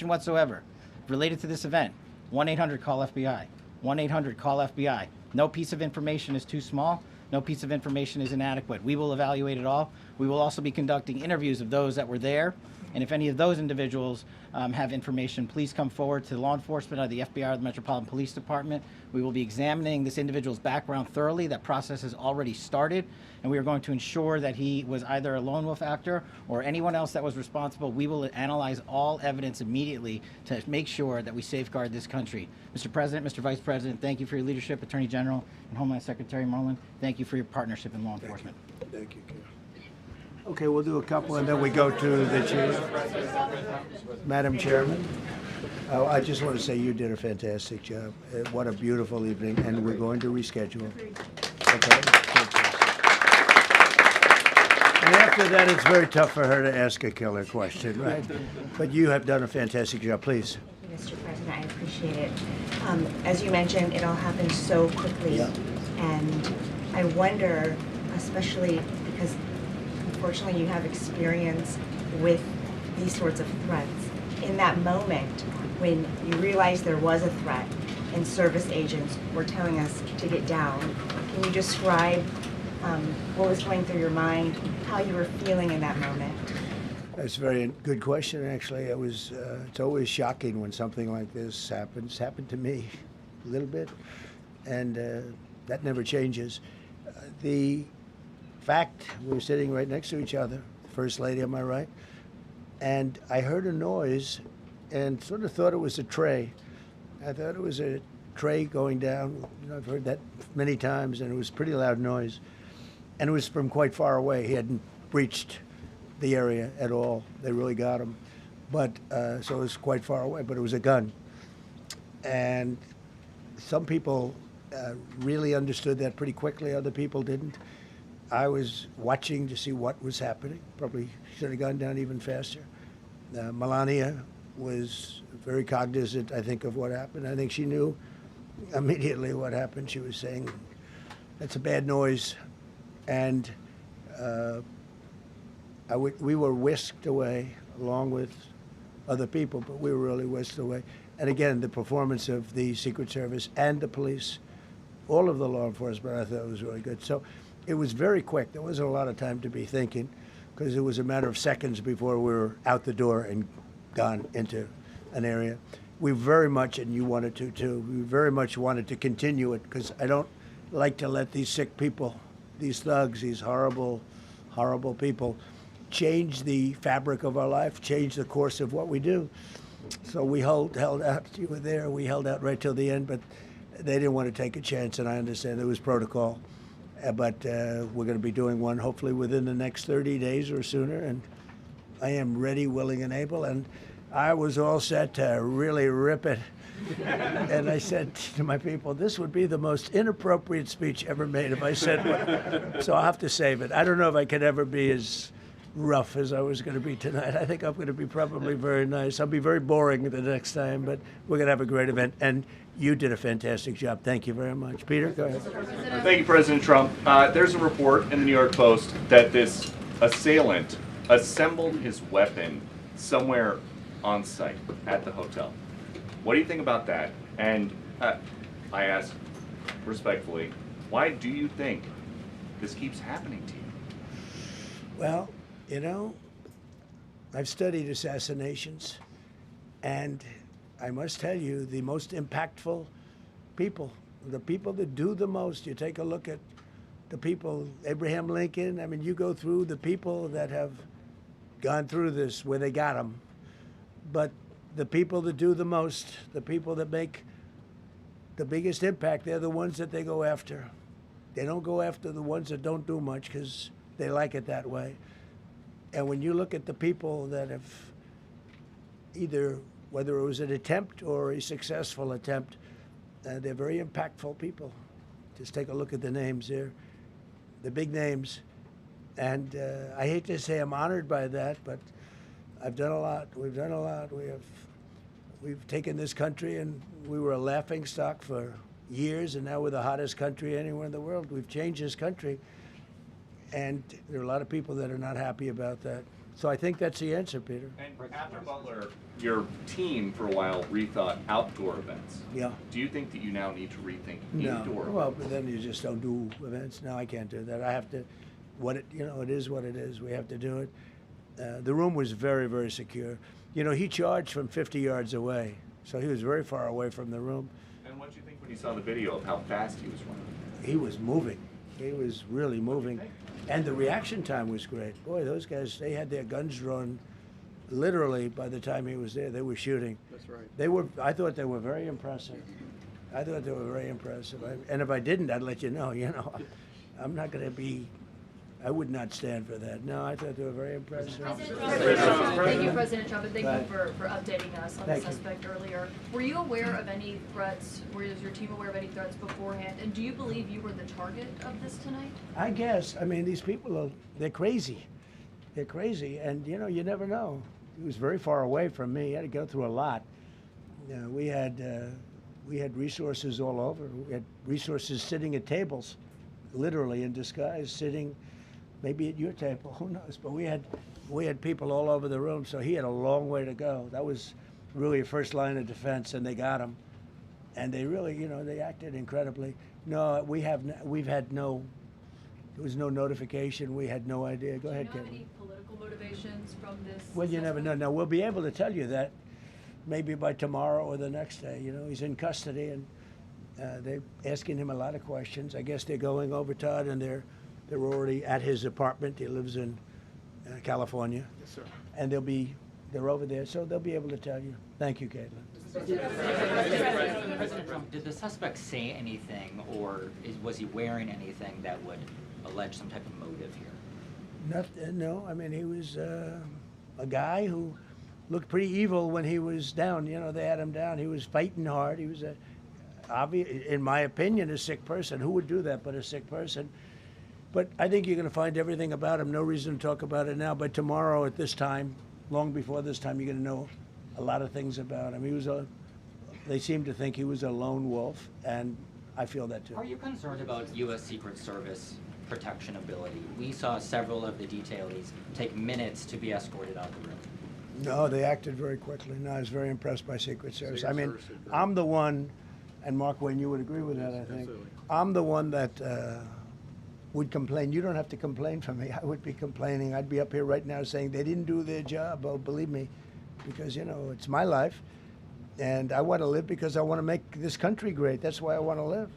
whatsoever related to this event, 1-800-CALL-FBI, 1-800-CALL-FBI. No piece of information is too small. No piece of information is inadequate. We will evaluate it all. We will also be conducting interviews of those that were there. And if any of those individuals have information, please come forward to law enforcement or the FBI or the Metropolitan Police Department. We will be examining this individual's background thoroughly. That process has already started, and we are going to ensure that he was either a lone wolf actor or anyone else that was responsible. We will analyze all evidence immediately to make sure that we safeguard this country. Mr. President, Mr. Vice President, thank you for your leadership. Attorney General and Homeland Secretary Merlin, thank you for your partnership in law enforcement. Thank you, Ken. Okay, we'll do a couple and then we go to the chief. Madam Chairman, I just want to say you did a fantastic job. What a beautiful evening, and we're going to reschedule. Okay. And after that, it's very tough for her to ask a killer question, right? But you have done a fantastic job. Please. Mr. President, I appreciate it. As you mentioned, it all happened so quickly. Yeah. And I wonder, especially because unfortunately you have experience with these sorts of threats, in that moment when you realized there was a threat and service agents were telling us to get down, can you describe what was going through your mind, how you were feeling in that moment? That's a very good question, actually. It's always shocking when something like this happens. It's happened to me a little bit, and that never changes. The fact, we were sitting right next to each other, First Lady on my right, and I heard a noise and sort of thought it was a tray. I thought it was a tray going down. You know, I've heard that many times, and it was a pretty loud noise. And it was from quite far away. He hadn't breached the area at all. They really got him. But, so it was quite far away, but it was a gun. And some people really understood that pretty quickly, other people didn't. I was watching to see what was happening. Probably should have gone down even faster. Melania was very cognizant, I think, of what happened. I think she knew immediately what happened. She was saying, that's a bad noise. And we were whisked away along with other people, but we were really whisked away. And again, the performance of the Secret Service and the police, all of the law enforcement, I thought was really good. So it was very quick. There wasn't a lot of time to be thinking, because it was a matter of seconds before we were out the door and gone into an area. We very much, and you wanted to too, we very much wanted to continue it, because I don't like to let these sick people, these thugs, these horrible, horrible people, change the fabric of our life, change the course of what we do. So we held out. You were there. We held out right till the end, but they didn't want to take a chance, and I understand there was protocol. But we're going to be doing one hopefully within the next 30 days or sooner, and I am ready, willing, and able. And I was all set to really rip it. And I said to my people, this would be the most inappropriate speech ever made if I said what. So I'll have to save it. I don't know if I could ever be as rough as I was going to be tonight. I think I'm going to be probably very nice. I'll be very boring the next time, but we're going to have a great event. And you did a fantastic job. Thank you very much. Peter, go ahead. Thank you, President Trump. There's a report in the New York Post that this assailant assembled his weapon somewhere on site at the hotel. What do you think about that? And I ask respectfully, why do you think this keeps happening to you? Well, you know, I've studied assassinations, and I must tell you, the most impactful people, the people that do the most, you take a look at the people, Abraham Lincoln, I mean, you go through the people that have gone through this, where they got them. But the people that do the most, the people that make the biggest impact, they're the ones that they go after. They don't go after the ones that don't do much because they like it that way. And when you look at the people that have either, whether it was an attempt or a successful attempt, they're very impactful people. Just take a look at the names there, the big names. And I hate to say I'm honored by that, but I've done a lot. We've done a lot. We've taken this country, and we were a laughing stock for years, and now we're the hottest country anywhere in the world. We've changed this country, and there are a lot of people that are not happy about that. So I think that's the answer, Peter. And after Butler, your team for a while rethought outdoor events. Yeah. Do you think that you now need to rethink No. indoor Well, events? but then you just don't do events. No, I can't do that. I have to. It is what it is. We have to do it. The room was very, very secure. He charged from 50 yards away, so he was very far away from the room. And what did you think when you saw the video of how fast he was running? He was moving. He was really moving. And the reaction time was great. Boy, those guys, they had their guns drawn literally by the time he was there. They were shooting. That's right. I thought they were very impressive. And if I didn't, I'd let you know. I'm not going to be, I would not stand for that. No, I thought they were very impressive. Thank you, President Trump, and thank Right. you for updating us on Thank the you. suspect earlier. Were you aware of any threats? Was your team aware of any threats beforehand? And do you believe you were the target of this tonight? I guess. I mean, these people they're crazy. They're crazy, and you never know. He was very far away from me. He had to go through a lot. We had resources all over. We had resources sitting at tables, literally in disguise, sitting maybe at your table, who knows? But we had people all over the room, so he had a long way to go. That was really a first line of defense, and they got him. And they really, they acted incredibly. No, there was no notification. We had no idea. Go ahead, Do you know Caitlin. any political motivations from this? Well, you never know. Now, we'll be able to tell you that maybe by tomorrow or the next day. He's in custody, and they're asking him a lot of questions. I guess they're going over, Todd, and they're already at his apartment. He lives in California. Yes, sir. And they're over there, so they'll be able to tell you. Thank you, Caitlin. President Trump, did the suspect say anything, or was he wearing anything that would allege some type of motive here? Nothing, no, I mean, he was a guy who looked pretty evil when he was down. They had him down. He was fighting hard. He was, in my opinion, a sick person. Who would do that but a sick person? But I think you're going to find everything about him. No reason to talk about it now. But tomorrow at this time, long before this time, you're going to know a lot of things about him. They seem to think he was a lone wolf, and I feel that too. Are you concerned about U.S. Secret Service protection ability? We saw several of the detailees take minutes to be escorted out of the room. No, they acted very quickly. No, I was very impressed by Secret Service. I mean, I'm the one, and Mark Wayne, you would agree with that, I think. Absolutely. I'm the one that would complain. You don't have to complain for me. I would be complaining. I'd be up here right now saying they didn't do their job. Oh, believe me, because, it's my life, and I want to live because I want to make this country great. That's why I want to live.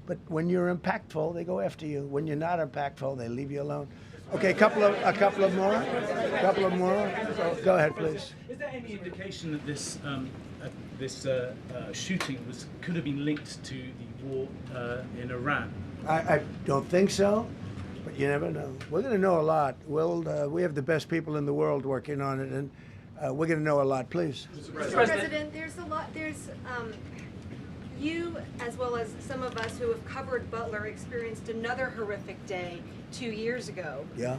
But when you're impactful, they go after you. When you're not impactful, they leave you alone. Okay, a couple of more. Go ahead, please. Is there any indication that this shooting could have been linked to the war in Iran? I don't think so, but you never know. We're going to know a lot. We have the best people in the world working on it, and we're going to know a lot. Please. Mr. President, there's a lot. You, as well as some of us who have covered Butler, experienced another horrific day 2 years ago. Yeah.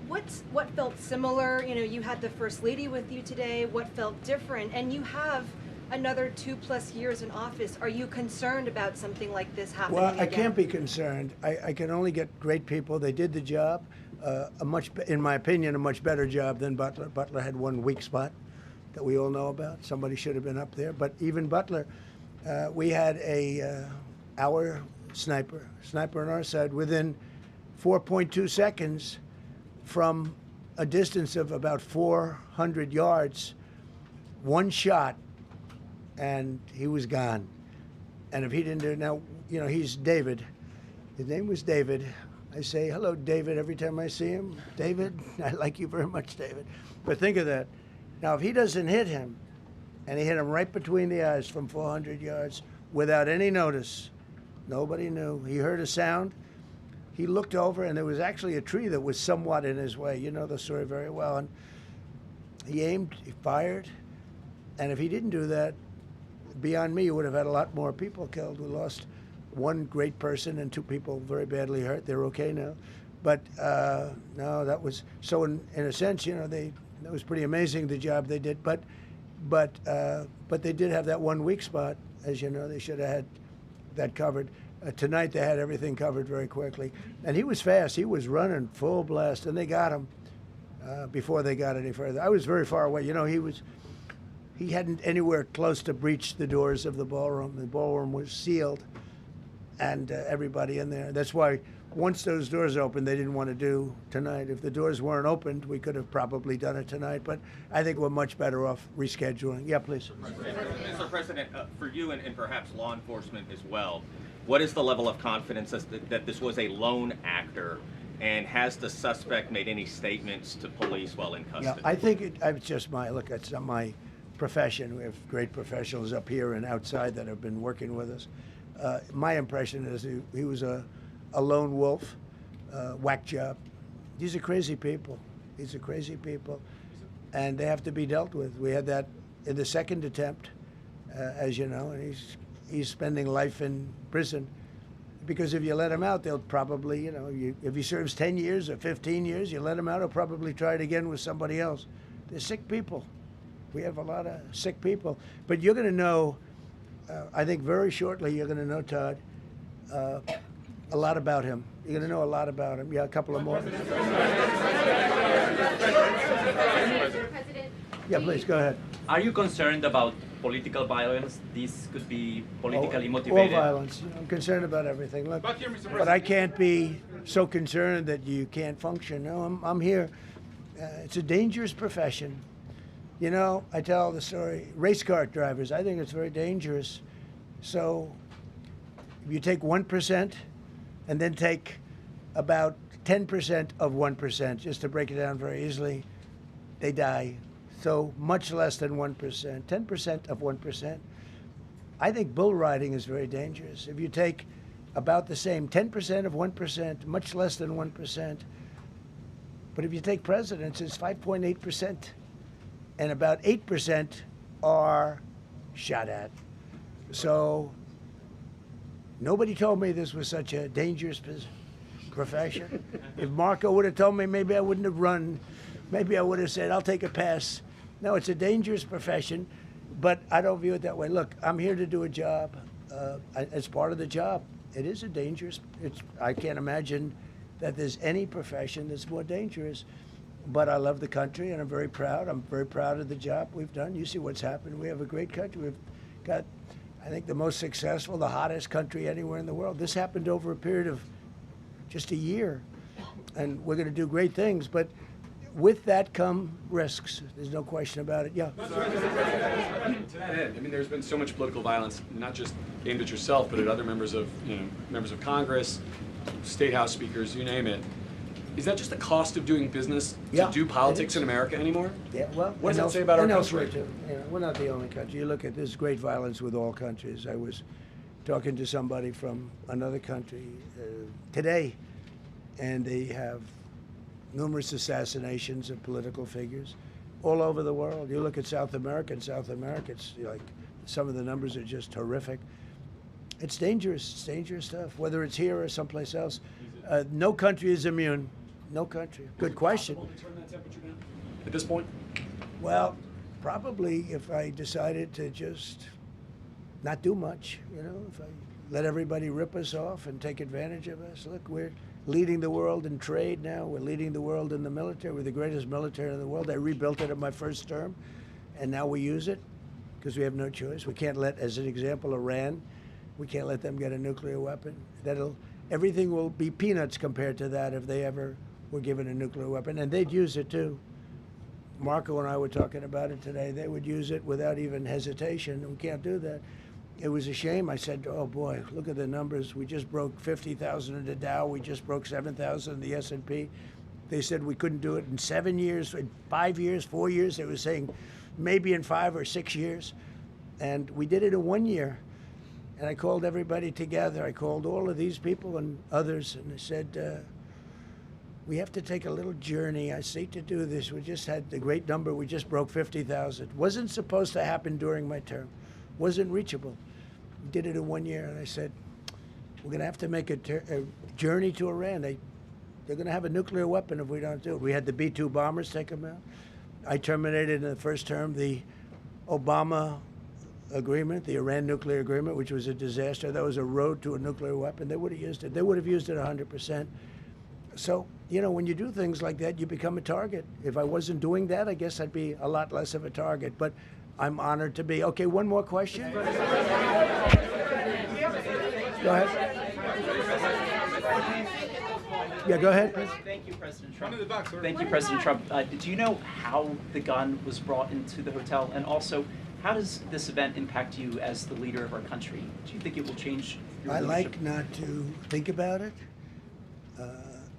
What felt similar? You had the First Lady with you today. What felt different? And you have another 2+ years in office. Are you concerned about something like this happening Well, I again? can't be concerned. I can only get great people. They did the job, in my opinion, a much better job than Butler. Butler had one weak spot that we all know about. Somebody should have been up there. But even Butler, we had our sniper on our side within 4.2 seconds from a distance of about 400 yards, one shot, and he was gone. And if he didn't do it, now, he's David. His name was David. I say, hello, David, every time I see him. David, I like you very much, David. But think of that. Now, if he doesn't hit him, and he hit him right between the eyes from 400 yards without any notice. Nobody knew. He heard a sound. He looked over, and there was actually a tree that was somewhat in his way. You know the story very well. And he aimed, he fired, and if he didn't do that, beyond me, you would have had a lot more people killed. We lost one great person and 2 people very badly hurt. They're okay now. But no, that was, so in a sense, you know, that was pretty amazing, the job they did. But they did have that one weak spot, as you know. They should have had that covered. Tonight they had everything covered very quickly. And he was fast. He was running full blast, and they got him before they got any further. I was very far away. You know, he hadn't anywhere close to breach the doors of the ballroom. The ballroom was sealed, and everybody in there. That's why once those doors opened, they didn't want to do tonight. If the doors weren't opened, we could have probably done it tonight, but I think we're much better off rescheduling. Yeah, please. Mr. President, for you and perhaps law enforcement as well, what is the level of confidence that this was a lone actor, and has the suspect made any statements to police while in custody? Yeah, I think it's just it's my profession. We have great professionals up here and outside that have been working with us. My impression is he was a lone wolf, whack job. These are crazy people. These are crazy people, and they have to be dealt with. We had that in the second attempt, as you know, and he's spending life in prison, because if you let him out, they'll probably, you know, if he serves 10 years or 15 years, you let him out, he'll probably try it again with somebody else. They're sick people. We have a lot of sick people. But you're going to know, I think very shortly, you're going to know, Todd, a lot about him. You're going to know a lot about him. Yeah, a couple of more. Yeah, please, go ahead. Are you concerned about political violence? This could be politically motivated. All violence. I'm concerned about everything. Look, but I can't be so concerned that you can't function. No, I'm here. It's a dangerous profession. You know, I tell the story, race car drivers, I think it's very dangerous. So if you take 1% and then take about 10% of 1%, just to break it down very easily, they die. So much less than 1%, 10% of 1%. I think bull riding is very dangerous. If you take about the same, 10% of 1%, much less than 1%. But if you take presidents, it's 5.8%. And about 8% are shot at. So nobody told me this was such a dangerous profession. If Marco would have told me, maybe I wouldn't have run. Maybe I would have said, I'll take a pass. No, it's a dangerous profession, but I don't view it that way. Look, I'm here to do a job. It's part of the job. It is a dangerous, I can't imagine that there's any profession that's more dangerous. But I love the country, and I'm very proud. I'm very proud of the job we've done. You see what's happened. We have a great country. We've got, I think, the most successful, the hottest country anywhere in the world. This happened over a period of just a year, and we're going to do great things. But with that come risks. There's no question about it. Yeah. To that end, I mean, there's been so much political violence, not just aimed at yourself, but at other members of, members of Congress, state house speakers, you name it. Is that just the cost of doing business to do politics in America anymore? Yeah, well, what does that say about our country? Too. We're not the only country. You look at this great violence with all countries. I was talking to somebody from another country today, and they have numerous assassinations of political figures all over the world. You look at South America, it's like some of the numbers are just horrific. It's dangerous. It's dangerous stuff, whether it's here or someplace else. No country is immune. No country. Good question. Is it possible to turn that temperature down at this point? Well, probably if I decided to just not do much, if I let everybody rip us off and take advantage of us. Look, we're leading the world in trade now. We're leading the world in the military. We're the greatest military in the world. I rebuilt it in my first term, and now we use it because we have no choice. We can't let, as an example, Iran, we can't let them get a nuclear weapon. Everything will be peanuts compared to that if they ever were given a nuclear weapon, and they'd use it too. Marco and I were talking about it today. They would use it without even hesitation. We can't do that. It was a shame. I said, oh boy, look at the numbers. We just broke 50,000 in the Dow. We just broke 7,000 in the S&P. They said we couldn't do it in 7 years, in 5 years, 4 years. They were saying maybe in 5 or 6 years. And we did it in 1 year. And I called everybody together. I called all of these people and others, and I said, we have to take a little journey. I see to do this. We just had the great number. We just broke 50,000. Wasn't supposed to happen during my term. Wasn't reachable. We did it in 1 year, and I said, we're going to have to make a journey to Iran. They're going to have a nuclear weapon if we don't do it. We had the B-2 bombers take them out. I terminated in the first term the Obama agreement, the Iran nuclear agreement, which was a disaster. That was a road to a nuclear weapon. They would have used it. They would have used it 100%. So, you know, when you do things like that, you become a target. If I wasn't doing that, I guess I'd be a lot less of a target. But I'm honored to be. Okay, one more question. Go ahead. Yeah, go ahead. Thank you, President Trump. Thank you, President Trump. Do you know how the gun was brought into the hotel? And also, how does this event impact you as the leader of our country? Do you think it will change your leadership? I like not to think about it.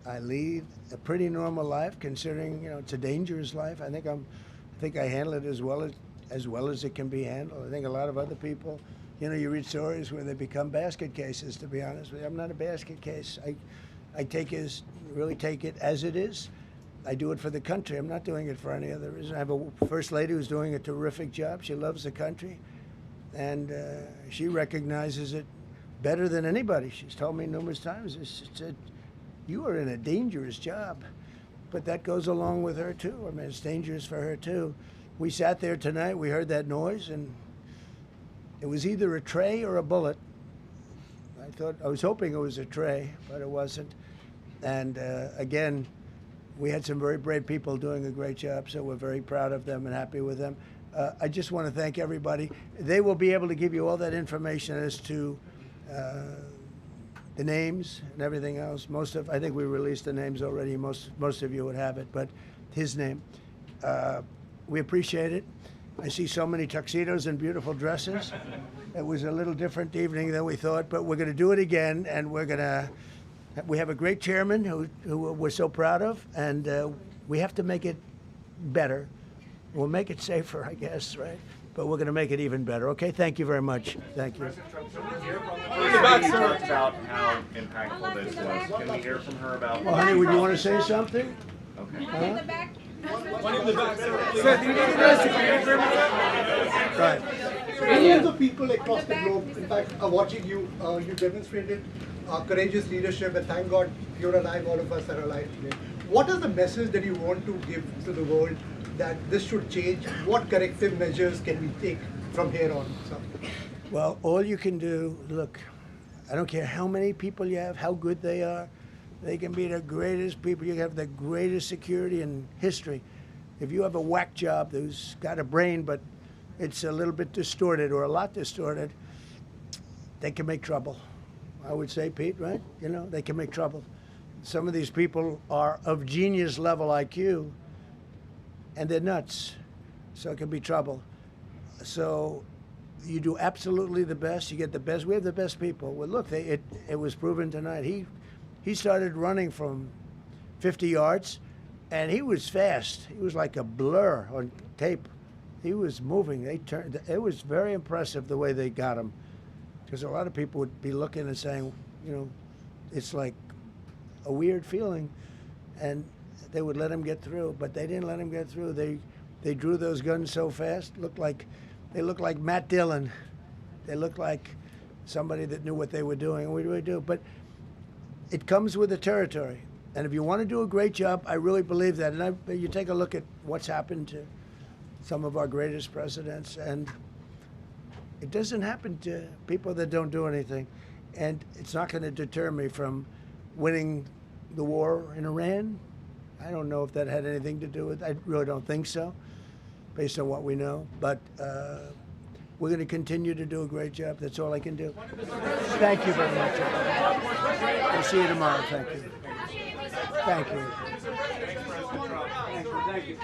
I lead a pretty normal life, considering, you know, it's a dangerous life. I think I handle it as well as it can be handled. I think a lot of other people, you know, you read stories where they become basket cases. To be honest with you, I'm not a basket case. I really take it as it is. I do it for the country. I'm not doing it for any other reason. I have a first lady who's doing a terrific job. She loves the country, and she recognizes it better than anybody. She's told me numerous times. She said, "You are in a dangerous job," but that goes along with her too. I mean, it's dangerous for her too. We sat there tonight. We heard that noise, and it was either a tray or a bullet. I was hoping it was a tray, but it wasn't. And again, we had some very brave people doing a great job, so we're very proud of them and happy with them. I just want to thank everybody. They will be able to give you all that information as to the names and everything else. I think we released the names already. Most of you would have it, but his name. We appreciate it. I see so many tuxedos and beautiful dresses. It was a little different evening than we thought, but we're going to do it again, and we have a great chairman who we're so proud of, and we have to make it better. We'll make it safer, I guess, right? But we're going to make it even better. Okay, thank you very much. Thank you. You talked about how impactful this was. Can we hear from her about? Well, honey, would you want to say something? Okay. Huh? One in the back, sir. Right. Millions of people across the globe, in fact, are watching you. You demonstrated courageous leadership, and thank God you're alive. All of us are alive today. What is the message that you want to give to the world that this should change? What corrective measures can we take from here on? So. Well, all you can do, look, I don't care how many people you have, how good they are. They can be the greatest people. You have the greatest security in history. If you have a whack job who's got a brain, but it's a little bit distorted or a lot distorted, they can make trouble. I would say, Pete, right? You know, they can make trouble. Some of these people are of genius level IQ, and they're nuts, so it can be trouble. So you do absolutely the best. You get the best. We have the best people. Well, look, it was proven tonight. He started running from 50 yards, and he was fast. He was like a blur on tape. He was moving. It was very impressive the way they got him, because a lot of people would be looking and saying, you know, it's like a weird feeling, and they would let him get through, but they didn't let him get through. They drew those guns so fast. They looked like Matt Dillon. They looked like somebody that knew what they were doing, and we really do. But it comes with the territory. And if you want to do a great job, I really believe that. And you take a look at what's happened to some of our greatest presidents, and it doesn't happen to people that don't do anything. And it's not going to deter me from winning the war in Iran. I don't know if that had anything to do with it. I really don't think so, based on what we know. But we're going to continue to do a great job. That's all I can do. Thank you very much. We'll see you tomorrow. Thank you. Thank you. Thank you.